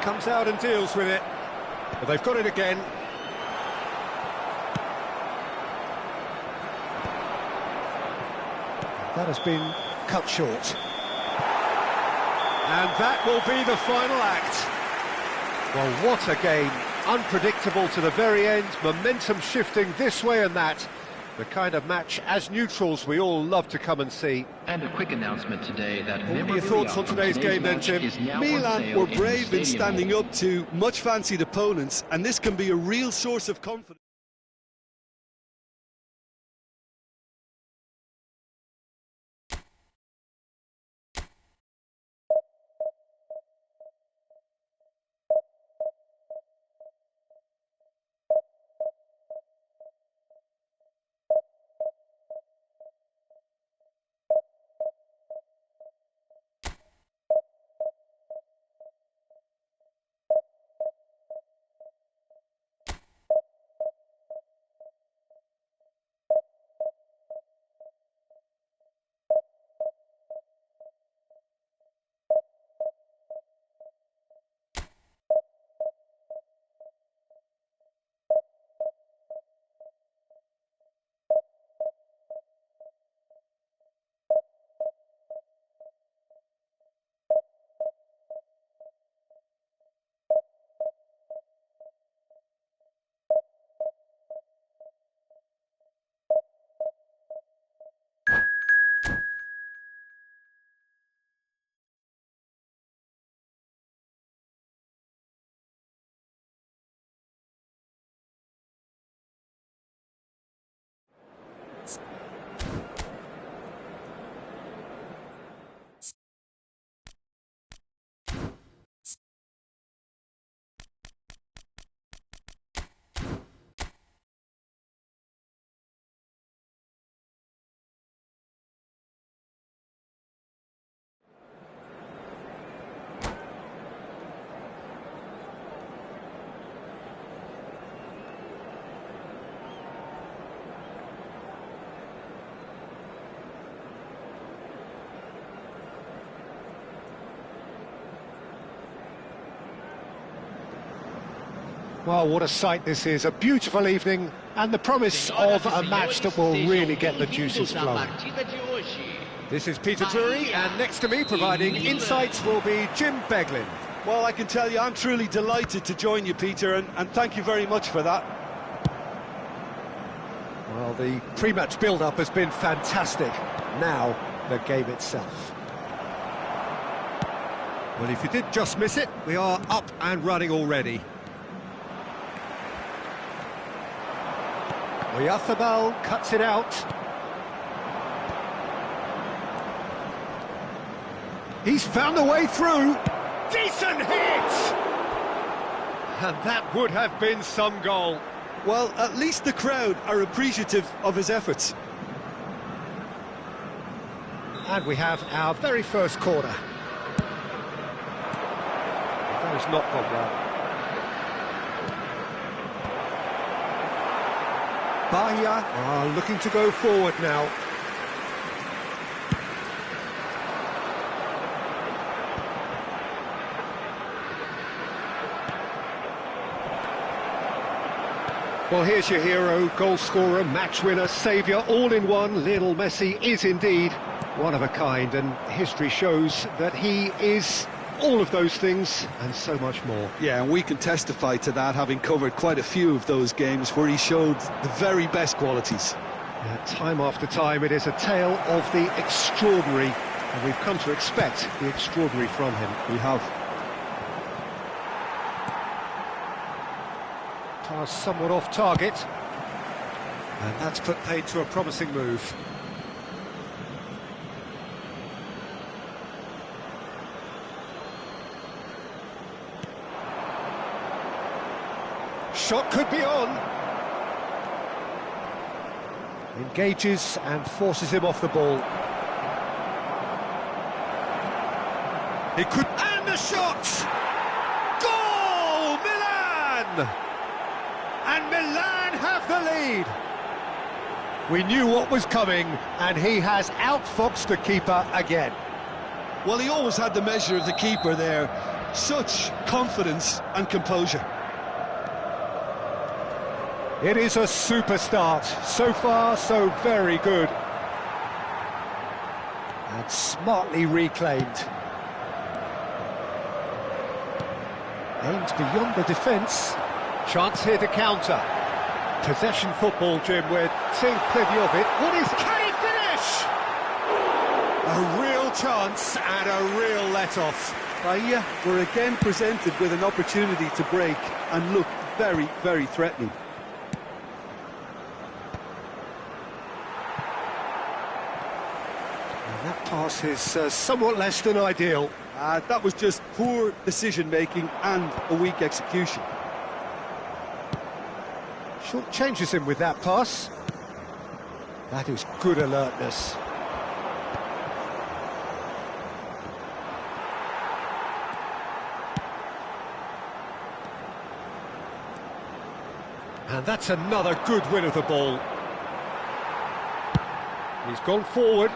Comes out and deals with it. But they've got it again. That has been cut short. And that will be the final act. Well, what a game. Unpredictable to the very end, momentum shifting this way and that. The kind of match, as neutrals, we all love to come and see. And a quick announcement today that... What are your thoughts on today's game then, Jim? Milan were brave in standing up to much fancied opponents, and this can be a real source of confidence. Well, what a sight this is. A beautiful evening and the promise of a match that will really get the juices flowing. This is Peter Drury, and next to me providing insights will be Jim Beglin. Well, I can tell you I'm truly delighted to join you, Peter, and thank you very much for that. Well, the pre-match build-up has been fantastic. Now, the game itself. Well, if you did just miss it, we are up and running already. Oyarzábal cuts it out. He's found a way through. Decent hit! And that would have been some goal. Well, at least the crowd are appreciative of his efforts. And we have our very first corner. That has not gone well. Bahia are looking to go forward now. Well, here's your hero, goal scorer, match winner, saviour, all in one. Lionel Messi is indeed one of a kind, and history shows that he is all of those things and so much more. Yeah, and we can testify to that, having covered quite a few of those games where he showed the very best qualities. Time after time, it is a tale of the extraordinary, and we've come to expect the extraordinary from him. We have. Pass somewhat off target, and that's put paid to a promising move. Shot could be on. Engages and forces him off the ball. He could... And the shot! Goal! Milan! And Milan have the lead. We knew what was coming, and he has outfoxed the keeper again. Well, he always had the measure of the keeper there. Such confidence and composure. It is a super start. So far, so very good. And smartly reclaimed. Aimed beyond the defence. Chance here to counter. Possession football, Jim. We're seeing plenty of it. What is... Can he finish? A real chance and a real let-off. Bahia were again presented with an opportunity to break and looked very, very threatening. And that pass is somewhat less than ideal. That was just poor decision-making and a weak execution. Short changes him with that pass. That is good alertness. And that's another good win of the ball. He's gone forward.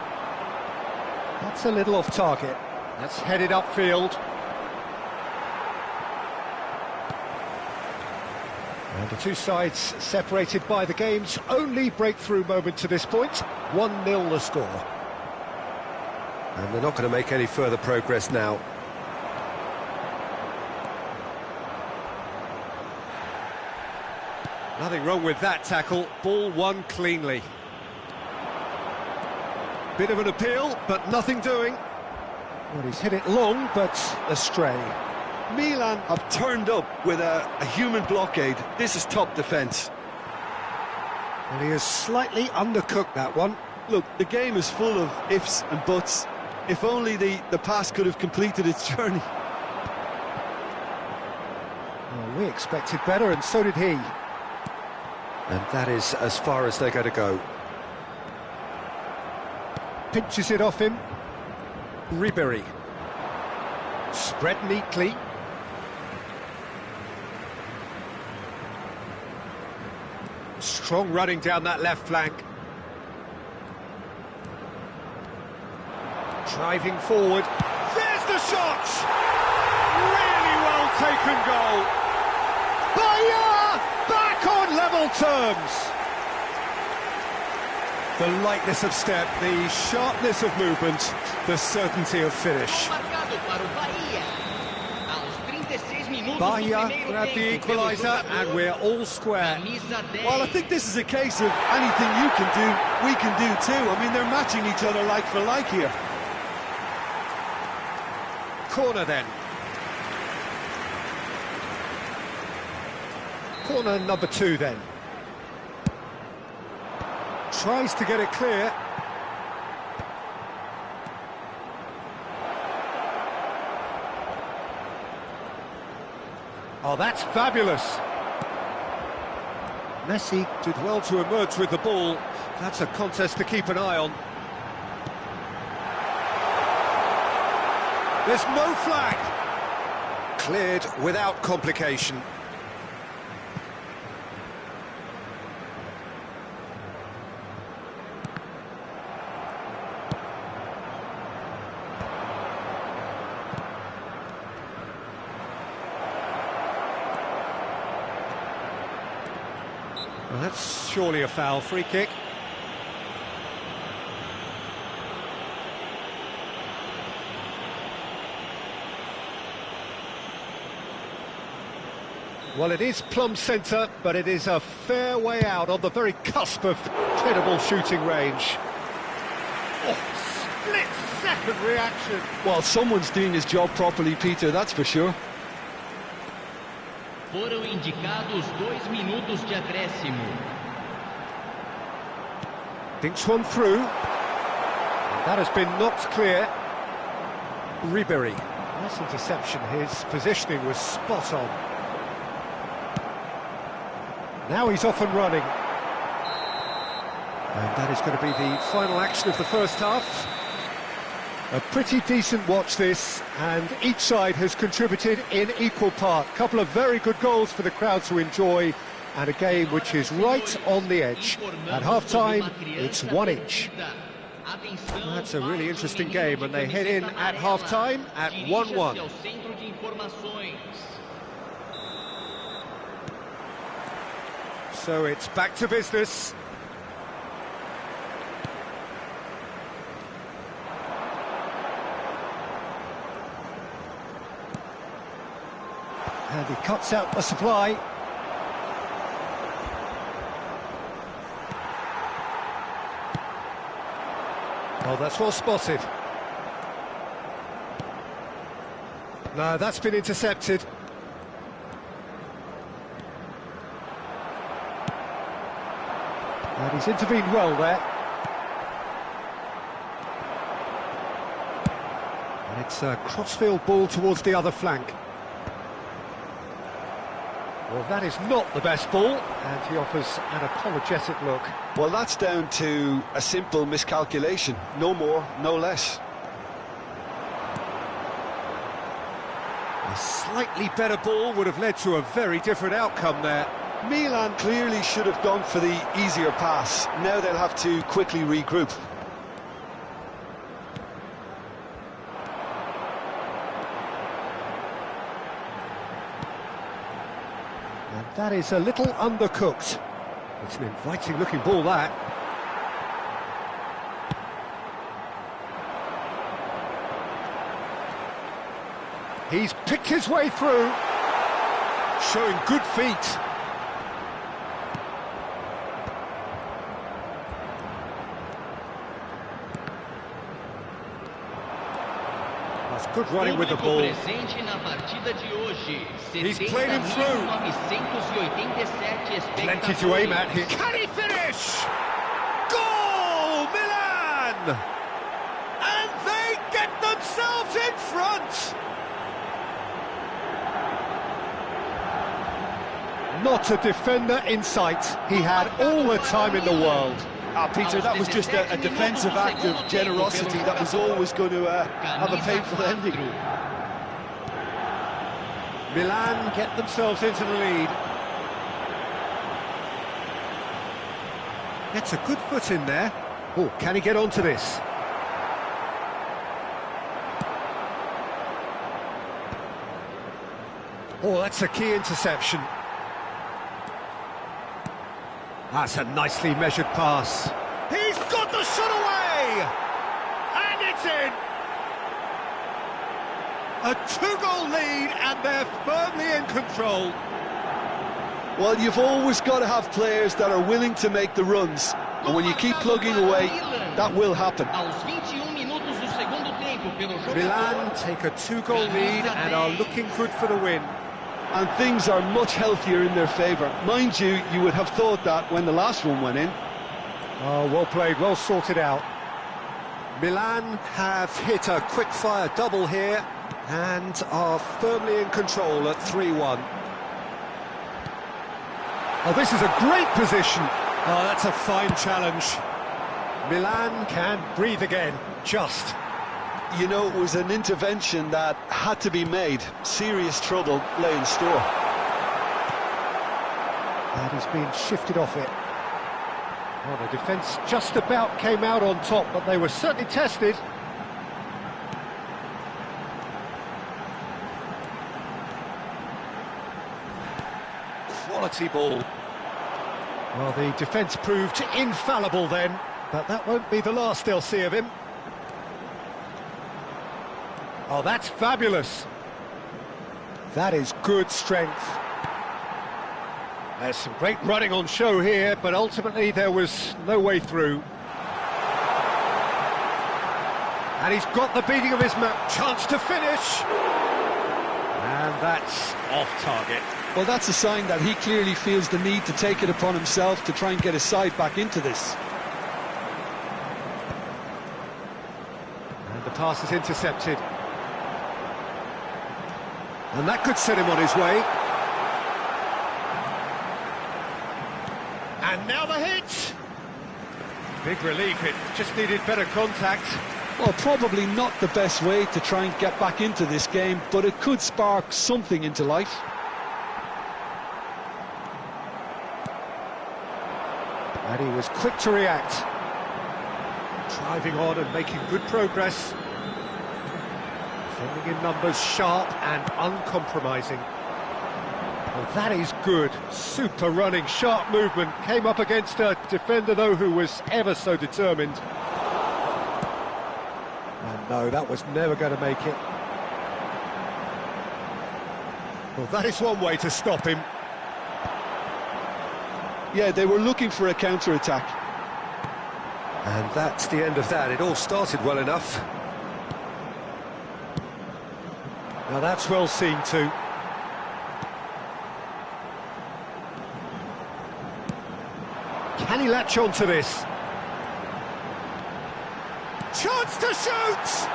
That's a little off target. That's headed upfield. And the two sides separated by the game's only breakthrough moment to this point. 1-0 the score. And they're not going to make any further progress now. Nothing wrong with that tackle. Ball won cleanly. Bit of an appeal, but nothing doing. Well, he's hit it long, but astray. Milan have turned up with a human blockade. This is top defence. And he has slightly undercooked that one. Look, the game is full of ifs and buts. If only the pass could have completed its journey. Well, we expected better, and so did he. And that is as far as they're going to go. Pinches it off him. Ribery. Spread neatly. Strong running down that left flank. Driving forward. There's the shot! Really well taken goal. Bahia back on level terms. The lightness of step, the sharpness of movement, the certainty of finish. Bahia grab the equaliser and we're all square. Well, I think this is a case of anything you can do, we can do too. I mean, they're matching each other like for like here. Corner then. Corner number 2 then. Tries to get it clear. Oh, that's fabulous. Messi did well to emerge with the ball. That's a contest to keep an eye on. There's no flag. Cleared without complication. Well, that's surely a foul. Free kick. Well, it is plumb centre, but it is a fair way out on the very cusp of credible shooting range. Oh, split-second reaction. Well, someone's doing his job properly, Peter, that's for sure. Foram indicados 2 minutos de acréscimo. Dinks one through. And that has been knocked clear. Ribery. Nice interception. His positioning was spot on. Now he's off and running. And that is going to be the final action of the first half. A pretty decent watch this, and each side has contributed in equal part. A couple of very good goals for the crowd to enjoy, and a game which is right on the edge. At half-time, it's 1-1. That's a really interesting game, and they head in at half-time at 1-1. So it's back to business. And he cuts out the supply. Oh, that's well spotted. No, that's been intercepted. And he's intervened well there. And it's a crossfield ball towards the other flank. Well, that is not the best ball, and he offers an apologetic look. Well, that's down to a simple miscalculation. No more, no less. A slightly better ball would have led to a very different outcome there. Milan clearly should have gone for the easier pass. Now they'll have to quickly regroup. And that is a little undercooked. It's an inviting looking ball, that. He's picked his way through, showing good feet. That's good running with the ball. He's played him through. Plenty to aim at here. Can he finish? Goal, Milan! And they get themselves in front! Not a defender in sight. He had all the time in the world. Peter, that was just a defensive act of generosity that was always going to have a painful ending. Milan get themselves into the lead. Gets a good foot in there. Oh, can he get onto this? Oh, that's a key interception. That's a nicely measured pass. He's got the shot away! And it's in! A 2-goal lead, and they're firmly in control. Well, you've always got to have players that are willing to make the runs. And when you keep plugging away, that will happen. Milan take a 2-goal lead and are looking good for the win. And things are much healthier in their favour. Mind you, you would have thought that when the last one went in. Oh, well played, well sorted out. Milan have hit a quick-fire double here and are firmly in control at 3-1. Oh, this is a great position. Oh, that's a fine challenge. Milan can breathe again, just. You know, it was an intervention that had to be made. Serious trouble lay in store. And he's been shifted off it. Well, the defence just about came out on top, but they were certainly tested. Quality ball. Well, the defence proved infallible then, but that won't be the last they'll see of him. Oh, that's fabulous. That is good strength. There's some great running on show here, but ultimately there was no way through. And he's got the beating of his man. Chance to finish. And that's off target. Well, that's a sign that he clearly feels the need to take it upon himself to try and get his side back into this. And the pass is intercepted. And that could set him on his way. And now the hit! Big relief, it just needed better contact. Well, probably not the best way to try and get back into this game, but it could spark something into life. And he was quick to react. Driving on and making good progress. Defending in numbers, sharp and uncompromising. Well, that is good. Super running, sharp movement. Came up against a defender, though, who was ever so determined. And no, that was never going to make it. Well, that is one way to stop him. Yeah, they were looking for a counter-attack. And that's the end of that. It all started well enough. Now that's well seen too. Can he latch on to this? Chance to shoot!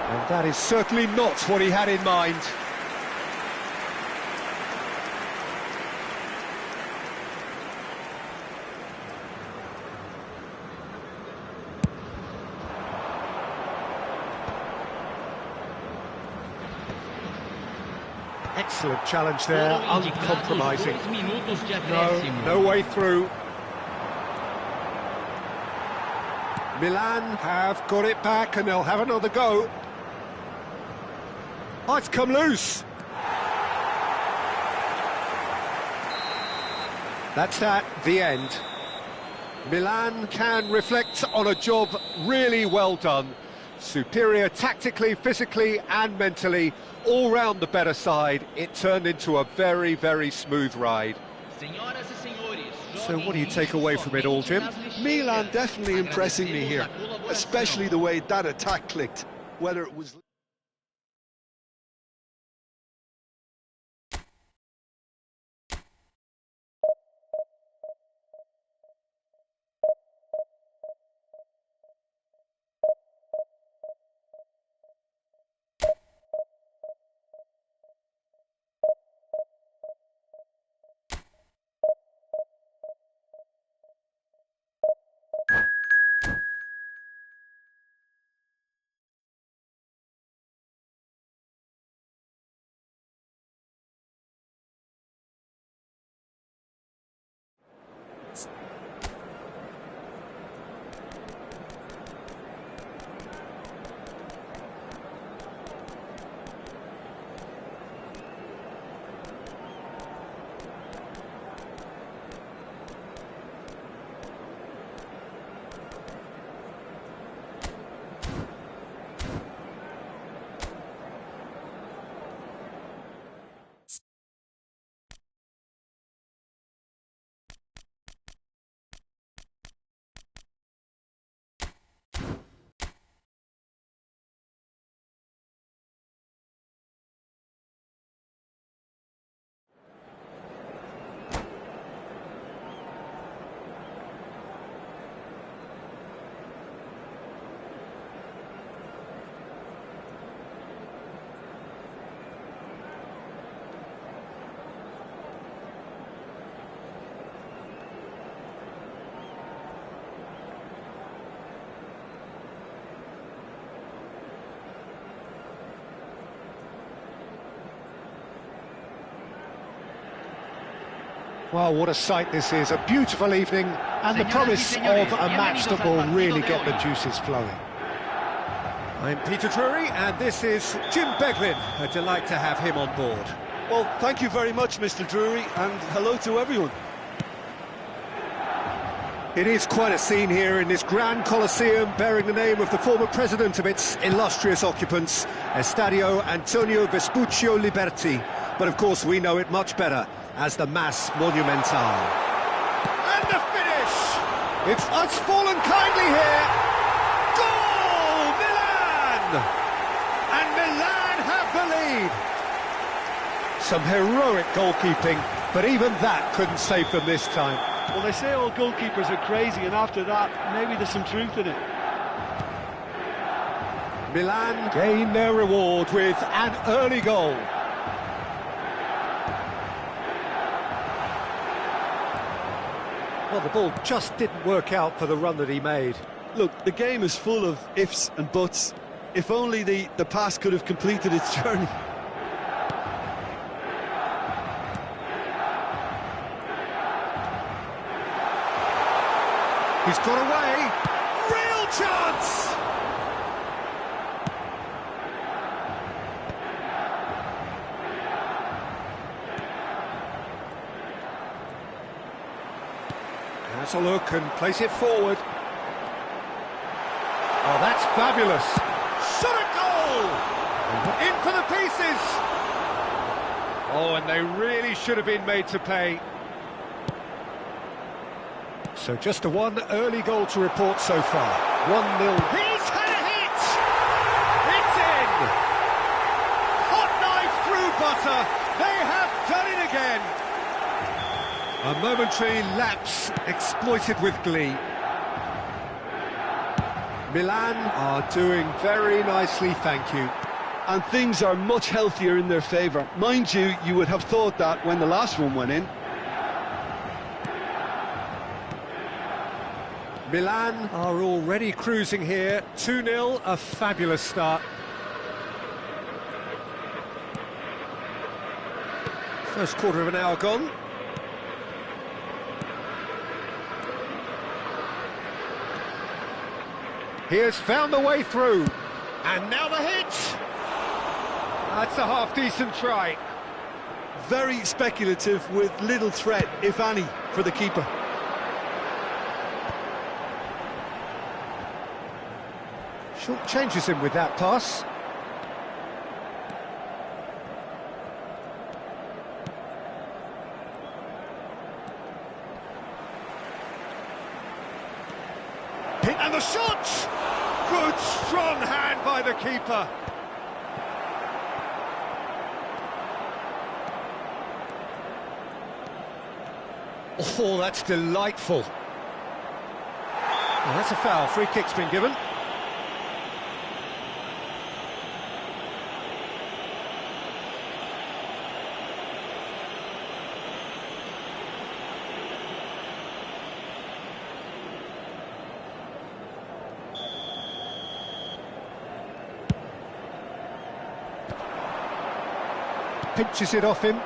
And that is certainly not what he had in mind. Excellent challenge there, uncompromising. No way through. Milan have got it back and they'll have another go. Oh, it's come loose. That's that, the end. Milan can reflect on a job really well done. Superior tactically, physically and mentally, all round the better side. It turned into a very, very smooth ride. So what do you take away from it all, Jim? Milan definitely impressing me here, especially the way that attack clicked, whether it was... Well, what a sight this is, a beautiful evening, and the promise of a match that will really get the juices flowing. I'm Peter Drury, and this is Jim Beglin. A delight to have him on board. Well, thank you very much, Mr. Drury, and hello to everyone. It is quite a scene here in this grand Colosseum, bearing the name of the former president of its illustrious occupants, Estadio Antonio Vespuccio Liberti. But of course we know it much better as the Mas Monumental. And the finish! It's fallen kindly here. Goal! Milan! And Milan have the lead. Some heroic goalkeeping, but even that couldn't save them this time. Well, they say all goalkeepers are crazy, and after that, maybe there's some truth in it. Milan gain their reward with an early goal. Well, the ball just didn't work out for the run that he made. Look, the game is full of ifs and buts. If only the pass could have completed its journey. He's got away. Real chance! Has a look and place it forward. Oh, that's fabulous. Shot a goal! In for the pieces! Oh, and they really should have been made to pay. So just a one early goal to report so far. 1-0. He's had a hit! It's in! Hot knife through butter. They have done it again. A momentary lapse exploited with glee. Milan are doing very nicely, thank you. And things are much healthier in their favour. Mind you, you would have thought that when the last one went in. Milan are already cruising here. 2-0, a fabulous start. First quarter of an hour gone. He has found the way through. And now the hit! That's a half-decent try. Very speculative with little threat, if any, for the keeper. Short changes him with that pass. And the shot! Good, strong hand by the keeper. Oh, that's delightful. Oh, that's a foul. Free kick's been given. Pinches it off him.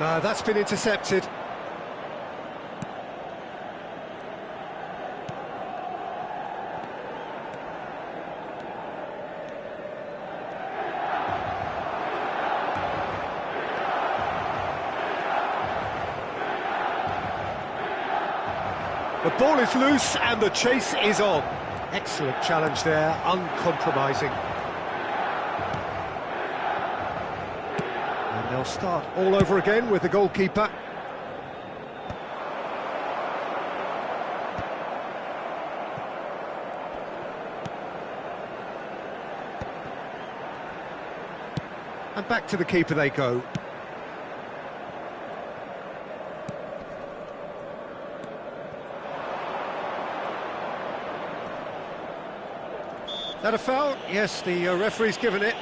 No, that's been intercepted. The ball is loose and the chase is on. Excellent challenge there, uncompromising. And they'll start all over again with the goalkeeper. And back to the keeper they go. That a foul? Yes, the referee's given it.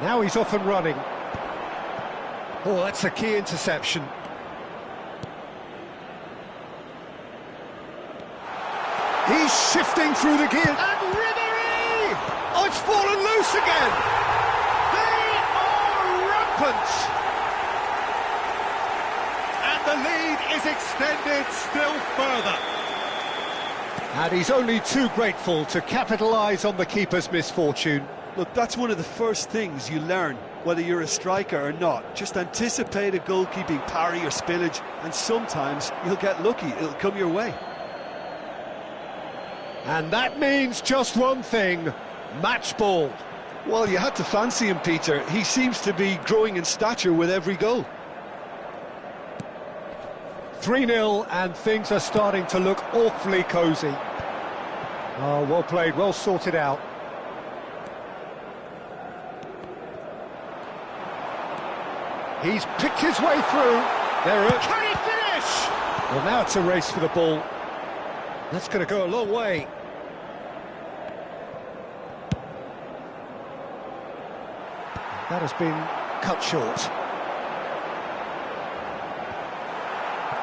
Now he's off and running. Oh, that's a key interception. He's shifting through the gear. And Ribéry! Oh, it's fallen loose again! They are rampant! And the lead is extended still further. And he's only too grateful to capitalise on the keeper's misfortune. Look, that's one of the first things you learn, whether you're a striker or not. Just anticipate a goalkeeping parry or spillage, and sometimes you'll get lucky, it'll come your way. And that means just one thing, match ball. Well, you had to fancy him, Peter. He seems to be growing in stature with every goal. 3-0, and things are starting to look awfully cosy. Oh, well played, well sorted out. He's picked his way through. Can he finish? Well, now it's a race for the ball. That's going to go a long way. That has been cut short.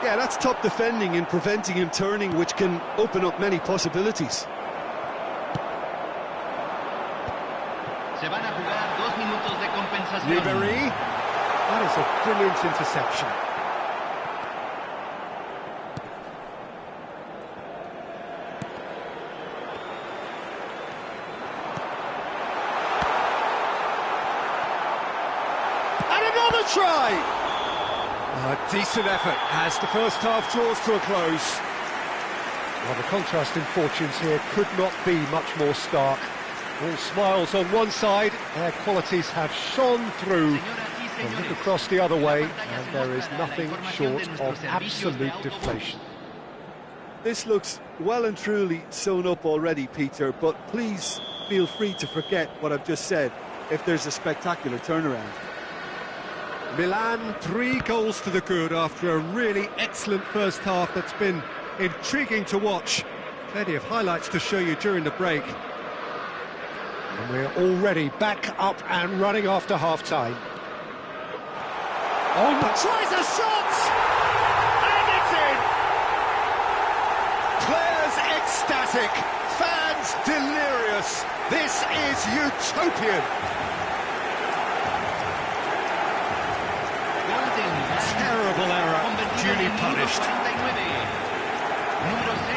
Yeah, that's top defending and preventing him turning, which can open up many possibilities. Se van a jugar 2 minutos de compensación. Ribéry. That is a brilliant interception. And another try! A decent effort as the first half draws to a close. Well, the contrast in fortunes here could not be much more stark. All smiles on one side, their qualities have shone through. And look across the other way, and there is nothing short of absolute deflation. This looks well and truly sewn up already, Peter, but please feel free to forget what I've just said if there's a spectacular turnaround. Milan, 3 goals to the good after a really excellent first half that's been intriguing to watch. Plenty of highlights to show you during the break. And we're already back up and running after half-time. Oh, tries a shot! And it's in! Players ecstatic, fans delirious. This is utopian. Terrible error, duly punished. Número 6.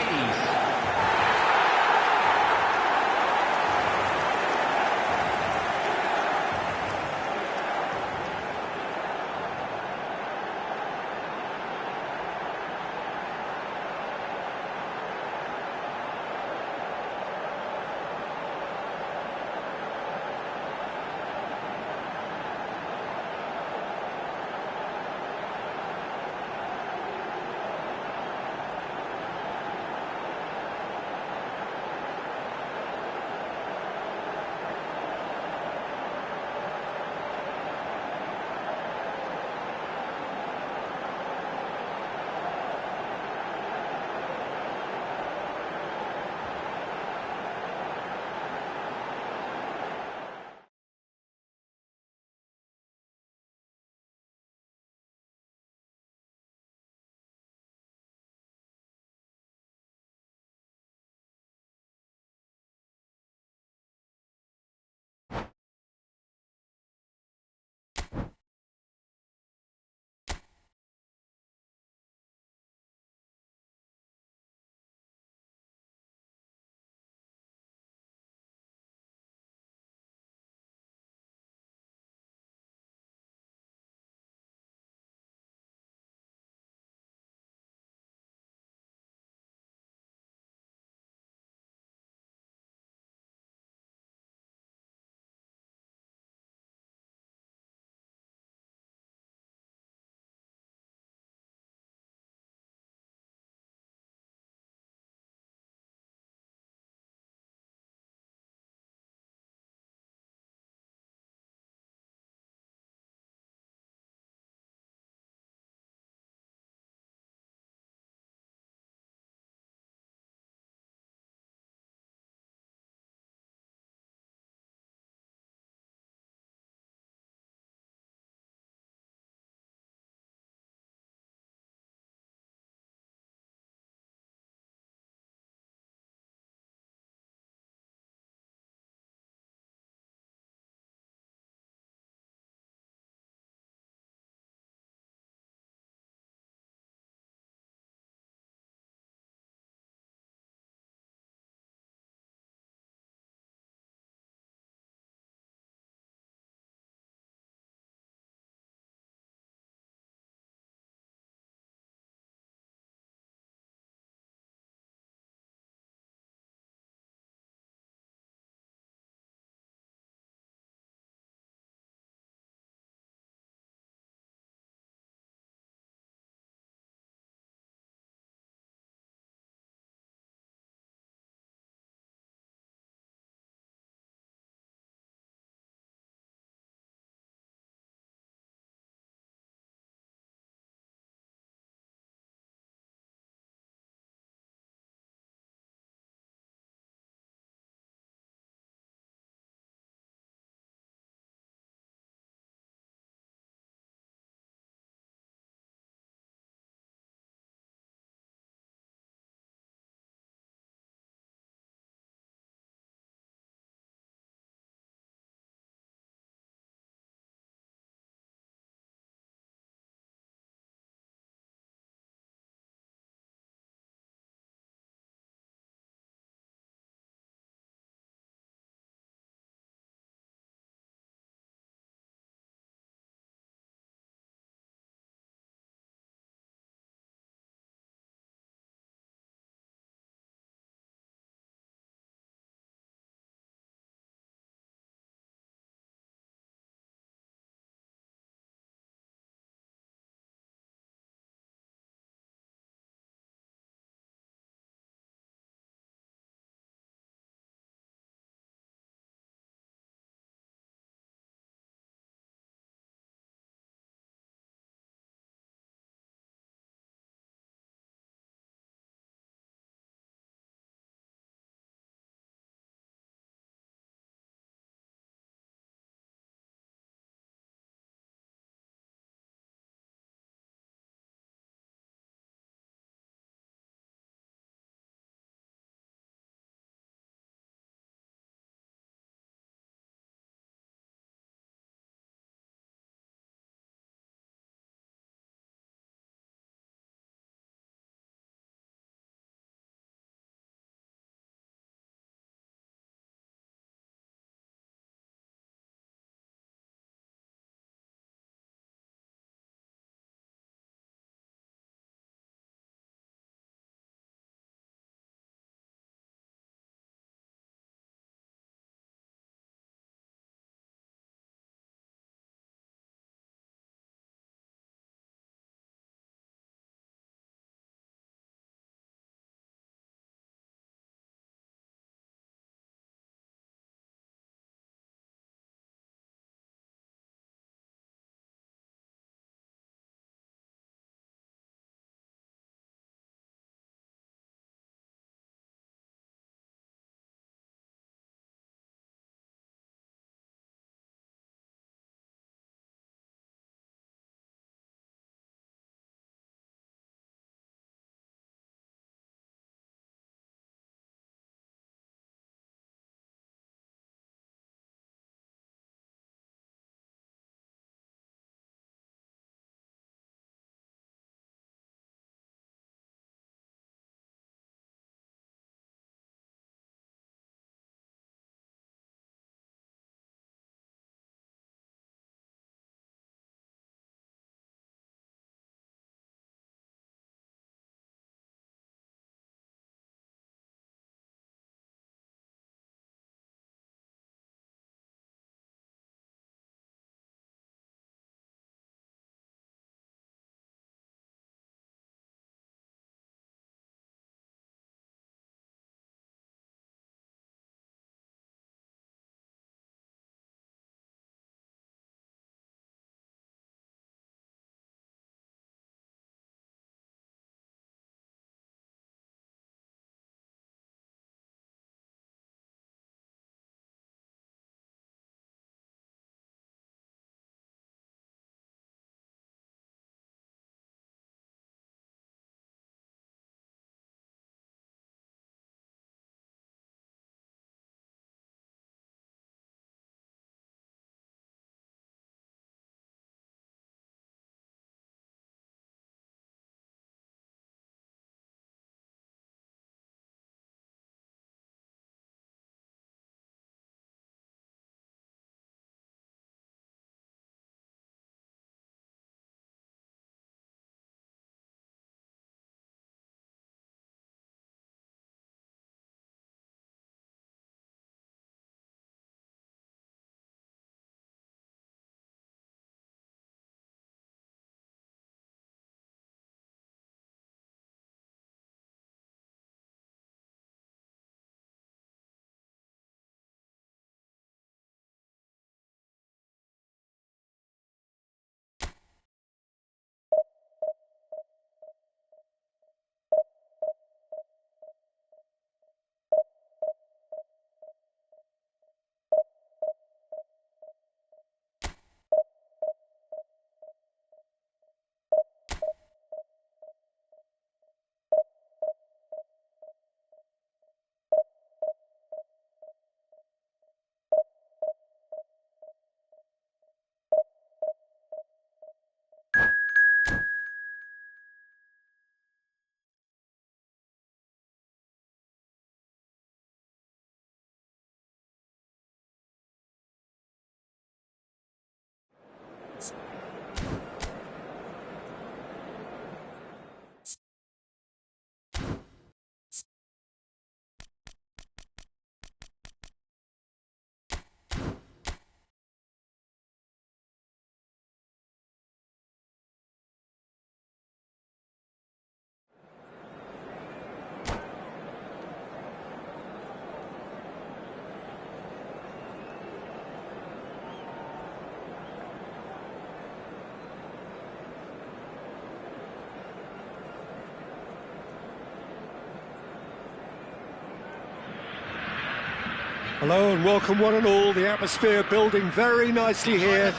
Hello and welcome one and all. The atmosphere building very nicely here.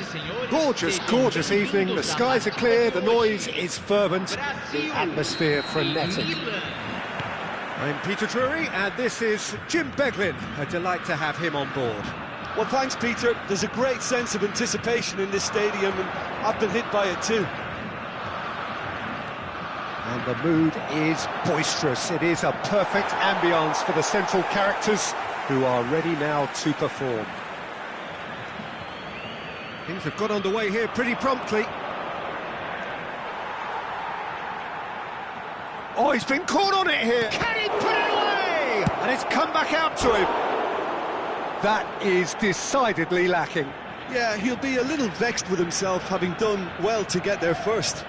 Gorgeous, gorgeous evening. The skies are clear, the noise is fervent, the atmosphere frenetic. I'm Peter Drury and this is Jim Beglin. A delight to have him on board. Well, thanks, Peter. There's a great sense of anticipation in this stadium, and I've been hit by it too. And the mood is boisterous. It is a perfect ambience for the central characters who are ready now to perform. Things have got underway here pretty promptly. Oh, he's been caught on it here. Can he put it away? And it's come back out to him. That is decidedly lacking. Yeah, he'll be a little vexed with himself, having done well to get there first.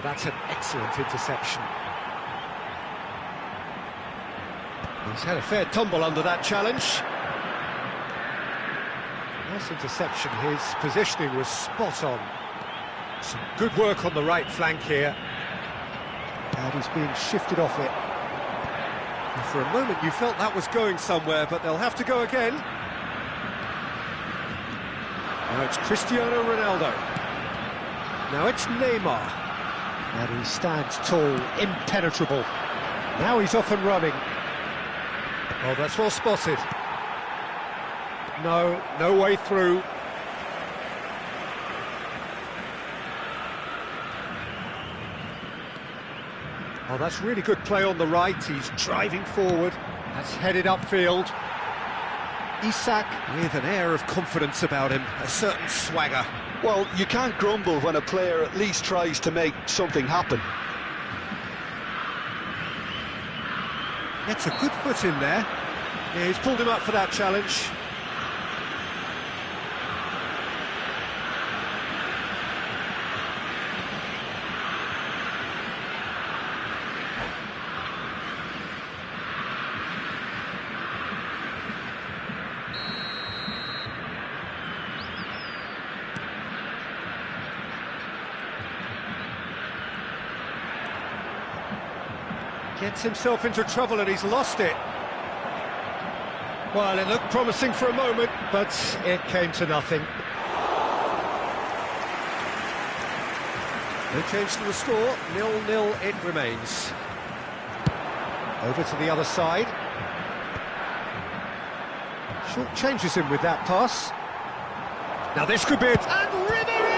That's an excellent interception. He's had a fair tumble under that challenge. Nice interception, his positioning was spot on. Some good work on the right flank here. And he's being shifted off it. And for a moment you felt that was going somewhere, but they'll have to go again. Now it's Cristiano Ronaldo. Now it's Neymar. And he stands tall, impenetrable. Now he's off and running. Oh, that's well spotted. No way through. Oh, that's really good play on the right. He's driving forward. That's headed upfield. Isak with an air of confidence about him, a certain swagger. Well, you can't grumble when a player at least tries to make something happen. Gets a good foot in there. Yeah, he's pulled him up for that challenge. Gets himself into trouble and he's lost it. Well, it looked promising for a moment, but it came to nothing. No change to the score, 0-0 it remains. Over to the other side. Short changes him with that pass. Now this could be it. And Ribery!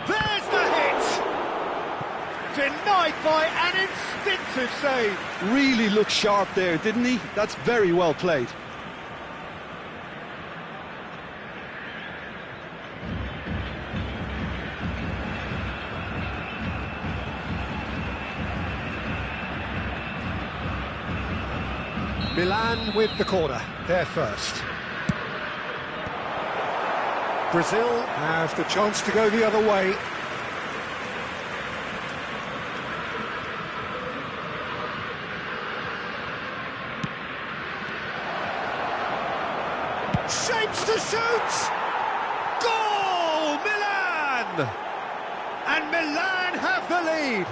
There's the hit! Denied by an instinctive save. Really looked sharp there, didn't he? That's very well played. Milan with the corner, they're first. Brazil have the chance to go the other way. Shapes to shoot! Goal! Milan! And Milan have the lead.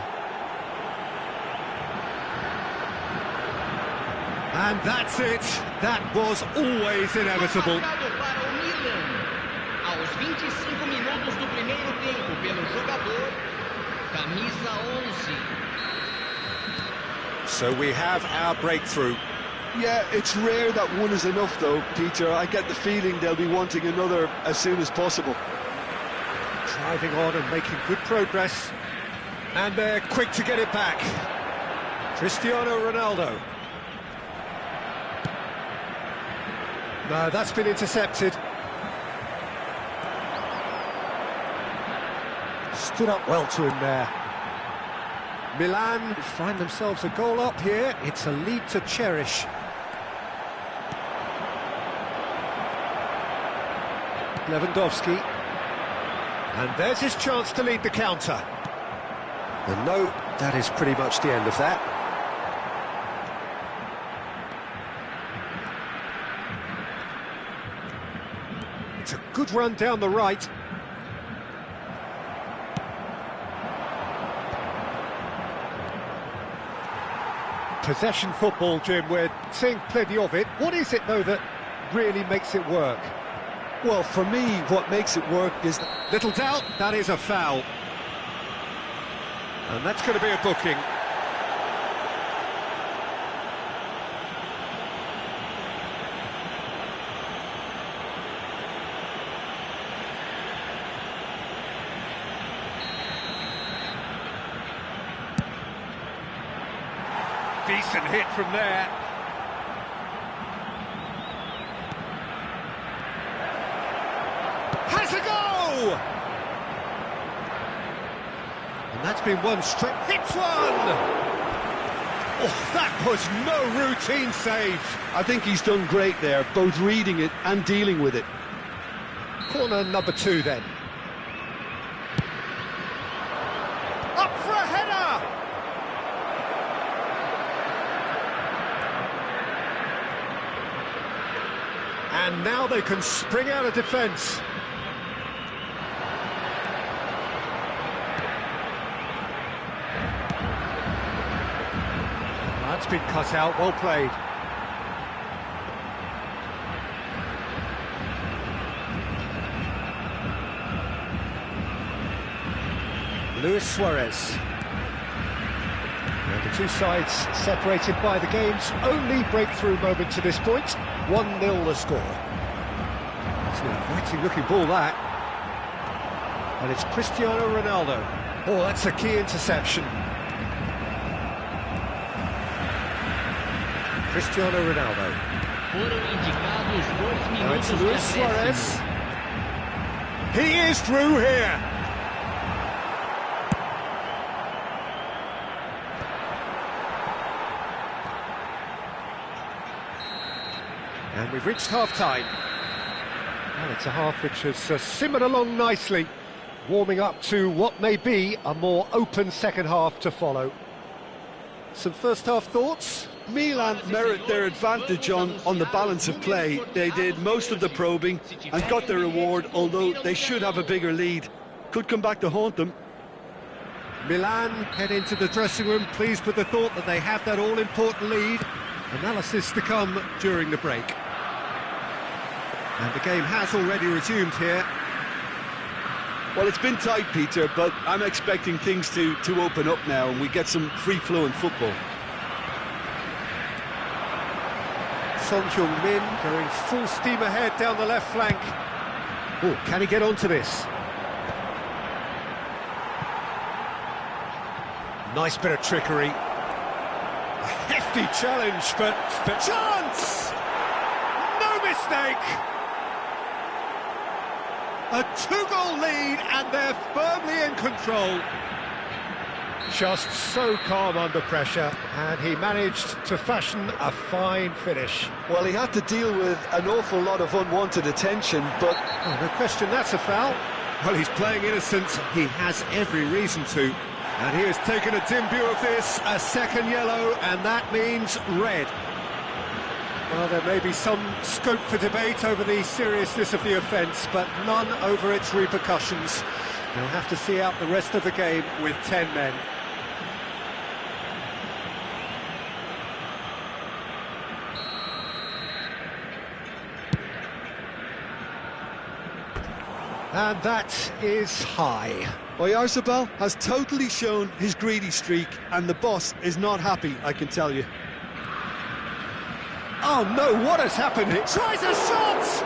And that's it. That was always inevitable. Aos 25 minutos do primeiro tempo pelo jogador, camisa 11. So we have our breakthrough. Yeah, it's rare that one is enough though, Peter. I get the feeling they'll be wanting another as soon as possible. Driving on and making good progress. And they're quick to get it back. Cristiano Ronaldo. No, that's been intercepted. Stood up well to him there. Milan find themselves a goal up here. It's a lead to cherish. Lewandowski. And there's his chance to lead the counter. And no, that is pretty much the end of that. It's a good run down the right. Possession football, Jim, we're seeing plenty of it. What is it, though, that really makes it work? Well, for me, what makes it work is... Little doubt, that is a foul. And that's going to be a booking. Decent hit from there. Has a go! And that's been one straight. Hits one! Oh, that was no routine save. I think he's done great there, both reading it and dealing with it. Corner number 2 then. Up for a header! And now they can spring out of defence. That's been cut out, well played. Luis Suarez. And the two sides separated by the game's only breakthrough moment to this point. 1-0 the score. It's an inviting looking ball, that. And it's Cristiano Ronaldo. Oh, that's a key interception. Cristiano Ronaldo. Now it's Luis Suarez. He is through here. And we've reached half-time. And it's a half which has simmered along nicely, warming up to what may be a more open second half to follow. Some first-half thoughts? Milan merit their advantage on the balance of play. They did most of the probing and got their reward, although they should have a bigger lead. Could come back to haunt them. Milan head into the dressing room pleased with the thought that they have that all-important lead. Analysis to come during the break. And the game has already resumed here. Well, it's been tight, Peter, but I'm expecting things to open up now and we get some free-flowing football. Son Heung-min going full steam ahead down the left flank. Oh, can he get onto this? Nice bit of trickery. A hefty challenge, but chance! No mistake! A 2-goal lead, and they're firmly in control. Just so calm under pressure, and he managed to fashion a fine finish. Well, he had to deal with an awful lot of unwanted attention, but... Oh, no question, that's a foul. Well, he's playing innocent. He has every reason to. And he has taken a dim view of this, a second yellow, and that means red. Well, there may be some scope for debate over the seriousness of the offence, but none over its repercussions. They'll have to see out the rest of the game with 10 men. And that is high. Oyarzabal has totally shown his greedy streak, and the boss is not happy, I can tell you. Oh no, what has happened? He tries a shot!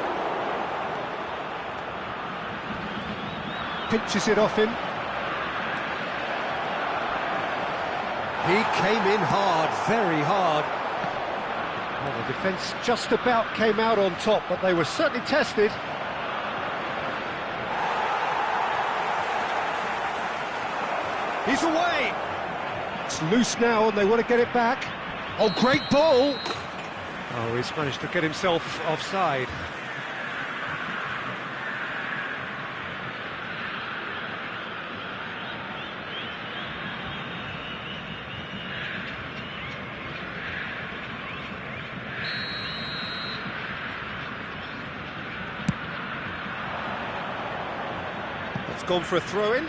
Pinches it off him. He came in hard, very hard. Well, the defence just about came out on top, but they were certainly tested. He's away. It's loose now and they want to get it back. Oh, great ball. Oh, he's managed to get himself offside. It's gone for a throw-in.